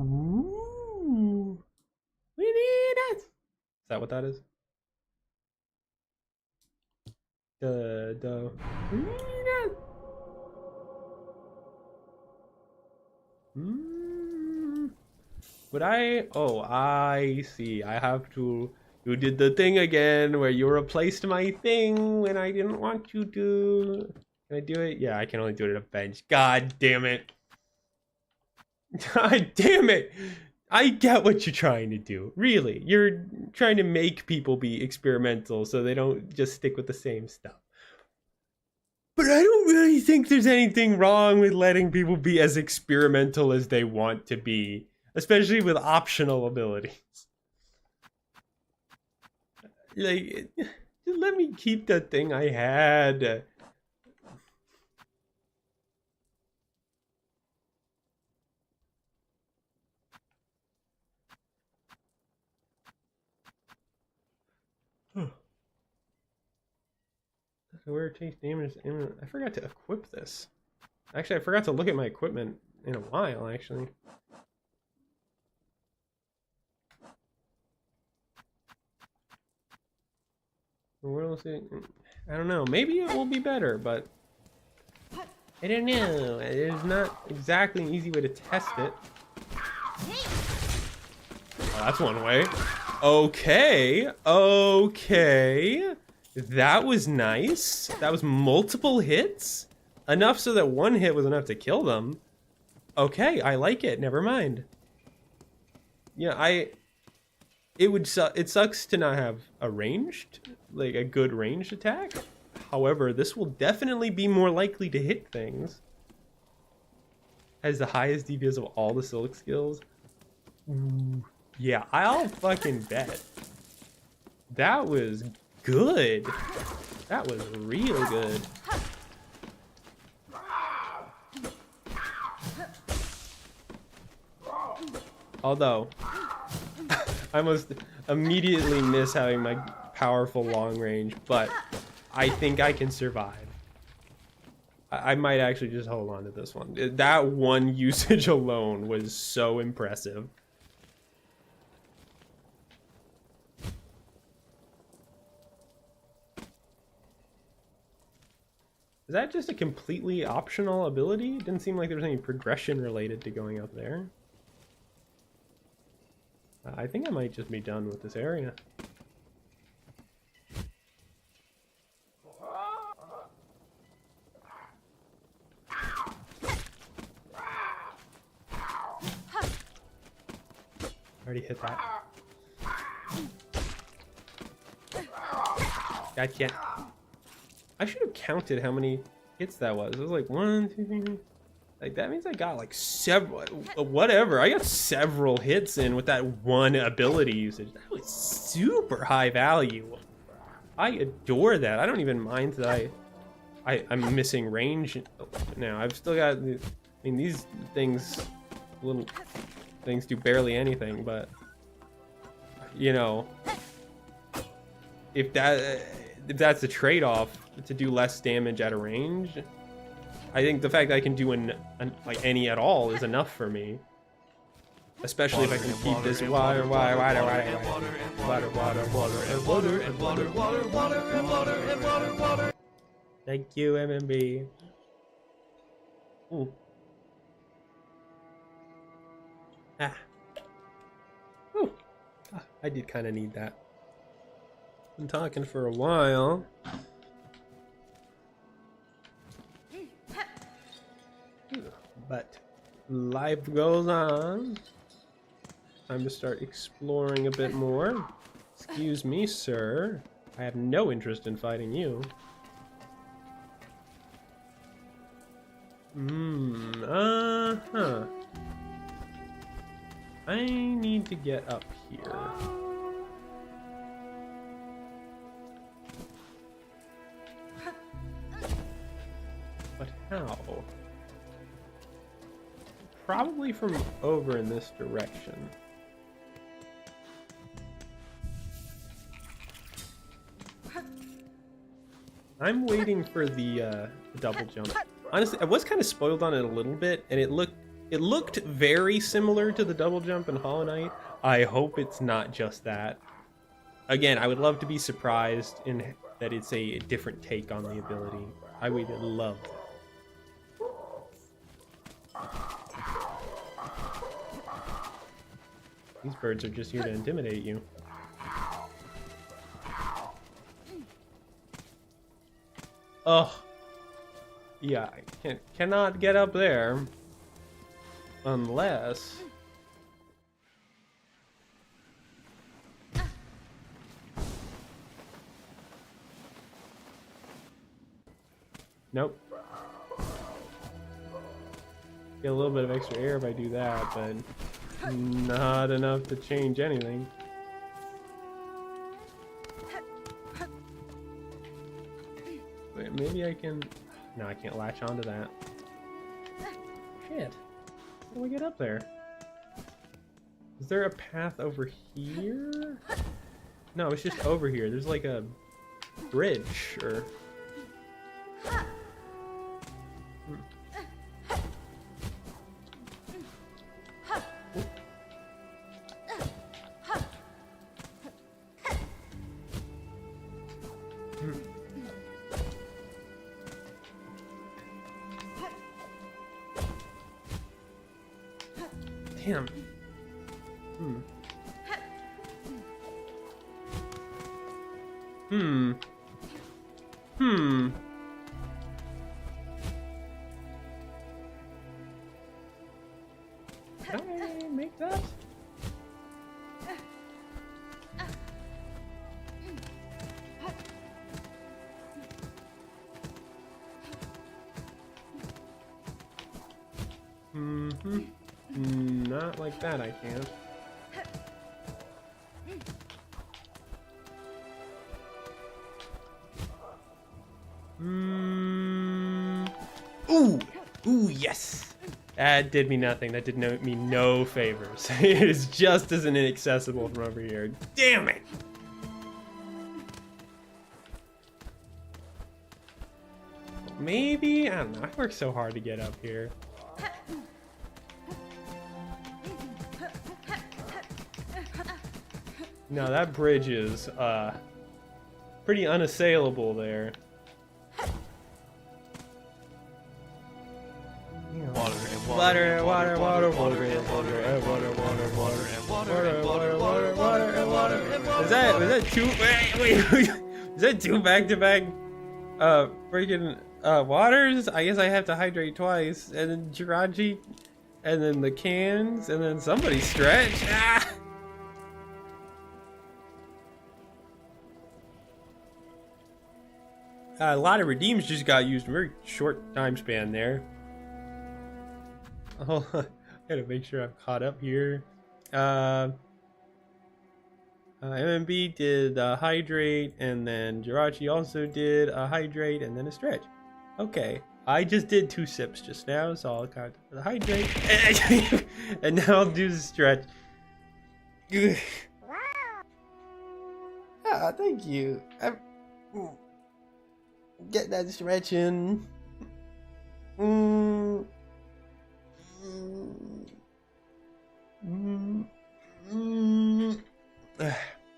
Ooh. We need it! Is that what that is? We need it! Would I? Oh, I see. I have to. You did the thing again where you replaced my thing when I didn't want you to. Can I do it? Yeah, I can only do it at a bench. God damn it. God damn it. I get what you're trying to do. Really. You're trying to make people be experimental so they don't just stick with the same stuff. But I don't really think there's anything wrong with letting people be as experimental as they want to be, especially with optional abilities. Like, just let me keep the thing I had. Where it takes damage. I forgot to equip this. Actually, I forgot to look at my equipment in a while, actually. Where else I don't know. Maybe it will be better, but I don't know. There's not exactly an easy way to test it. Oh, that's one way. Okay. Okay. That was nice. That was multiple hits. Enough so that one hit was enough to kill them. Okay, I like it. Never mind. Yeah, it sucks to not have a a good ranged attack. However, this will definitely be more likely to hit things. Has the highest DPS of all the Silk skills. Ooh, yeah, I'll fucking bet. That was good. That was really good. Although, I must immediately miss having my powerful long range, but I think I can survive. I might actually just hold on to this one. That one usage alone was so impressive. Is that just a completely optional ability? It didn't seem like there was any progression related to going up there. I think I might just be done with this area. Already hit that. I can't. I should have counted how many hits that was. It was like 1, 2, 3. Like, that means I got like several, whatever. I got several hits in with that one ability usage. That was super high value. I adore that. I don't even mind that I'm missing range now. I've still got, I mean, these things, little things do barely anything, but, you know, if that's the trade-off to do less damage at a range, I think the fact that I can do like any at all is enough for me. Especially if I can keep this water. Thank you, MMB. Ooh. Ah. Ooh. Ah, I did kind of need that. Been talking for a while. But life goes on. Time to start exploring a bit more. Excuse me, sir. I have no interest in fighting you. Uh-huh. I need to get up here. But how? Probably from over in this direction. I'm waiting for the double jump. Honestly, I was kind of spoiled on it a little bit, and it looked very similar to the double jump in Hollow Knight. I hope it's not just that. Again, I would love to be surprised in that it's a different take on the ability. I would love that. These birds are just here to intimidate you. Oh. Yeah, I cannot get up there. Unless... Nope. Get a little bit of extra air if I do that, but not enough to change anything. Wait, maybe I can... No, I can't latch onto that. Shit. How do we get up there? Is there a path over here? No, it's just over here. There's like a bridge, or... Damn. Can I make that? Not like that, I can't. Ooh! Ooh, yes! That did me nothing. That did me no favors. It is just as inaccessible from over here. Damn it! Maybe? I don't know. I worked so hard to get up here. No, that bridge is pretty unassailable there. Water and water, water, water and water and water, water, water and water and water, water, water and water and water. Was that two? Wait. Is that two back-to-back freaking waters? I guess I have to hydrate twice, and then Jirachi, and then the cans, and then somebody stretch. Ah! A lot of redeems just got used in a very short time span there. Oh, I gotta make sure I'm caught up here. MMB did hydrate, and then Jirachi also did a hydrate and then a stretch. Okay, I just did 2 sips just now, so I'll count the hydrate, and now I'll do the stretch. Ah, thank you. Get that stretch in.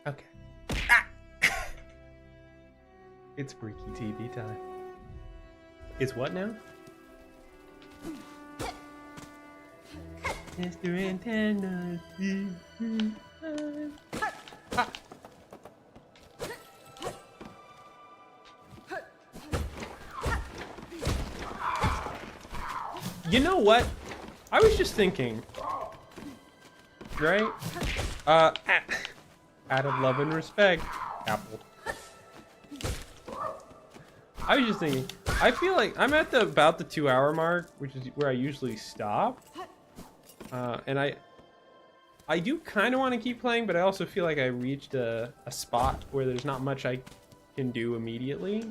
Okay. Ah! It's freaky TV time. It's what now? Mr. Antenna. Ah. You know what? I was just thinking, right? Out of love and respect, Apple. I was just thinking, I feel like I'm at about the 2-hour mark, which is where I usually stop. And I do kind of want to keep playing, but I also feel like I reached a spot where there's not much I can do immediately.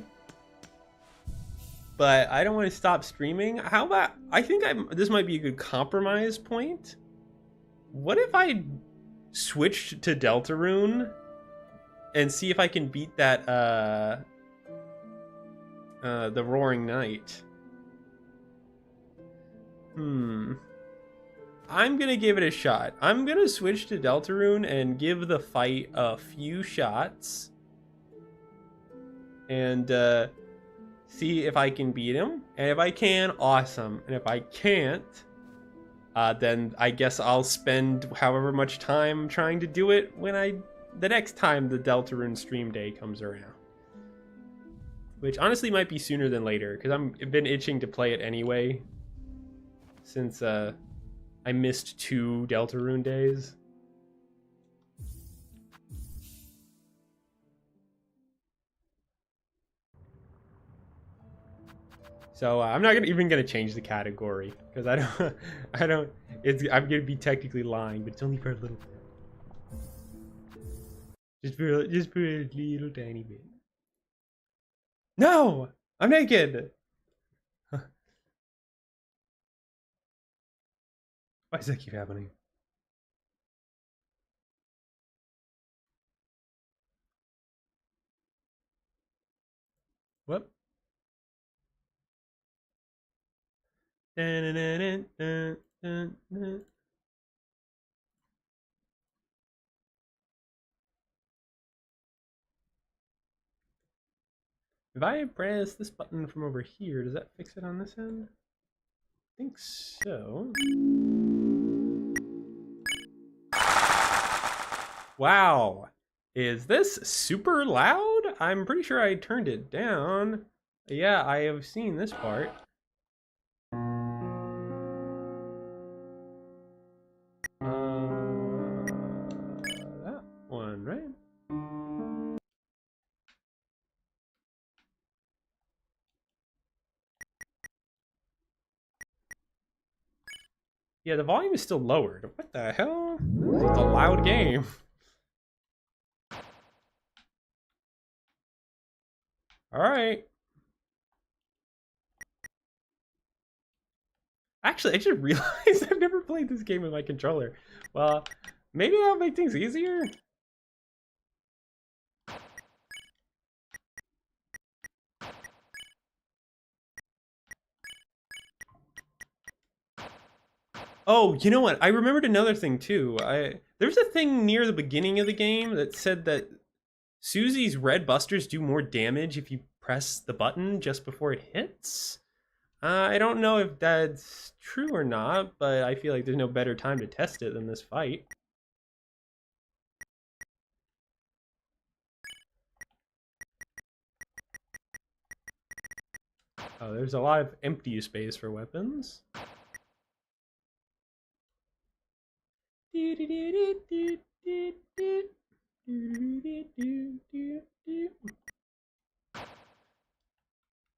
But I don't want to stop streaming. How about, I think this might be a good compromise point. What if I switched to Deltarune and see if I can beat that, the Roaring Knight? I'm gonna give it a shot. I'm gonna switch to Deltarune and give the fight a few shots. And, see if I can beat him. And if I can, awesome. And if I can't, then I guess I'll spend however much time trying to do it when the next time the Deltarune stream day comes around. Which honestly might be sooner than later, because I've been itching to play it anyway. Since I missed 2 Deltarune days. So I'm not even gonna change the category because I'm gonna be technically lying, but it's only for a little bit. Just for a little tiny bit. No, I'm naked. Why does that keep happening? What? If I press this button from over here, does that fix it on this end? I think so. Wow. Is this super loud? I'm pretty sure I turned it down. Yeah, I have seen this part. That one, right? Yeah, the volume is still lowered. What the hell? This is a loud game. Alright. Actually, I just realized I've never played this game with my controller. Well, maybe that'll make things easier. Oh, you know what? I remembered another thing too. There's a thing near the beginning of the game that said that Susie's red busters do more damage if you press the button just before it hits. I don't know if that's true or not, but I feel like there's no better time to test it than this fight. Oh, there's a lot of empty space for weapons.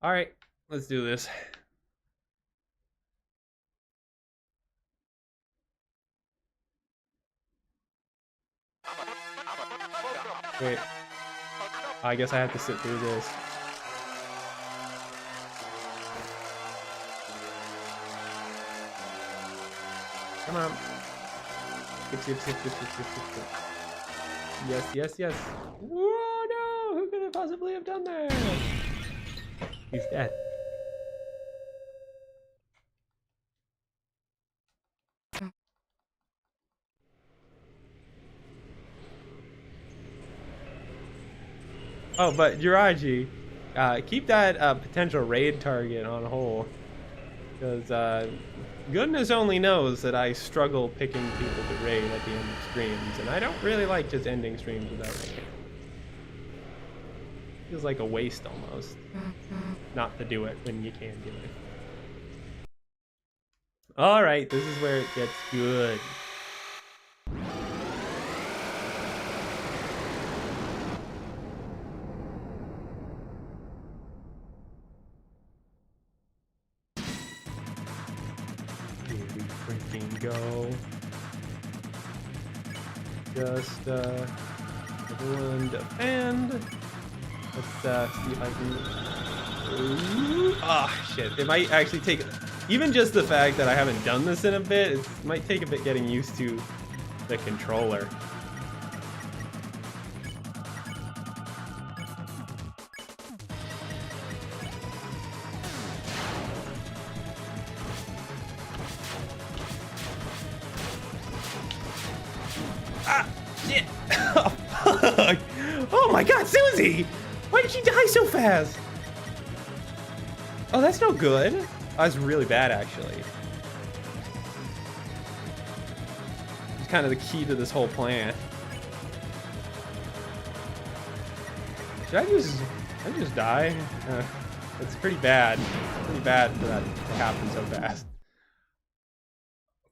All right, let's do this. Wait, I guess I have to sit through this. Come on. Skip. Yes. Whoa, no! Who could have possibly have done that? He's dead. Oh, but Jiraji, keep that potential raid target on hold. Because goodness only knows that I struggle picking people to raid at the end of streams, and I don't really like just ending streams without raiding. Feels like a waste almost, not to do it when you can do it. Alright, this is where it gets good. Go. Just everyone defend. Let's see if I can. Ah, shit! It might actually take even just the fact that I haven't done this in a bit. It might take a bit getting used to the controller. Oh my god, Susie! Why did she die so fast? Oh, that's no good. Oh, that's really bad, actually. It's kind of the key to this whole plan. Should I just die? It's pretty bad. Pretty bad for that to happen so fast.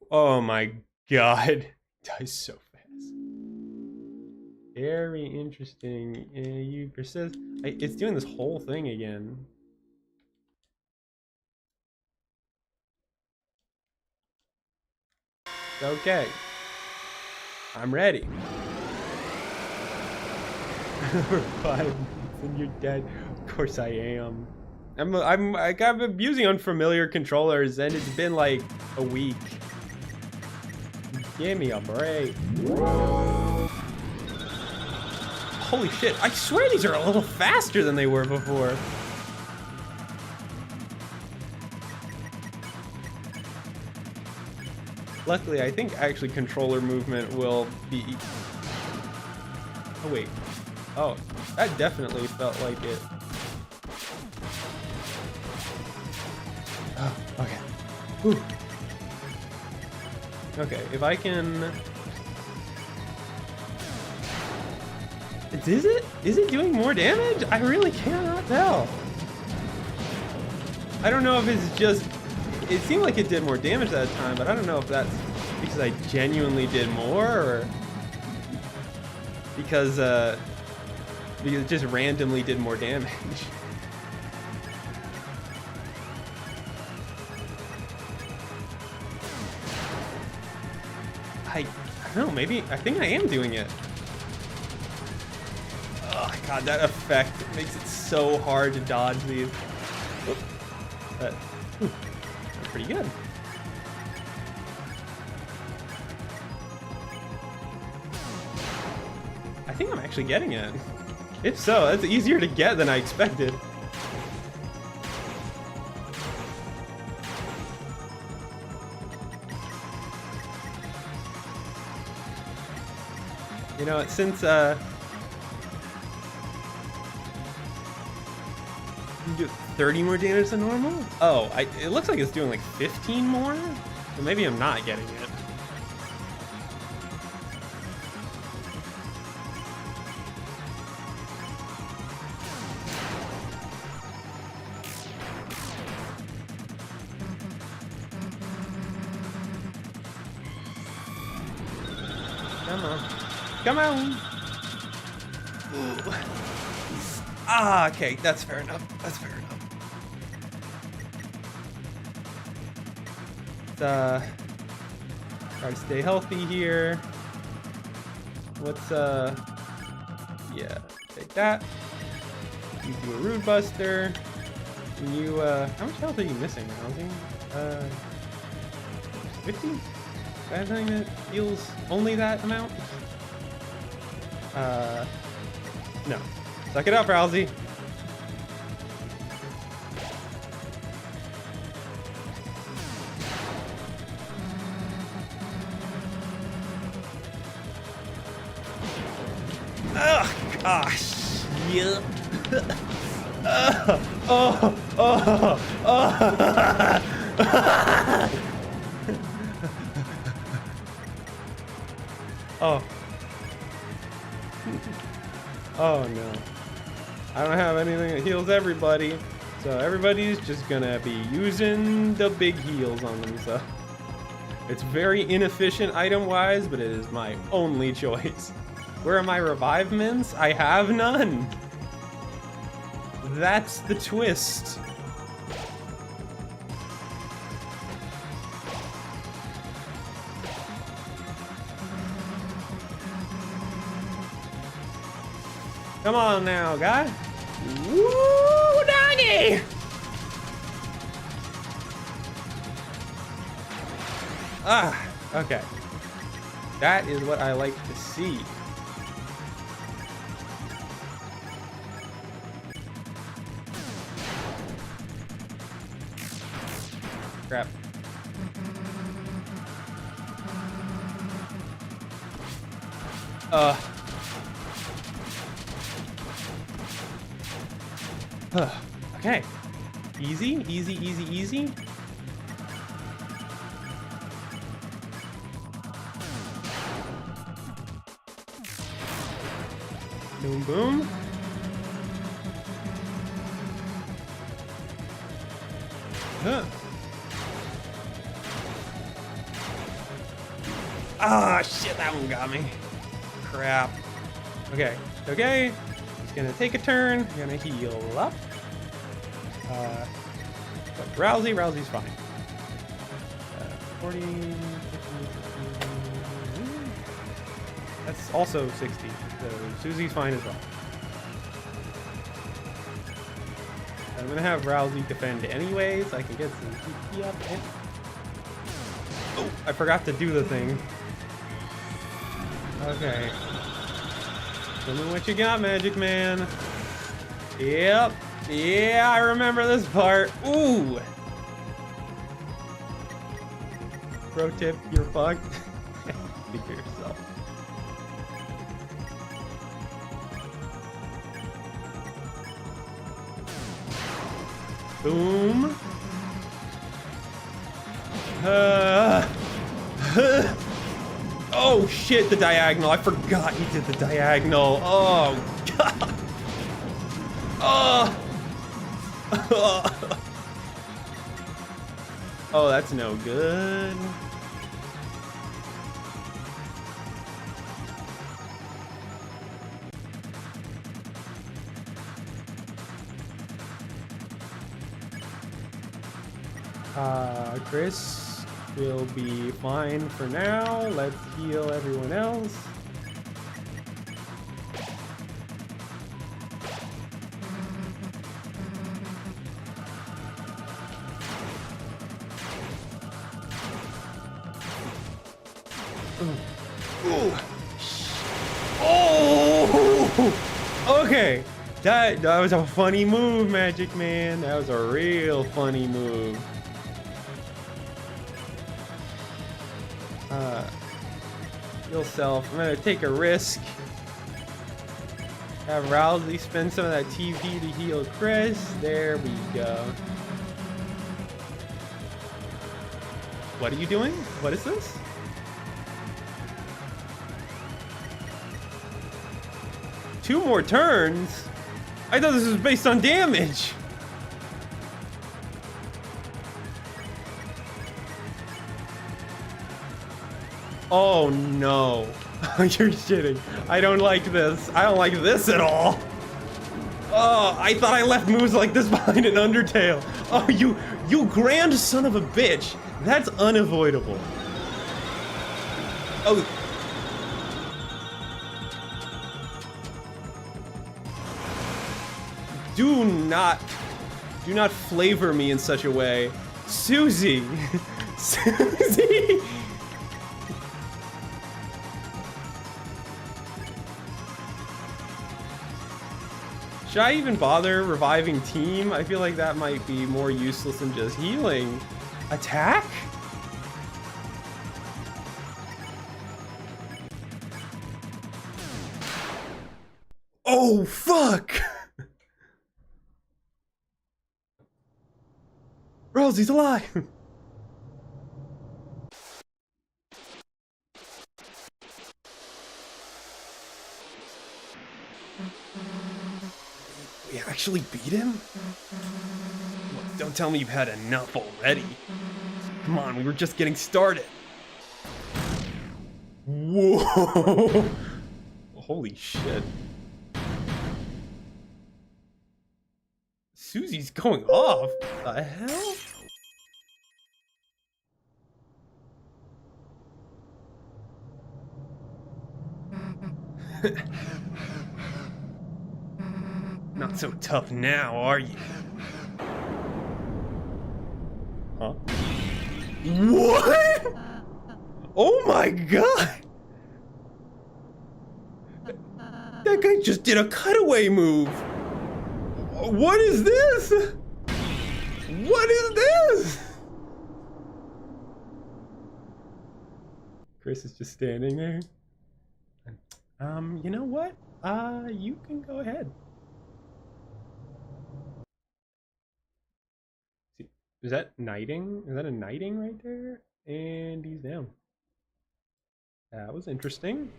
Oh my god. Dies so fast. Very interesting. You persist. It's doing this whole thing again. Okay. I'm ready. Number 5 minutes and you're dead. Of course I am. I'm abusing unfamiliar controllers and it's been like a week. Give me a break. Holy shit, I swear these are a little faster than they were before. Luckily, I think actually controller movement will be... Oh wait. Oh, that definitely felt like it. Oh, okay. Whew. Okay, if I can... Is it doing more damage? I really cannot tell. I don't know if it's just... It seemed like it did more damage that time, but I don't know if that's because I genuinely did more or because it just randomly did more damage. I don't know, maybe, I think I am doing it. Oh god, that effect makes it so hard to dodge these. But, pretty good. I think I'm actually getting it. If so, that's easier to get than I expected. You know, since you do 30 more damage than normal? Oh, it looks like it's doing like 15 more? So maybe I'm not getting it. Come on. Come on! Ooh. Ah, okay, that's fair enough. That's fair enough. Try to stay healthy here. What's yeah, take that. You do a Rude Buster. And you how much health are you missing, Rousey? 50? Do I have something that heals only that amount? No. Suck it up, Rousey. Ugh, gosh. Yeah. Oh. Oh no. I don't have anything that heals everybody, so everybody's just gonna be using the big heals on themselves. It's very inefficient item-wise, but it is my only choice. Where are my revive mints? I have none. That's the twist. Come on now, guy. Woo, doggy! Ah, okay. That is what I like to see. Crap. Okay. Easy, easy, easy, easy. Boom, boom. Huh. Ah, shit, that one got me. Crap. Okay, okay. He's gonna take a turn. Gonna heal up. But Rousey's fine. 40, 50, 50. That's also 60. So Susie's fine as well. I'm gonna have Rousey defend anyways. I can get some TP up. Oh, I forgot to do the thing. Okay. Tell me what you got, Magic Man. Yep. Yeah, I remember this part. Ooh. Pro tip, you're fucked. Speak for yourself. Boom. Oh shit, the diagonal. I forgot he did the diagonal. Oh god. Oh. Oh, that's no good. Chris will be fine for now. Let's heal everyone else. Oh! Okay. That was a funny move, Magic Man. That was a real funny move. Heal self. I'm gonna take a risk. Have Rousey spend some of that TP to heal Chris. There we go. What are you doing? What is this? Two more turns? I thought this was based on damage. Oh no. You're shitting. I don't like this. I don't like this at all. Oh, I thought I left moves like this behind an Undertale. Oh, you grand son of a bitch. That's unavoidable. Oh. Do not flavor me in such a way. Susie. Susie. Should I even bother reviving team? I feel like that might be more useless than just healing. Attack? Oh, fuck! Rousey's alive! We actually beat him? Look, don't tell me you've had enough already. Come on, we were just getting started. Whoa! Holy shit. Susie's going off. The hell? Not so tough now, are you? Huh? What? Oh my god! That guy just did a cutaway move! What is this? What is this? Chris is just standing there. You know what? You can go ahead. See, is that knighting? Is that a knighting right there? And he's down. That was interesting.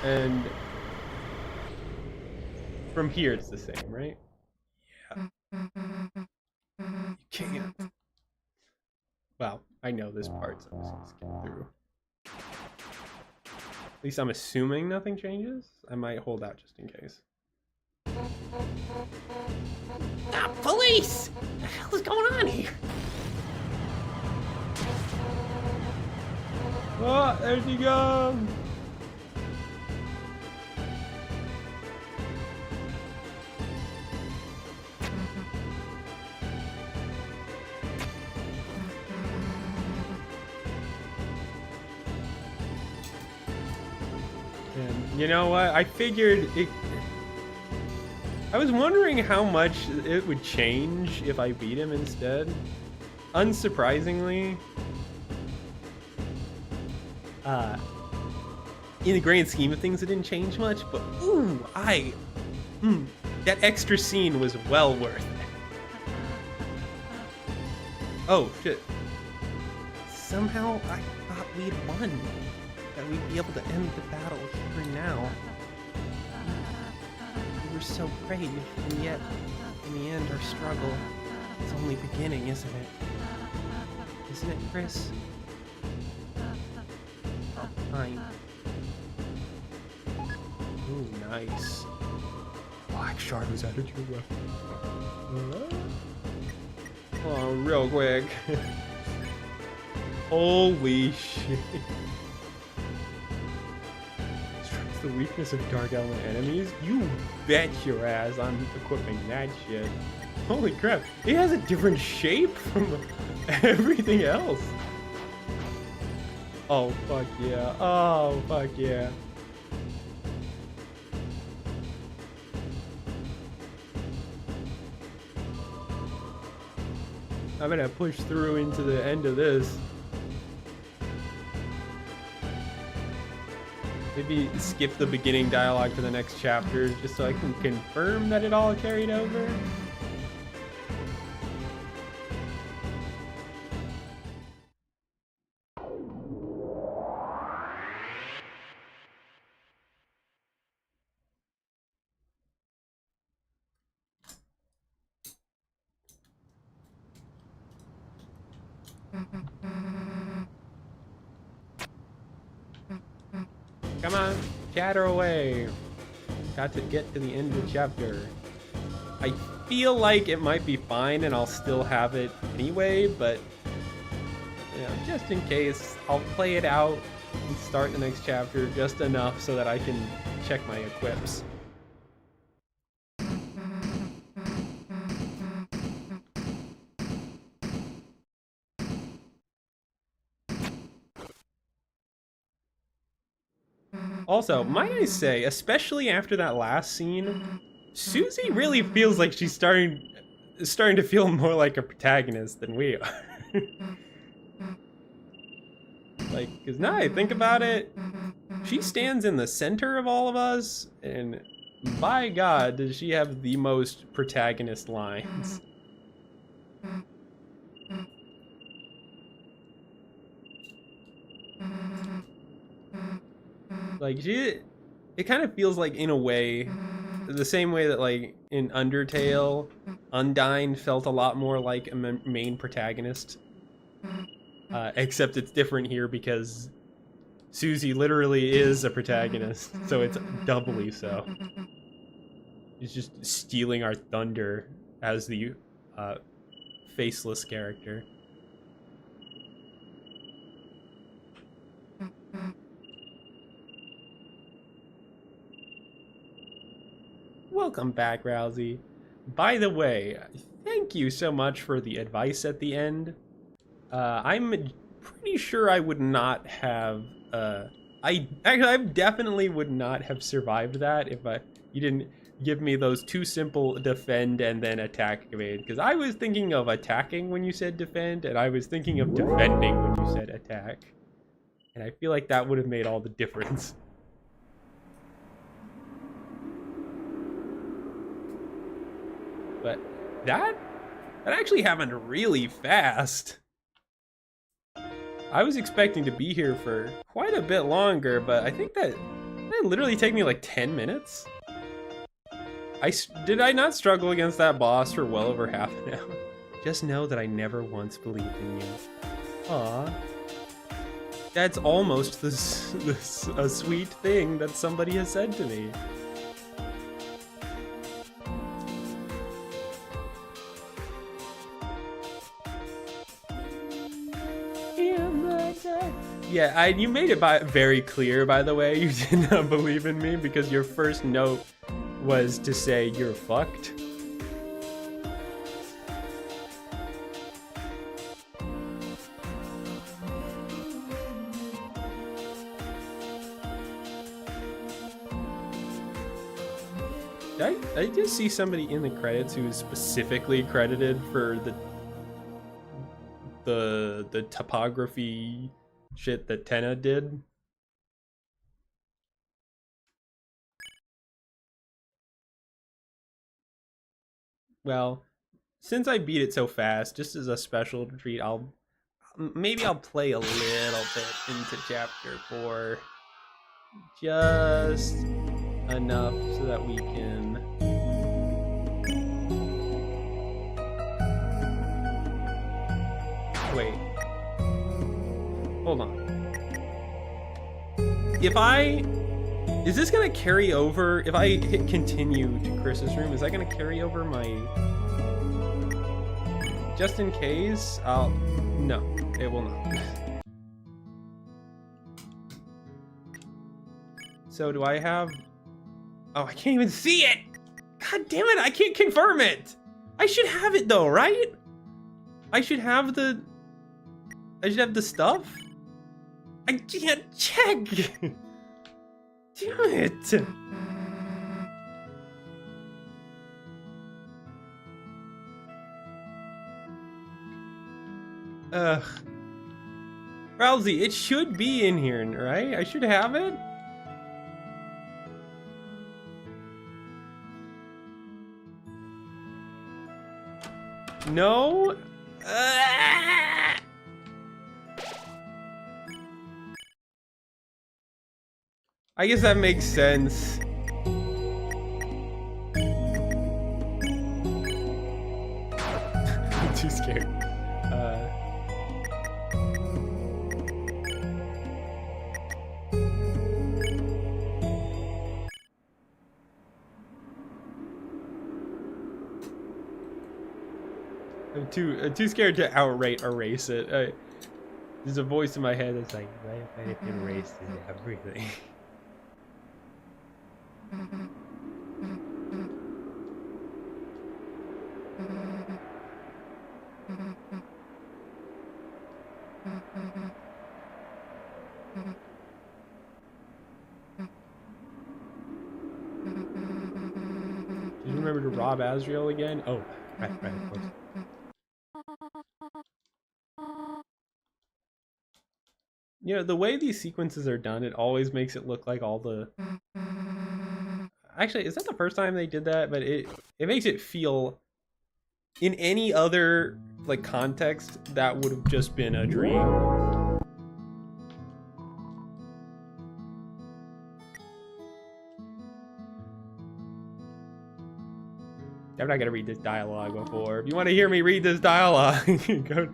And from here it's the same, right? Yeah. You can't. Well, I know this part, so I'm just gonna skip through. At least I'm assuming nothing changes. I might hold out just in case. Ah, police! What the hell is going on here? Oh, there she goes! And you know what? I figured it. I was wondering how much it would change if I beat him instead. Unsurprisingly, in the grand scheme of things, it didn't change much, but ooh, that extra scene was well worth it. Oh, shit. Somehow I thought we'd won. That we'd be able to end the battle here now. We were so brave, and yet, in the end, our struggle is only beginning, isn't it? Isn't it, Chris? Oh, fine. Ooh, nice. Black Shard was added to your weapon. Oh, real quick. Holy shit. Strikes the weakness of dark element enemies? You bet your ass I'm equipping that shit. Holy crap. It has a different shape from everything else. Oh, fuck yeah. Oh, fuck yeah. I'm gonna push through into the end of this. Maybe skip the beginning dialogue for the next chapter just so I can confirm that it all carried over. Come on, chatter away. Got to get to the end of the chapter. I feel like it might be fine and I'll still have it anyway, but you know, just in case, I'll play it out and start the next chapter just enough so that I can check my equips. Also, might I say, especially after that last scene, Susie really feels like she's starting to feel more like a protagonist than we are. Like, because now I think about it, she stands in the center of all of us, and by God, does she have the most protagonist lines. Like, it kind of feels like, in a way, the same way that, like, in Undertale, Undyne felt a lot more like a main protagonist. Except it's different here because Susie literally is a protagonist, so it's doubly so. She's just stealing our thunder as the faceless character. Welcome back, Rousey. By the way, thank you so much for the advice at the end. I'm pretty sure I would not have, I definitely would not have survived that if you didn't give me those two simple defend and then attack commands. Because I was thinking of attacking when you said defend, and I was thinking of defending when you said attack. And I feel like that would have made all the difference. But that actually happened really fast. I was expecting to be here for quite a bit longer, but I think that it literally take me like 10 minutes? Did I not struggle against that boss for well over half an hour? Just know that I never once believed in you. Aw. That's almost a sweet thing that somebody has said to me. Yeah, you made it very clear, by the way, you did not believe in me because your first note was to say you're fucked. I did see somebody in the credits who was specifically credited for the topography shit that Tenna did. Well, since I beat it so fast, just as a special treat, maybe I'll play a little bit into chapter 4. Just enough so that we can wait. Hold on. Is this gonna carry over? If I hit continue to Chris's room, is that gonna carry over my? Just in case, no, it will not. So do I have? Oh, I can't even see it. God damn it! I can't confirm it. I should have it though, right? I should have the stuff. I can't check. Damn it. Ugh. Rousey, it should be in here, right? I should have it. No? I guess that makes sense. I'm too scared. I'm too scared to outright erase it. There's a voice in my head that's like, "What if I erase everything?" Did you remember to rob Azrael again? Oh, right, of course. You know, the way these sequences are done, it always makes it look like all the... Actually, is that the first time they did that? But it makes it feel... In any other, like, context, that would have just been a dream. I'm not gonna read this dialogue before. If you want to hear me read this dialogue, go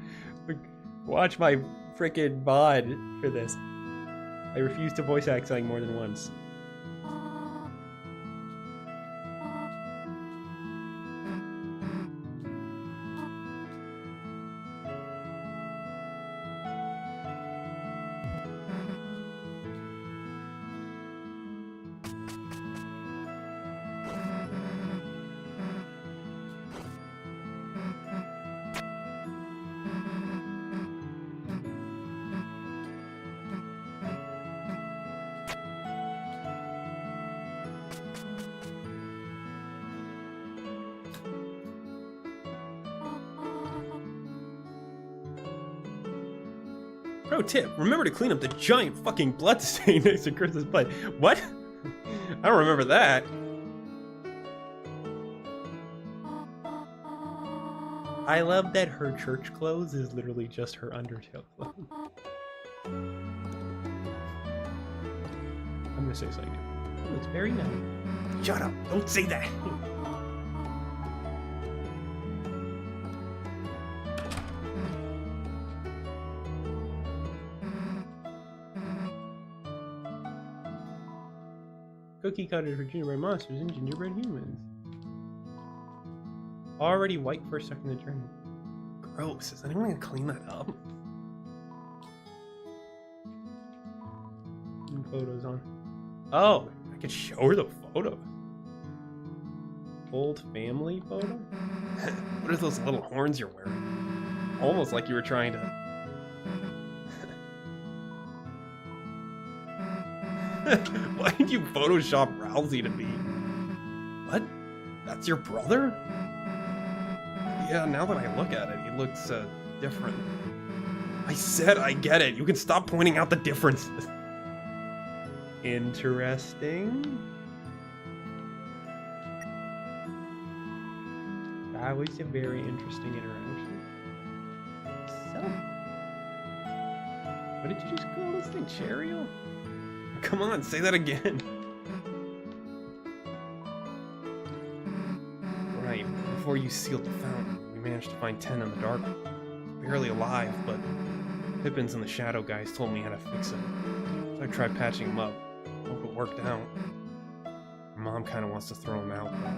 watch my frickin' VOD for this. I refuse to voice act something more than once. Pro tip, remember to clean up the giant fucking blood stain next to Chris's butt. What? I don't remember that. I love that her church clothes is literally just her Undertale clothes. I'm gonna say something different. Oh, it's very nice. Shut up! Don't say that! Cookie cutters for gingerbread monsters and gingerbread humans. Already white first second of the journey. Gross. Is anyone gonna clean that up? Photos on. Oh, I can show her the photos. Old family photo? What are those little horns you're wearing? Almost like you were trying to... Why did you Photoshop Rousey to me? What? That's your brother? Yeah, now that I look at it, he looks different. I said I get it. You can stop pointing out the differences. Interesting. That was a very interesting interaction. So, what did you just call this thing? Cheerio? Come on, say that again. Right, before you sealed the fountain, we managed to find 10 in the dark. Barely alive, but Pippins and the Shadow guys told me how to fix him. So I tried patching him up. Hope it worked out. Mom kind of wants to throw him out, but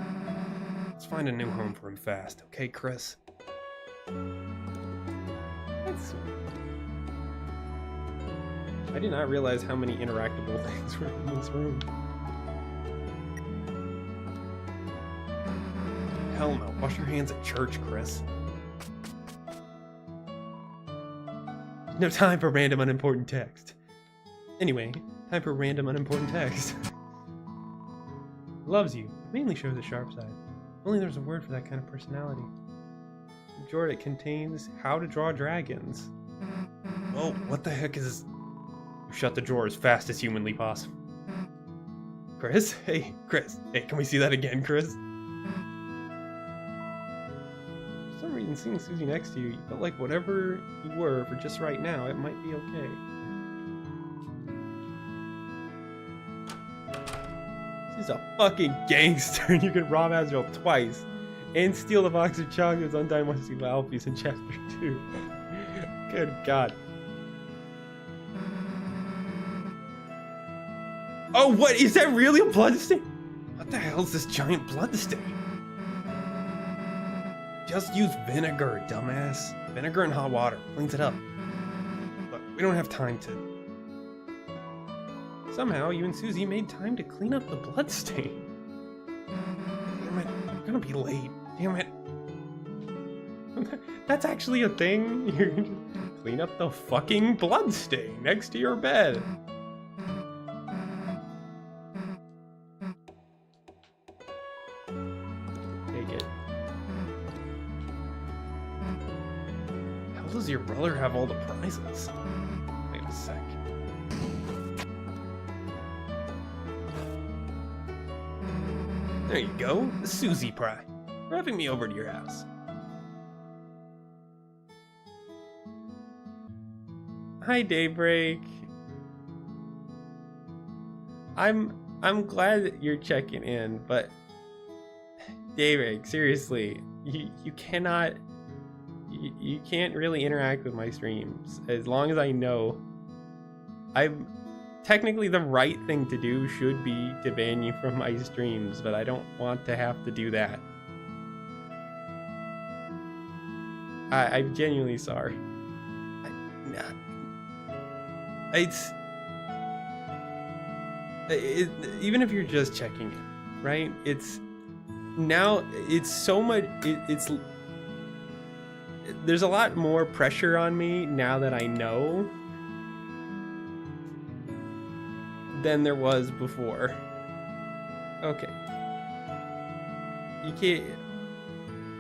let's find a new home for him fast, okay, Chris? That's sweet. I did not realize how many interactable things were in this room. Hell no, wash your hands at church, Chris. No time for random unimportant text. Anyway, time for random unimportant text. Loves you, mainly shows a sharp side. Only there's a word for that kind of personality. Jordan, it contains how to draw dragons. Oh, what the heck is... Shut the drawer as fast as humanly possible. Chris? Hey, Chris. Hey, can we see that again, Chris? For some reason, seeing Susie next to you, you felt like whatever you were for just right now, it might be okay. She's a fucking gangster, and you can rob Azrael twice. And steal the box of chocolates on Time One Steal Alfie's in Chapter 2. Good God. Oh, what? Is that really a bloodstain? What the hell is this giant bloodstain? Just use vinegar, dumbass. Vinegar and hot water. Cleans it up. Look, we don't have time to... Somehow, you and Susie made time to clean up the bloodstain. Damn it. I'm gonna be late. Damn it. That's actually a thing? You're gonna clean up the fucking bloodstain next to your bed. Does your brother have all the prizes? Wait a sec. There you go, the Susie Pry. We're having me over to your house. Hi, Daybreak. I'm glad that you're checking in, but Daybreak, seriously, you cannot. You can't really interact with my streams. As long as I know, I'm technically the right thing to do should be to ban you from my streams, but I don't want to have to do that. I'm genuinely sorry. Even if you're just checking it, right? It's so much. There's a lot more pressure on me now that I know than there was before. Okay. You can't...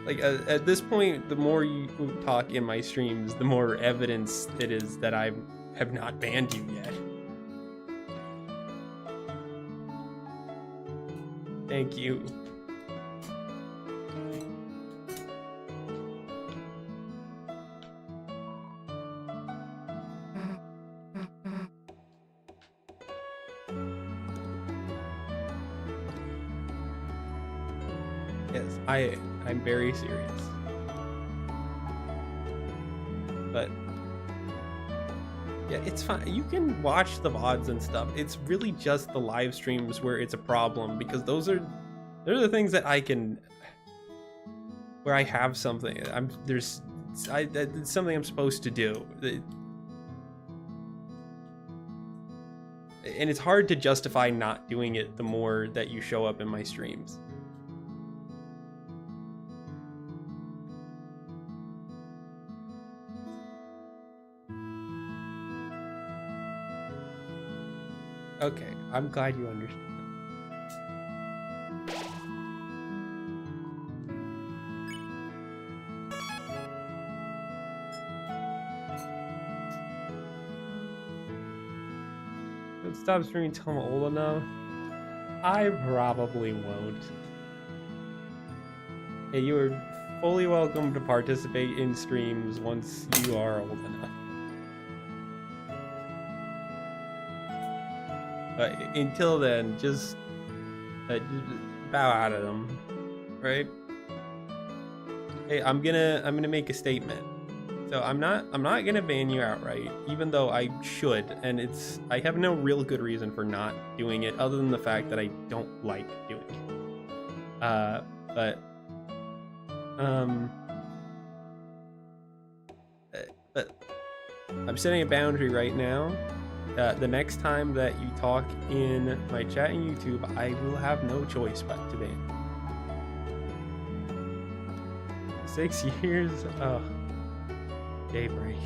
Like, at this point, the more you talk in my streams, the more evidence it is that I have not banned you yet. Thank you. Yes, I'm very serious. But yeah, it's fine. You can watch the VODs and stuff. It's really just the live streams where it's a problem, because those are the things that I can, where I have something. It's something I'm supposed to do. And it's hard to justify not doing it the more that you show up in my streams. Okay, I'm glad you understand. Stop streaming until I'm old enough. I probably won't. Hey, you are fully welcome to participate in streams once you are old enough. But until then, just bow out of them, right? Hey, I'm gonna make a statement. So I'm not gonna ban you outright, even though I should, and I have no real good reason for not doing it, other than the fact that I don't like doing it. But I'm setting a boundary right now. The next time that you talk in my chat and YouTube, I will have no choice but to ban you. 6 years? Oh. Daybreak.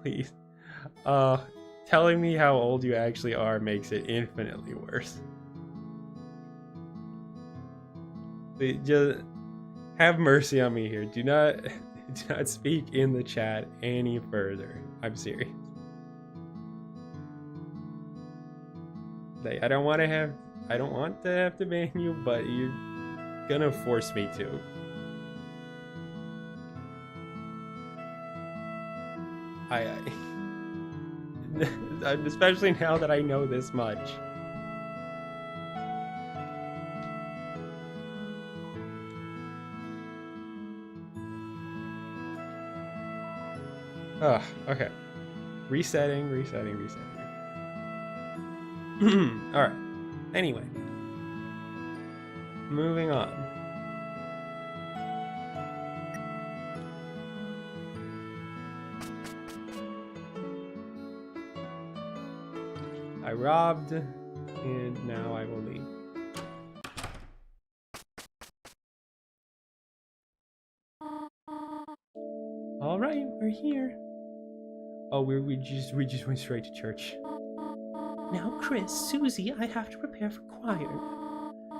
Please. Telling me how old you actually are makes it infinitely worse. Just have mercy on me here. Do not speak in the chat any further. I'm serious. I don't want to have to ban you, but you're gonna force me to. Especially now that I know this much. Oh, okay. Resetting. Alright. Anyway. Moving on. I robbed, and now I will leave. All right, we're here. Oh, we just went straight to church. Now, Chris, Susie, I have to prepare for choir.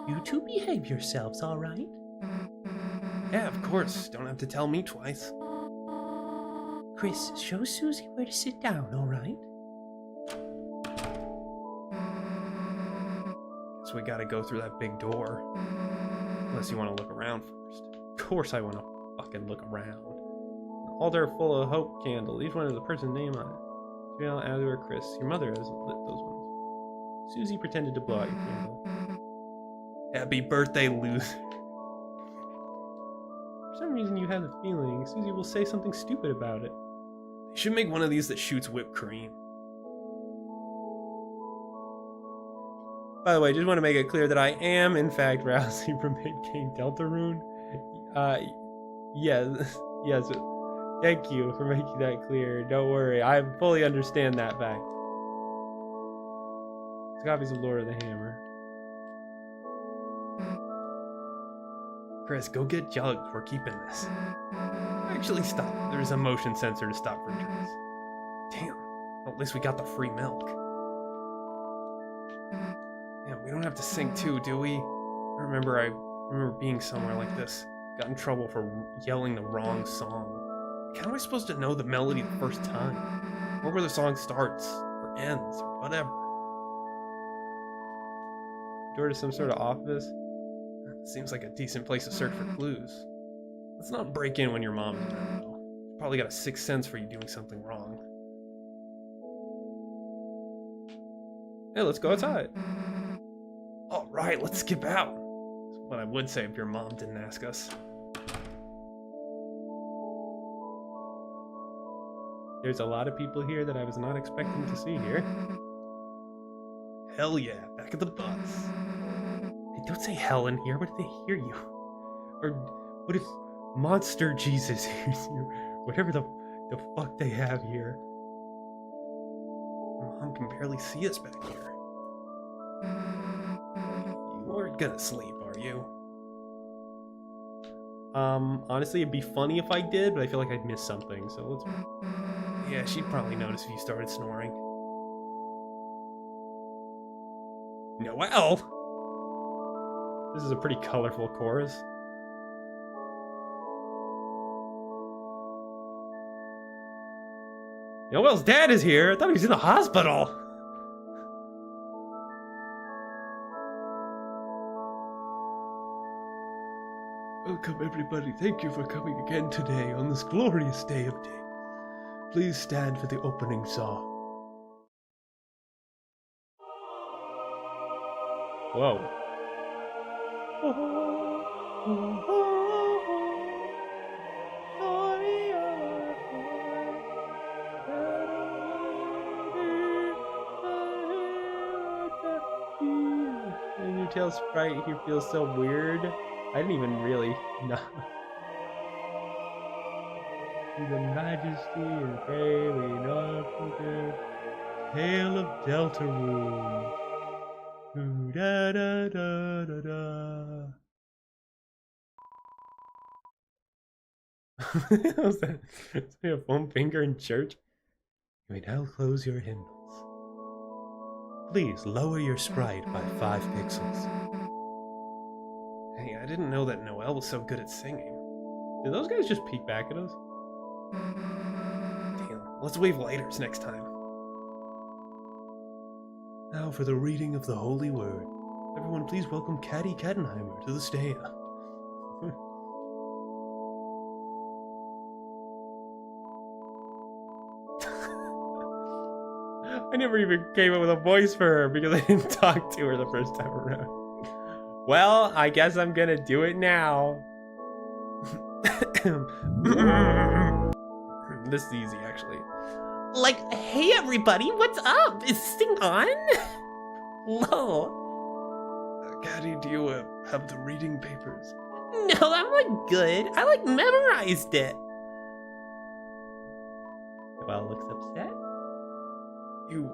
You two behave yourselves, all right? Yeah, of course. Don't have to tell me twice. Chris, show Susie where to sit down, all right? So we gotta go through that big door. Unless you want to look around first. Of course I want to fucking look around. An altar full of hope candles. Each one has a person's name on it. Israel, Azure, or Chris. Your mother has lit those ones. Susie pretended to blow out your candle. Happy birthday, loser. For some reason you have the feeling Susie will say something stupid about it. They should make one of these that shoots whipped cream. By the way, I just want to make it clear that I am, in fact, rousing from mid-game Deltarune. Yes. Thank you for making that clear. Don't worry, I fully understand that fact. It's copies of Lord of the Hammer. Chris, go get jugs. We're keeping this. Actually, stop. There's a motion sensor to stop for jugs. Damn. Well, at least we got the free milk. Yeah, we don't have to sing too, do we? I remember being somewhere like this. Got in trouble for yelling the wrong song. How am I supposed to know the melody the first time? Or where the song starts, or ends, or whatever? Door to some sort of office? Seems like a decent place to search for clues. Let's not break in when your mom's around, though. She's probably got a sixth sense for you doing something wrong. Hey, let's go outside. All right, let's skip out. That's what I would say if your mom didn't ask us. There's a lot of people here that I was not expecting to see here. Hell yeah, back at the bus. Hey, don't say hell in here. What if they hear you? Or what if Monster Jesus hears you? Whatever the fuck they have here. Mom can barely see us back here. You aren't gonna sleep, are you? Honestly, it'd be funny if I did, but I feel like I'd miss something, so let's... Yeah, she'd probably notice if you started snoring. Noelle! This is a pretty colorful chorus. Noelle's dad is here! I thought he was in the hospital! Welcome everybody, thank you for coming again today on this glorious day of day. Please stand for the opening song. Whoa. And your tail sprite here feels so weird. I didn't even really know. The majesty and failing of the Tale of Deltarune. Ooh, da da da da da. Was that a foam finger in church? You may now close your hymnals. Please lower your sprite by 5 pixels. Hey, I didn't know that Noelle was so good at singing. Did those guys just peek back at us? Damn, let's wave lighters next time. Now for the reading of the Holy Word. Everyone please welcome Caddy Kattenheimer to the stand. I never even came up with a voice for her because I didn't talk to her the first time around. Well, I guess I'm gonna do it now. This is easy, actually. Like, hey everybody, what's up? Is this thing on? Lol. Caddy, do you have the reading papers? No, I'm like good. I like memorized it. Noelle looks upset. You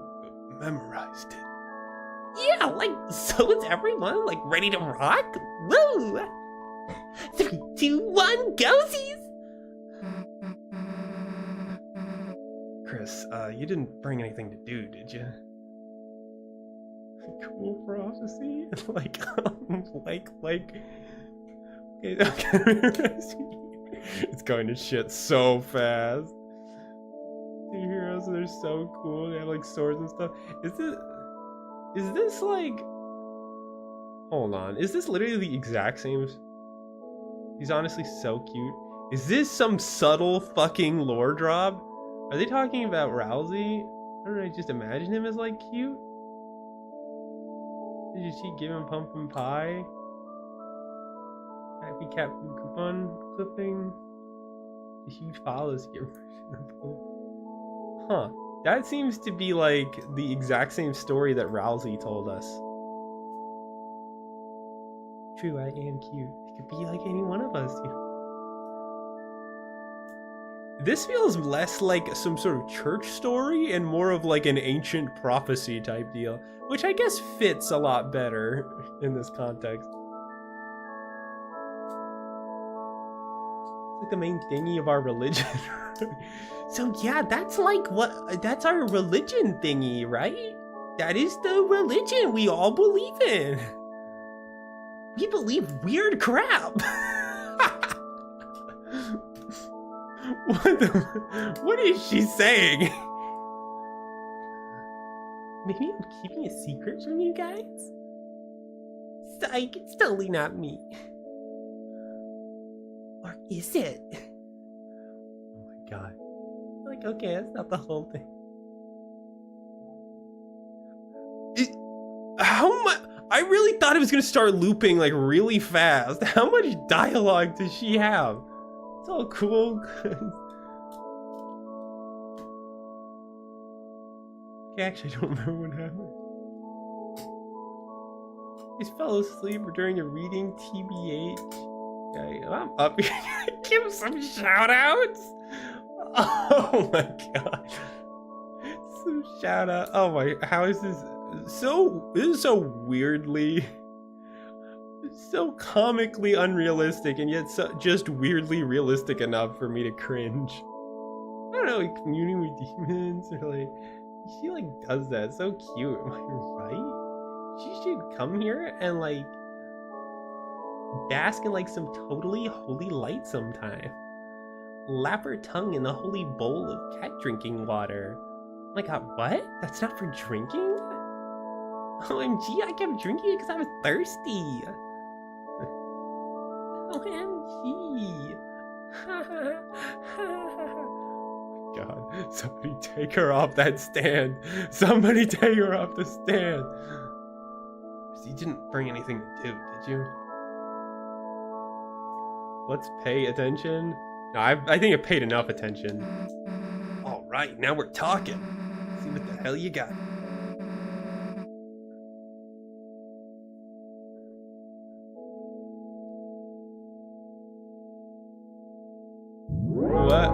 memorized it? Yeah, like, so is everyone, like, ready to rock? Woo! 3, 2, 1, goesies! Chris, you didn't bring anything to do, did you? Cool prophecy? Okay. It's going to shit so fast. The heroes, they're so cool. They have like swords and stuff. Is this like... Hold on. Is this literally the exact same? He's honestly so cute. Is this some subtle fucking lore drop? Are they talking about Rousey? Or did I just imagine him as like cute? Did she give him pumpkin pie? Happy cat coupon clipping? The huge follows here. Huh. That seems to be like the exact same story that Rousey told us. True, I am cute. It could be like any one of us. This feels less like some sort of church story and more of like an ancient prophecy type deal, which I guess fits a lot better in this context. It's like the main thingy of our religion. So yeah, that's like that's our religion thingy, right? That is the religion we all believe in. We believe weird crap. What is she saying? Maybe I'm keeping a secret from you guys? Psych, it's totally not me. Or is it? Oh my god. Like, okay, that's not the whole thing. How much? I really thought it was gonna start looping like really fast. How much dialogue does she have? It's all cool. Okay, actually, I don't remember what happened. I just fell asleep during a reading, TBH. Okay, I'm up here. Give some shout outs. Oh my god. Some shout out. Oh my, how is this this is so weirdly, so comically unrealistic, and yet just weirdly realistic enough for me to cringe. I don't know, like communing with demons, or like, she like does that, so cute. Am I right? She should come here and like bask in like some totally holy light sometime. Lap her tongue in the holy bowl of cat drinking water. Oh my god, what? That's not for drinking? OMG, I kept drinking it because I was thirsty. OMG. God, somebody take her off that stand. Somebody take her off the stand. You didn't bring anything to do, did you? Let's pay attention. No, I think I paid enough attention. All right, now we're talking. Let's see what the hell you got. What?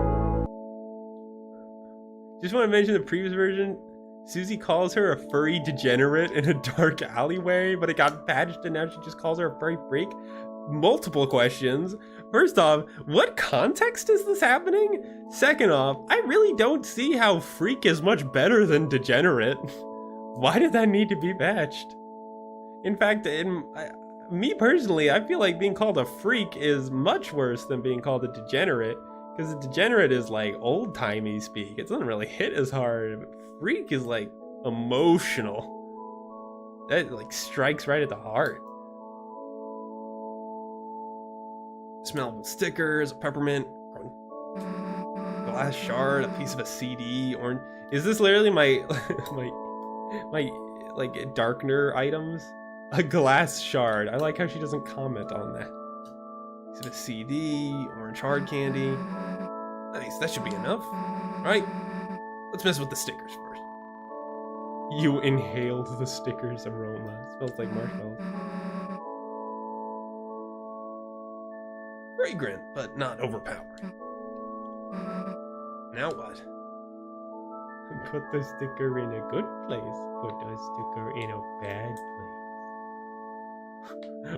Just want to mention the previous version. Susie calls her a furry degenerate in a dark alleyway, but it got patched and now she just calls her a furry freak. Multiple questions. First off, what context is this happening? Second off, I really don't see how freak is much better than degenerate. Why did that need to be patched? In fact, me personally, I feel like being called a freak is much worse than being called a degenerate, because a degenerate is like old-timey speak. It doesn't really hit as hard. But freak is like emotional. That like strikes right at the heart. Smell of stickers, peppermint, glass shard, a piece of a CD, orange. Is this literally my my like darkener items? A glass shard. I like how she doesn't comment on that. Piece of a CD, orange hard candy. Nice, that should be enough. All right, let's mess with the stickers first. You inhaled the stickers, aroma. Smells like marshmallows. Fragrant, but not overpowering. Now what? Put the sticker in a good place. Put the sticker in a bad place.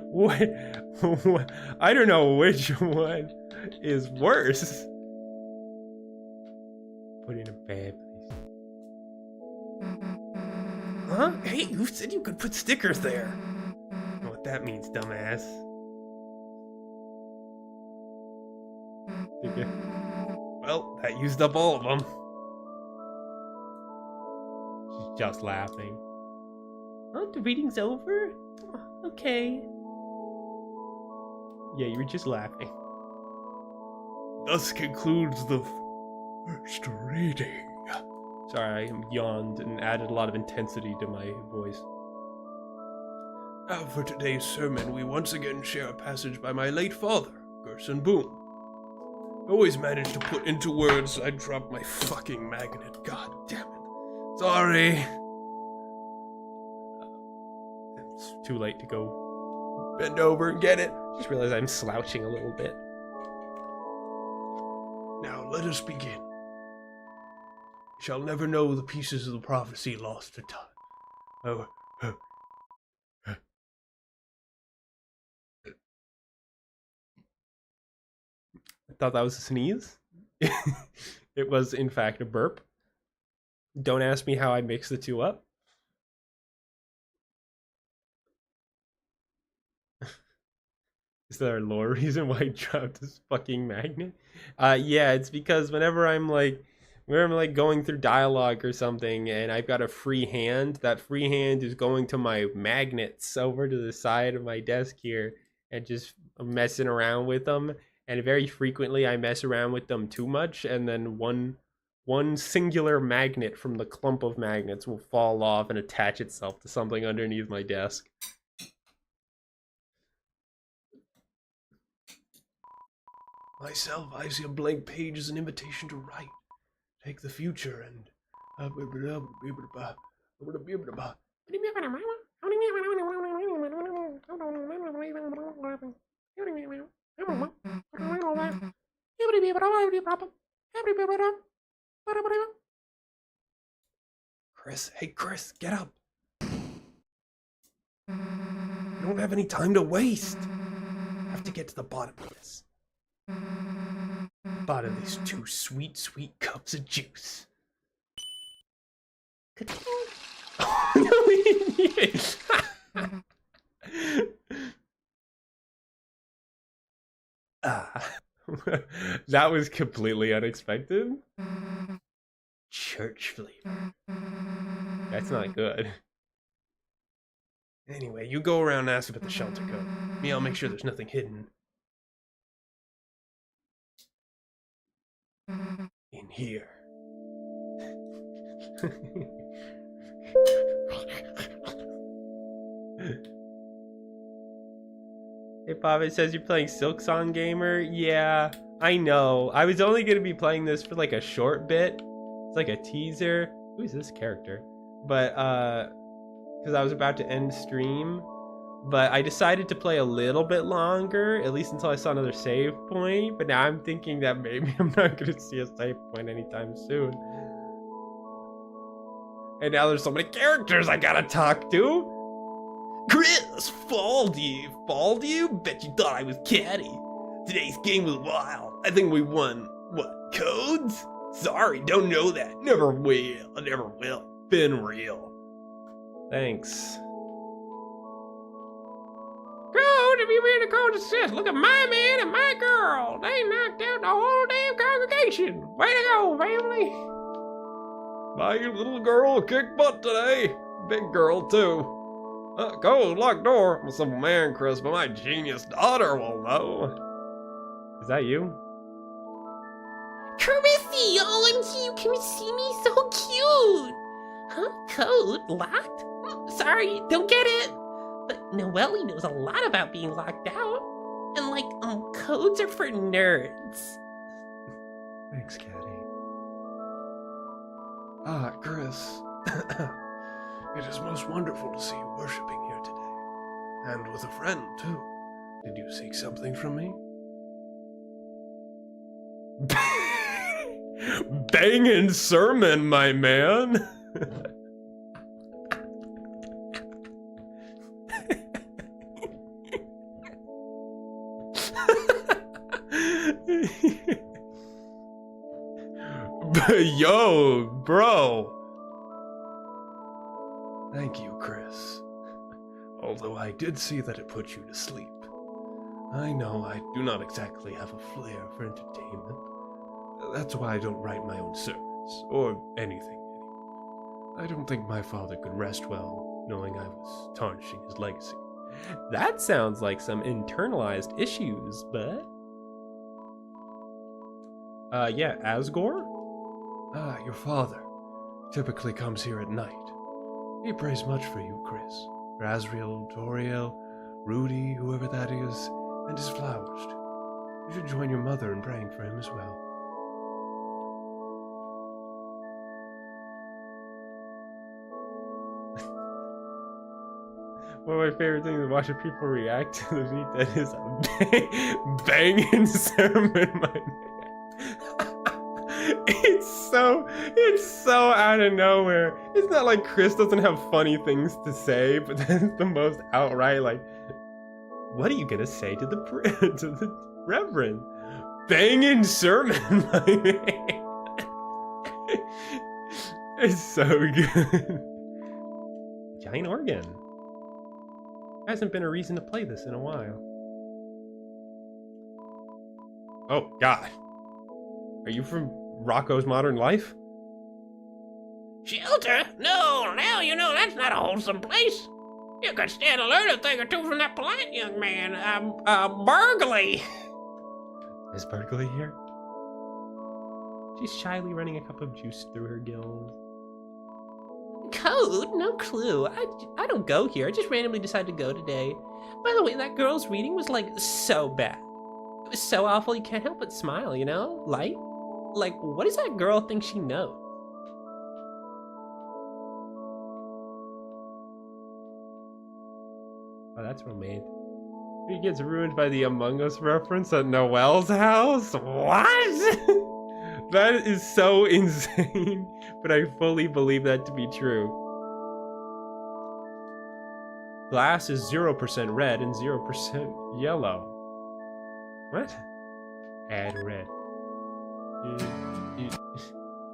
What? I don't know which one is worse. Put in a bad place. Huh? Hey, who said you could put stickers there? I don't know what that means, dumbass. Okay. Well, that used up all of them. She's just laughing. Oh, the reading's over? Okay. Yeah, you were just laughing. Thus concludes the first reading. Sorry, I yawned and added a lot of intensity to my voice. Now for today's sermon, we once again share a passage by my late father, Gerson Boom. Always managed to put into words. I dropped my fucking magnet. God damn it. Sorry. It's too late to go. Bend over and get it. Just realized I'm slouching a little bit. Now let us begin. We shall never know the pieces of the prophecy lost to time. Oh. I thought that was a sneeze. It was, in fact, a burp. Don't ask me how I mix the two up. Is there a lore reason why I dropped this fucking magnet? Yeah, it's because whenever I'm going through dialogue or something and I've got a free hand, that free hand is going to my magnets over to the side of my desk here and just messing around with them. And very frequently I mess around with them too much, and then one singular magnet from the clump of magnets will fall off and attach itself to something underneath my desk. Myself, I see a blank page as an invitation to write. Take the future and... Chris, hey Chris, get up. We don't have any time to waste. I have to get to the bottom of this. Bottom of these 2 sweet, sweet cups of juice. That was completely unexpected. Church flavor. That's not good. Anyway, you go around and ask about the shelter code. Me, I'll make sure there's nothing hidden. In here. Hey Bob, it says you're playing Silksong Gamer. Yeah, I know. I was only gonna be playing this for like a short bit. It's like a teaser. Who's this character? But because I was about to end stream, but I decided to play a little bit longer, at least until I saw another save point. But now I'm thinking that maybe I'm not gonna see a save point anytime soon. And now there's so many characters I gotta talk to. Chris, fooled you? Bet you thought I was catty. Today's game was wild. I think we won, what, codes? Sorry, don't know that. Never will. Been real. Thanks. Code, if you mean to code assist, look at my man and my girl. They knocked out the whole damn congregation. Way to go, family. My little girl kicked butt today. Big girl, too. Code, locked door. I'm a simple man, Chris, but my genius daughter will know. Is that you? Chrissy, OMG, you can see me so cute. Huh? Code locked? Sorry, don't get it. But Noelle knows a lot about being locked out. And like, codes are for nerds. Thanks, Caddy. Ah, Chris. It is most wonderful to see you worshipping here today. And with a friend, too. Did you seek something from me? Bangin' sermon, my man. Yo, bro. Thank you, Chris. Although I did see that it put you to sleep. I know I do not exactly have a flair for entertainment. That's why I don't write my own sermons, or anything anymore. I don't think my father could rest well knowing I was tarnishing his legacy. That sounds like some internalized issues, but... yeah, Asgore? Ah, your father. Typically comes here at night. He prays much for you, Chris. For Asriel, Toriel, Rudy, whoever that is, and his flowers too. You should join your mother in praying for him as well. One of my favorite things is watching people react to the beat that is a banging sermon, my man. It's so out of nowhere. It's not like Chris doesn't have funny things to say, but that's the most outright like, what are you gonna say to the to the Reverend? Banging sermon, my man. It's so good. Giant organ. Hasn't been a reason to play this in a while. Oh, God. Are you from Rocco's Modern Life? Shelter? No, now you know that's not a wholesome place. You could stand to learn a thing or two from that polite young man. Burgley. Is Burgley here? She's shyly running a cup of juice through her gills. Code? No clue. I don't go here. I just randomly decided to go today. By the way, that girl's reading was like so bad. It was so awful you can't help but smile, you know? Like, what does that girl think she knows? Oh, that's romantic. He gets ruined by the Among Us reference at Noelle's house? What? That is so insane, but I fully believe that to be true. Glass is 0% red and 0% yellow. What? Add red.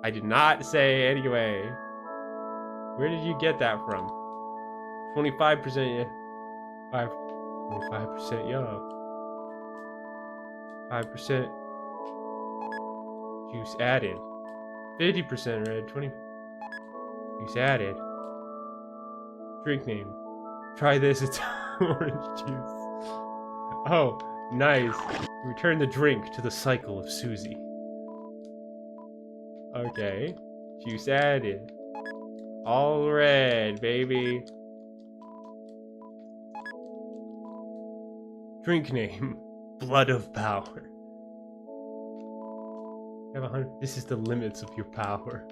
I did not say anyway. Where did you get that from? 25% 25% yellow. 5% juice added. 50% red. 20 juice added. Drink name. Try this, it's orange juice. Oh, nice. Return the drink to the cycle of Susie. Okay. Juice added. All red, baby. Drink name. Blood of power. You have 100. This is the limits of your power.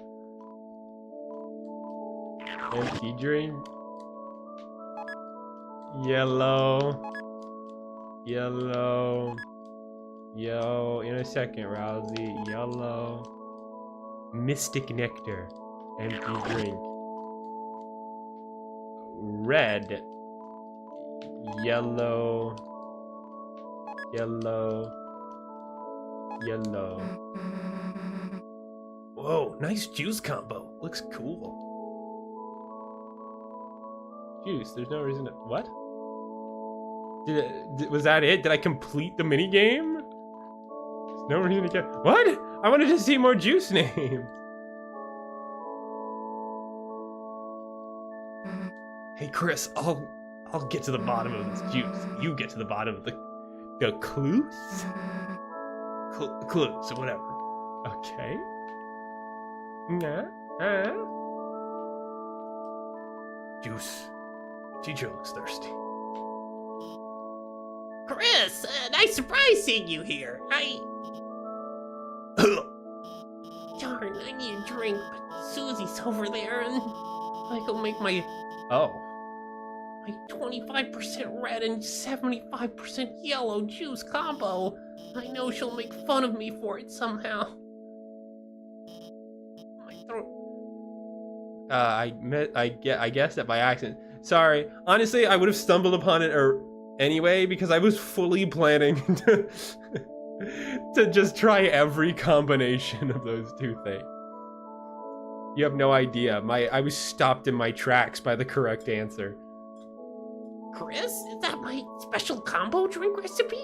Empty drink. Yellow. Yellow. Yo, in a second, Rousey. Yellow. Mystic nectar. Empty drink. Red. Yellow. Yellow. Yellow. Whoa, nice juice combo. Looks cool. Juice, there's no reason to... What? Was that it? Did I complete the mini game? There's no reason to get... What? I wanted to see more juice names. Hey Chris, I'll get to the bottom of this juice. You get to the bottom of the clues? Clues, or whatever. Okay. Nah. Juice. Teacher looks thirsty. Chris, nice surprise seeing you here. Darn, I need a drink, but Susie's over there, and I go make my 25% red and 75% yellow juice combo. I know she'll make fun of me for it somehow. My throat. I guessed that by accident. Sorry. Honestly, I would have stumbled upon it anyway because I was fully planning to just try every combination of those two things. You have no idea. I was stopped in my tracks by the correct answer. Chris, is that my special combo drink recipe?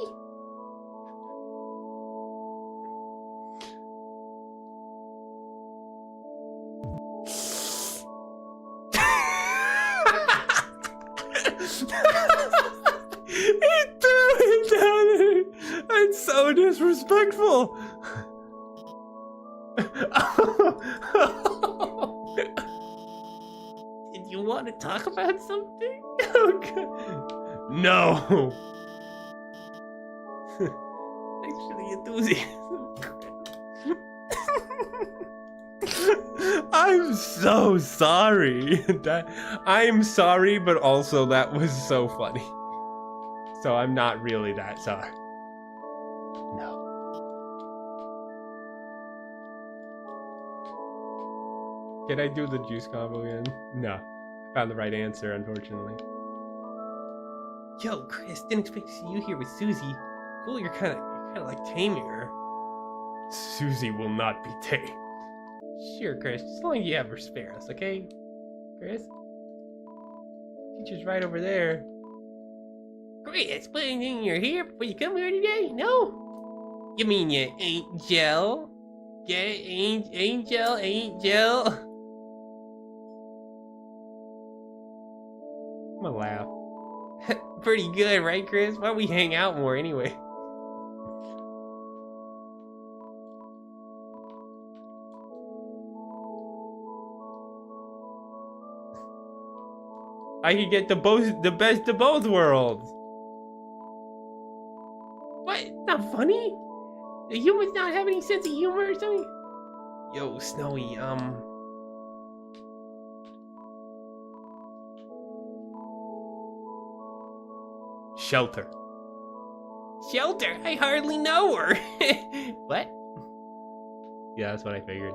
He threw it down there. That's so disrespectful. Did you want to talk about something? Oh, God. No. Thanks for the enthusiasm. I'm so sorry. I'm sorry, but also that was so funny. So I'm not really that sorry. No. Can I do the juice combo again? No. I found the right answer, unfortunately. Yo, Chris, didn't expect to see you here with Susie. Cool, you're kind of like taming her. Susie will not be tamed. Sure, Chris, as long as you ever spare us, okay? Chris? Teacher's right over there. Chris, but you're here before you come here today? No? You mean you ain't Jill? Yeah, ain't Jill? I'm gonna laugh. Pretty good, right, Chris? Why don't we hang out more anyway? I could get the best of both worlds. What? Not funny. The humans not have any sense of humor or something? Yo, Snowy, Shelter. Shelter, I hardly know her. What? Yeah, that's what I figured.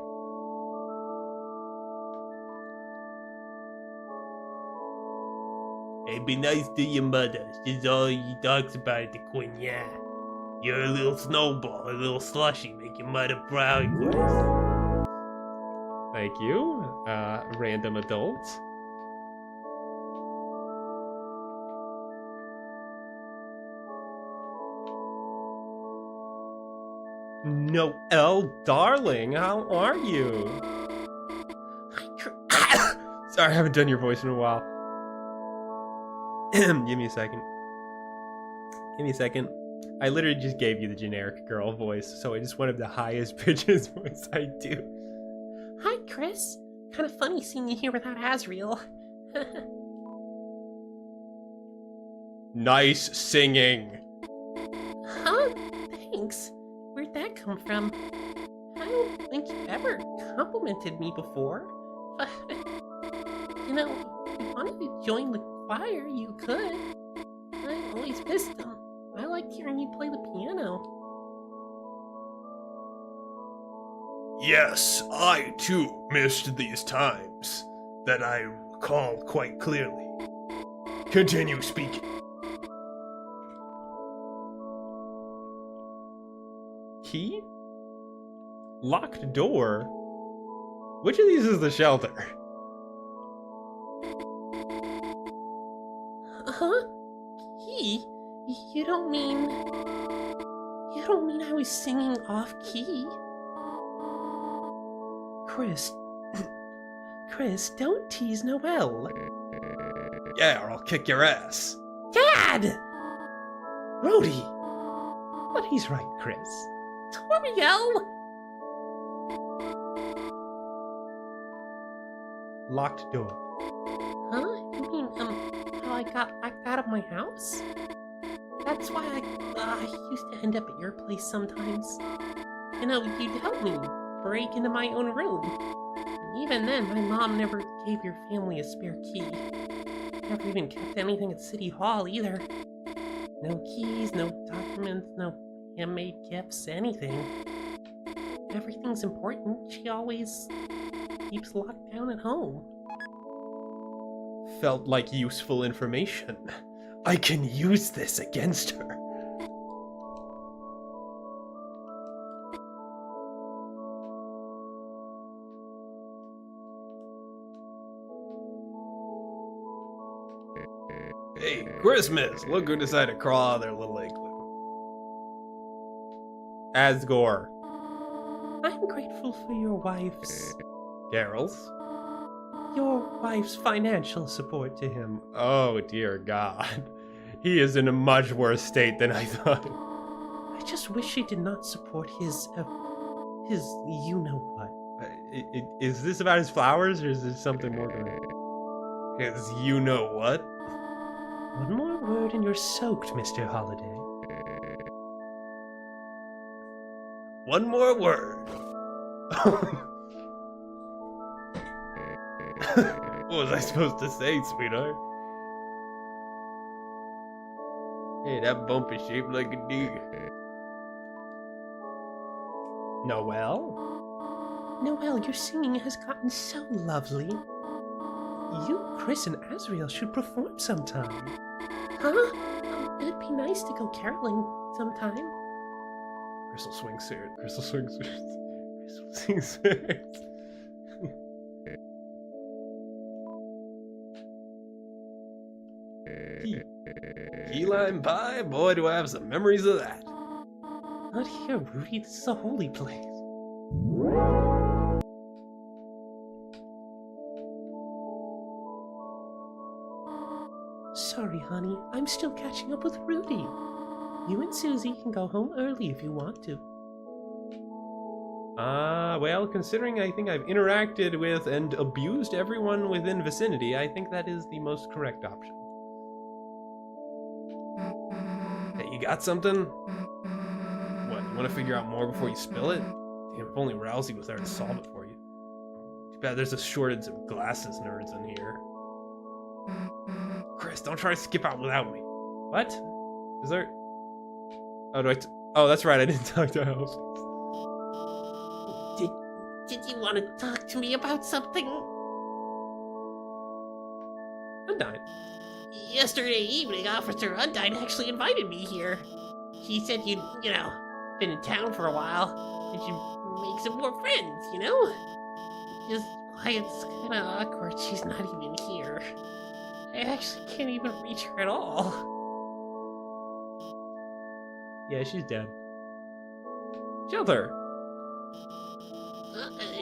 Hey, be nice to your mother. She's all he talks about at the Queen, yeah. You're a little snowball, a little slushy. Make your mother proud, Chris. Thank you, random adult. Noelle, darling, how are you? Sorry, I haven't done your voice in a while. Give me a second. Give me a second. I literally just gave you the generic girl voice, so I just wanted the highest pitches voice I do. Hi, Chris. Kind of funny seeing you here without Asriel. Nice singing. Huh? Thanks. Where'd that come from? I don't think you ever complimented me before. You know, if you wanted to join the choir, you could. I always missed them. I liked hearing you play the piano. Yes, I too missed these times that I recall quite clearly. Continue speaking. Key? Locked door? Which of these is the shelter? Huh? Key? You don't mean I was singing off key? Chris, don't tease Noelle. Yeah, or I'll kick your ass. Dad! Rhodey! But he's right, Chris. Toriel! Locked door. Huh? You mean, how I got locked out of my house? That's why I used to end up at your place sometimes. You know, you'd help me break into my own room. Even then, my mom never gave your family a spare key. Never even kept anything at City Hall either. No keys, no documents, no handmade gifts, anything. Everything's important. She always keeps locked down at home. Felt like useful information. I can use this against her. Hey, Christmas! Look who decided to crawl out of their little igloo. Asgore. I'm grateful for your wife's financial support to him. Oh dear God. He is in a much worse state than I thought. I just wish she did not support his you-know-what. Is this about his flowers or is there something more going on? His you-know-what? One more word and you're soaked, Mr. Holiday. One more word. What was I supposed to say, sweetheart? Hey, that bump is shaped like a deer. Noelle, your singing has gotten so lovely. You, Chris, and Asriel should perform sometime. Huh? It'd be nice to go caroling sometime. Crystal swing sword. Crystal swings. Crystal swings. Key lime pie? Boy, do I have some memories of that. Not here, Rudy. This is a holy place. Sorry, honey. I'm still catching up with Rudy. You and Susie can go home early if you want to. Well, considering I think I've interacted with and abused everyone within vicinity, I think that is the most correct option. Hey, you got something? What, you Want to figure out more before you spill it? Damn, if only Rousey was there to solve it for you. Too bad there's a shortage of glasses nerds in here. Chris, don't try to skip out without me. What? Is there... Oh, oh, that's right, I didn't talk to Hope. Did you want to talk to me about something? Undyne. Yesterday evening, Officer Undyne actually invited me here. She said you'd, been in town for a while, and you'd make some more friends, Just why it's kind of awkward she's not even here. I actually can't even reach her at all. Yeah, she's dead. Shelter.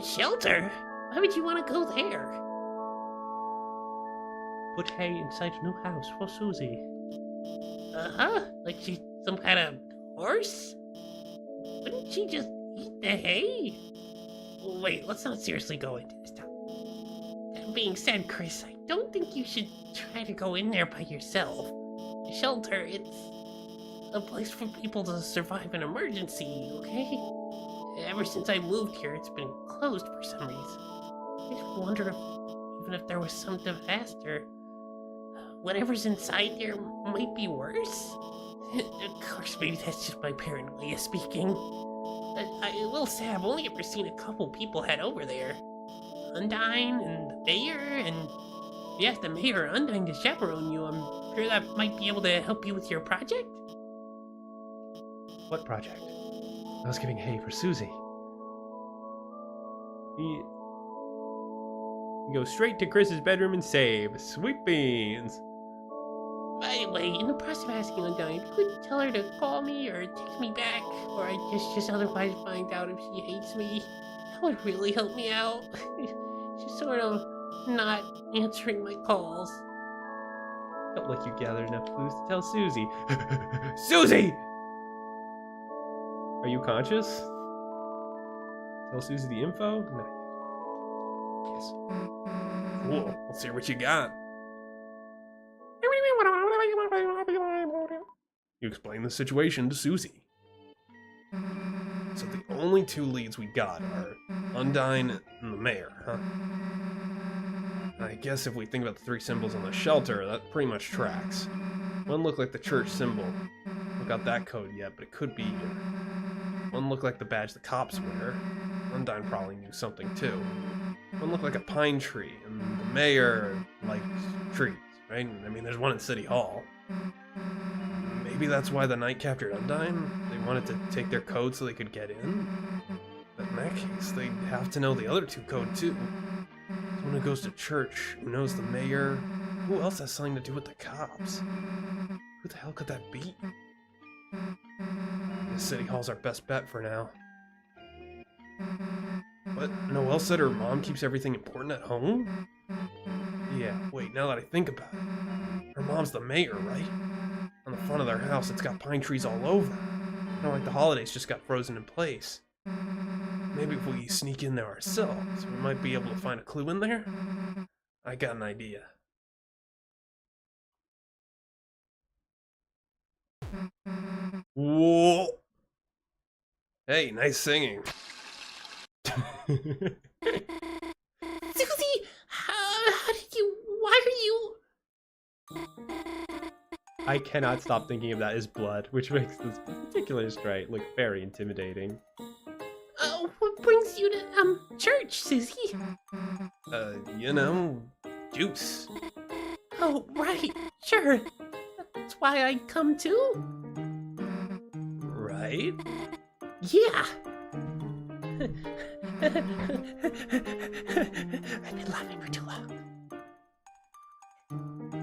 Shelter? Why would you want to go there? Put hay inside a new house for Susie. Uh-huh. Like she's some kind of horse? Wouldn't she just eat the hay? Wait, let's not seriously go into this topic. That being said, Chris, I don't think you should try to go in there by yourself. The shelter, it's a place for people to survive an emergency, okay? Ever since I moved here, it's been closed for some reason. Makes me wonder if, even if there was some disaster, whatever's inside there might be worse. Of course, maybe that's just my paranoia speaking. I will say I've only ever seen a couple people head over there. Undyne and the mayor, and if you ask the mayor or Undyne to chaperone you, I'm sure that might be able to help you with your project. What project? Housekeeping hay for Susie. We go straight to Chris's bedroom and save. Sweet beans. By the way, in the process of asking Undyne, if you could tell her to call me or text me back, or I just otherwise find out if she hates me, that would really help me out. She's sort of not answering my calls. Felt like you gathered enough clues to tell Susie. Susie! Are you conscious? Tell Susie the info? No. Yes. Cool. Let's see what you got. You explain the situation to Susie. So the only two leads we got are Undyne and the mayor, huh? I guess if we think about the three symbols on the shelter, that pretty much tracks. One looked like the church symbol. Haven't got that code yet, but it could be either. One looked like the badge the cops wear. Undyne probably knew something too. One looked like a pine tree, and the mayor likes trees, right? I mean, there's one in City Hall. Maybe that's why the knight captured Undyne? They wanted to take their code so they could get in? But in that case, they'd have to know the other two code too. Someone who goes to church, who knows the mayor, who else has something to do with the cops? Who the hell could that be? The City Hall's our best bet for now. But Noelle said her mom keeps everything important at home? Yeah, wait, now that I think about it, her mom's the mayor, right? On the front of their house, it's got pine trees all over. Not like the holidays just got frozen in place. Maybe if we sneak in there ourselves, we might be able to find a clue in there? I got an idea. Whoa! Hey, nice singing. Susie! How did you... Why are you... I cannot stop thinking of that as blood, which makes this particular strike look very intimidating. What brings you to, church, Susie? Juice. Oh, right, sure. That's why I come too? Right? Yeah. I've been laughing for too long.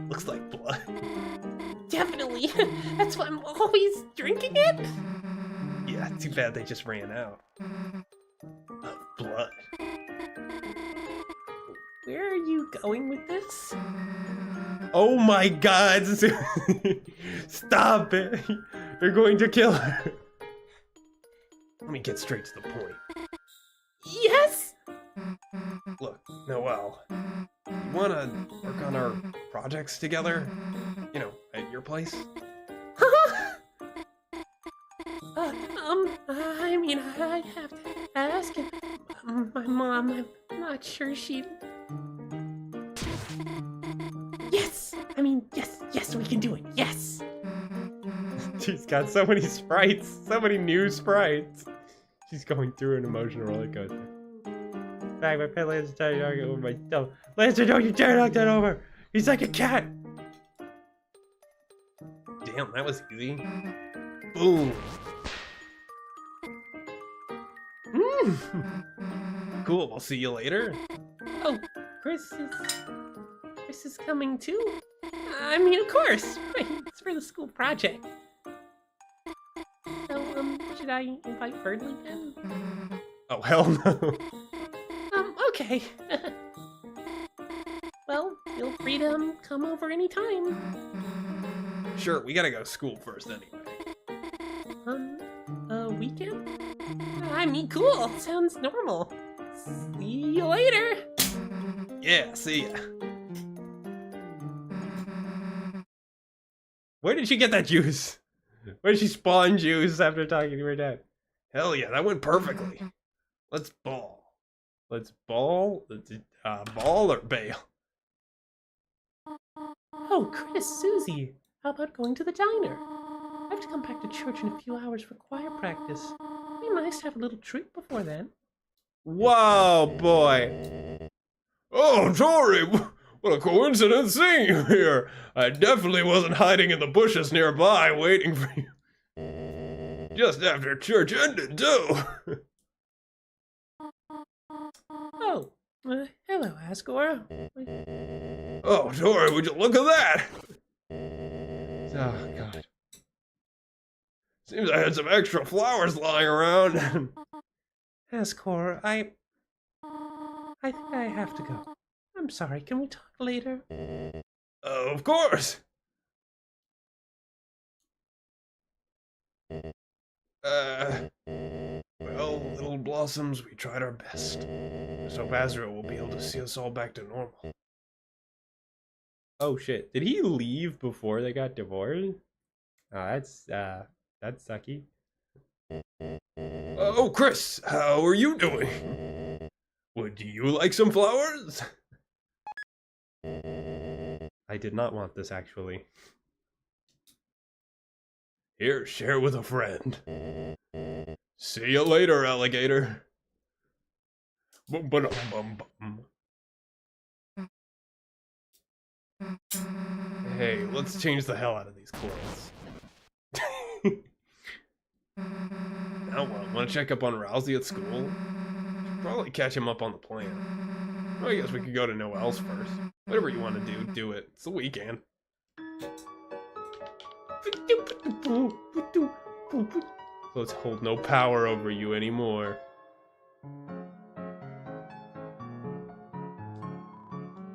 Looks like blood. Definitely. That's why I'm always drinking it. Yeah, too bad they just ran out of blood. Where are you going with this? Oh my god! Stop it! You're going to kill her! Let me get straight to the point. Yes? Look, Noelle, you wanna work on our projects together? You know, at your place? mean, I have to ask. My mom, I'm not sure she... Yes! I mean, yes, we can do it. Yes! She's got so many sprites, so many new sprites. She's going through an emotional roller coaster. Back, my pet Lancer tried to knock it over my toe. Lancer, don't you dare knock that over! He's like a cat! Damn, that was easy. Boom! Cool, I'll see you later. Oh, Chris is coming too? I mean, of course! Right, it's for the school project. So, should I invite Birdly then? Oh, hell no. Okay. Well, feel free to come over anytime. Sure, we gotta go to school first anyway. A weekend? I mean, cool. Sounds normal. See you later. Yeah, see ya. Where did she get that juice? Where did she spawn juice after talking to her dad? Hell yeah, that went perfectly. Let's ball. Let's ball? Let's ball or bail? Oh, Chris, Susie, how about going to the diner? I have to come back to church in a few hours for choir practice. It'd be nice to have a little treat before then. Whoa, boy. Oh, Tori, what a coincidence seeing you here. I definitely wasn't hiding in the bushes nearby waiting for you. Just after church ended, too. Oh, hello, Asgore. Oh, Tori, would you look at that? Oh, God. Seems I had some extra flowers lying around. Asgore, I think I have to go. I'm sorry, can we talk later? Of course. Well, little blossoms, we tried our best. Just hope Azrael will be able to see us all back to normal. Oh, shit. Did he leave before they got divorced? Oh, that's sucky. Oh, Chris, how are you doing? Would you like some flowers? I did not want this, actually. Here, share with a friend. See you later, alligator. Bum, ba-dum, bum, bum. Hey, let's change the hell out of these clothes. Now what? Want to check up on Rousey at school? Should probably catch him up on the plan. Well, I guess we could go to Noelle's first. Whatever you want to do it. It's the weekend. Let's hold no power over you anymore.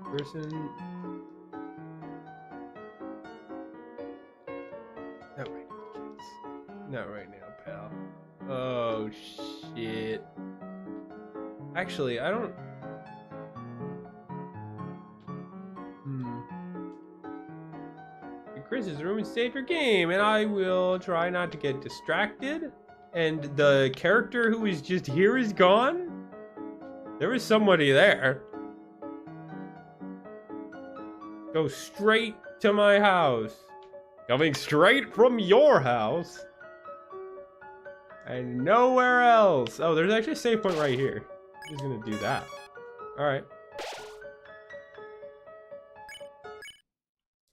Person. Not right now, kids. Not right now, pal. Oh, shit. Actually, I don't... Chris's room and save your game, and I will try not to get distracted. And the character who was just here is gone? There was somebody there. Go straight to my house. Coming straight from your house. And nowhere else. Oh, there's actually a save point right here. I'm just gonna do that. Alright.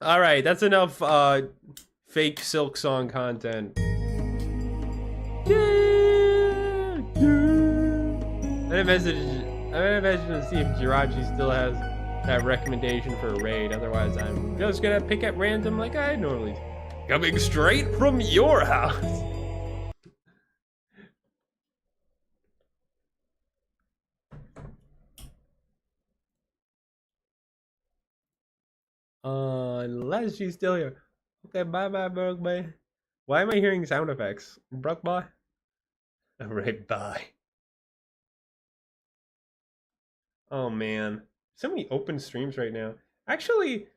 Alright, that's enough fake Silksong content. I'm gonna message to see if Jirachi still has that recommendation for a raid. Otherwise, I'm just gonna pick at random like I normally do. Coming straight from your house. Unless she's still here. Okay, bye, Brook Boy. Why am I hearing sound effects? Brook Boy? Alright, bye. Oh man. So many open streams right now. Actually,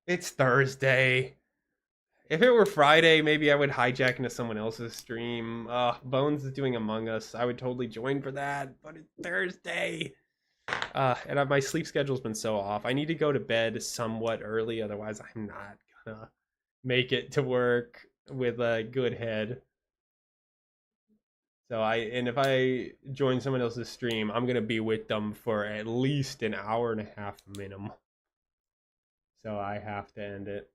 It's Thursday. If it were Friday, maybe I would hijack into someone else's stream. Bones is doing Among Us. I would totally join for that, but it's Thursday. And my sleep schedule's been so off. I need to go to bed somewhat early, otherwise I'm not gonna make it to work with a good head. So if I join someone else's stream, I'm gonna be with them for at least an hour and a half minimum. So I have to end it.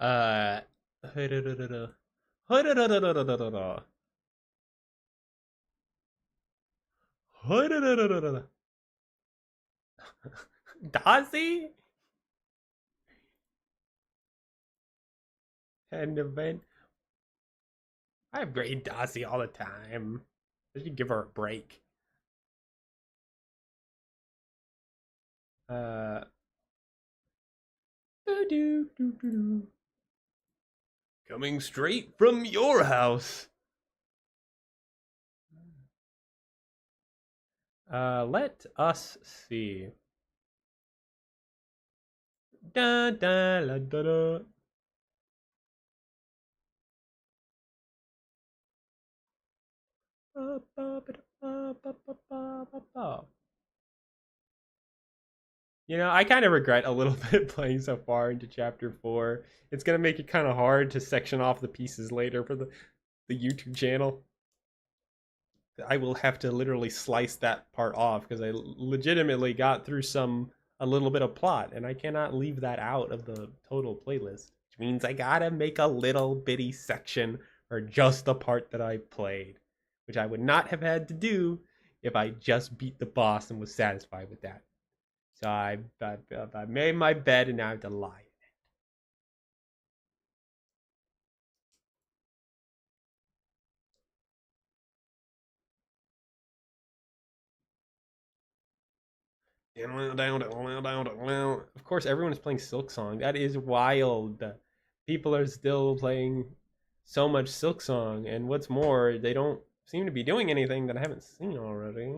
Uh, Dazzy and event. I upgrade Dazzy all the time. I should give her a break. Coming straight from your house. Let us see. Da da la da da. You know, I kind of regret a little bit playing so far into chapter 4. It's gonna make it kind of hard to section off the pieces later for the YouTube channel. I will have to literally slice that part off because I legitimately got through a little bit of plot, and I cannot leave that out of the total playlist. Which means I gotta make a little bitty section for just the part that I played, which I would not have had to do if I just beat the boss and was satisfied with that. So I made my bed and now I have to lie. Of course, everyone is playing Silksong. That is wild. People are still playing so much Silksong, and what's more, they don't seem to be doing anything that I haven't seen already.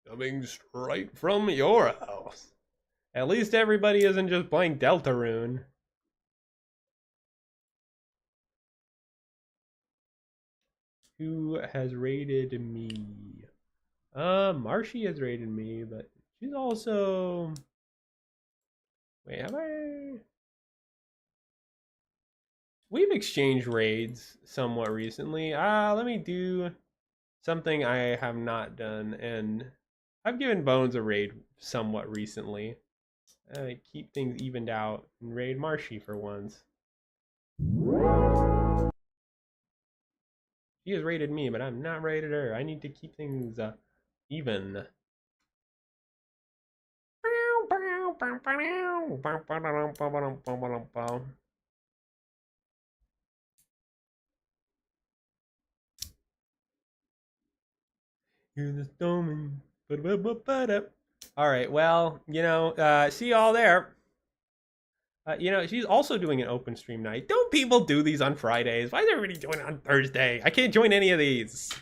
Coming straight from your house. At least everybody isn't just playing Deltarune. Who has raided me? Marshy has raided me, but she's also... Wait, have I... We've exchanged raids somewhat recently. Let me do something I have not done, and I've given Bones a raid somewhat recently. Keep things evened out and raid Marshy for once. She has raided me, but I'm not raided her. I need to keep things even. You're the snowman. Alright, well, see y'all there. She's also doing an open stream night. Don't people do these on Fridays? Why is everybody doing it on Thursday? I can't join any of these.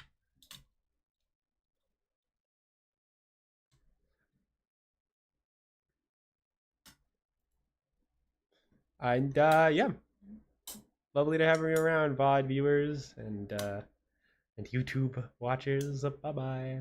And, yeah. Lovely to have you around, VOD viewers and YouTube watchers. Bye-bye.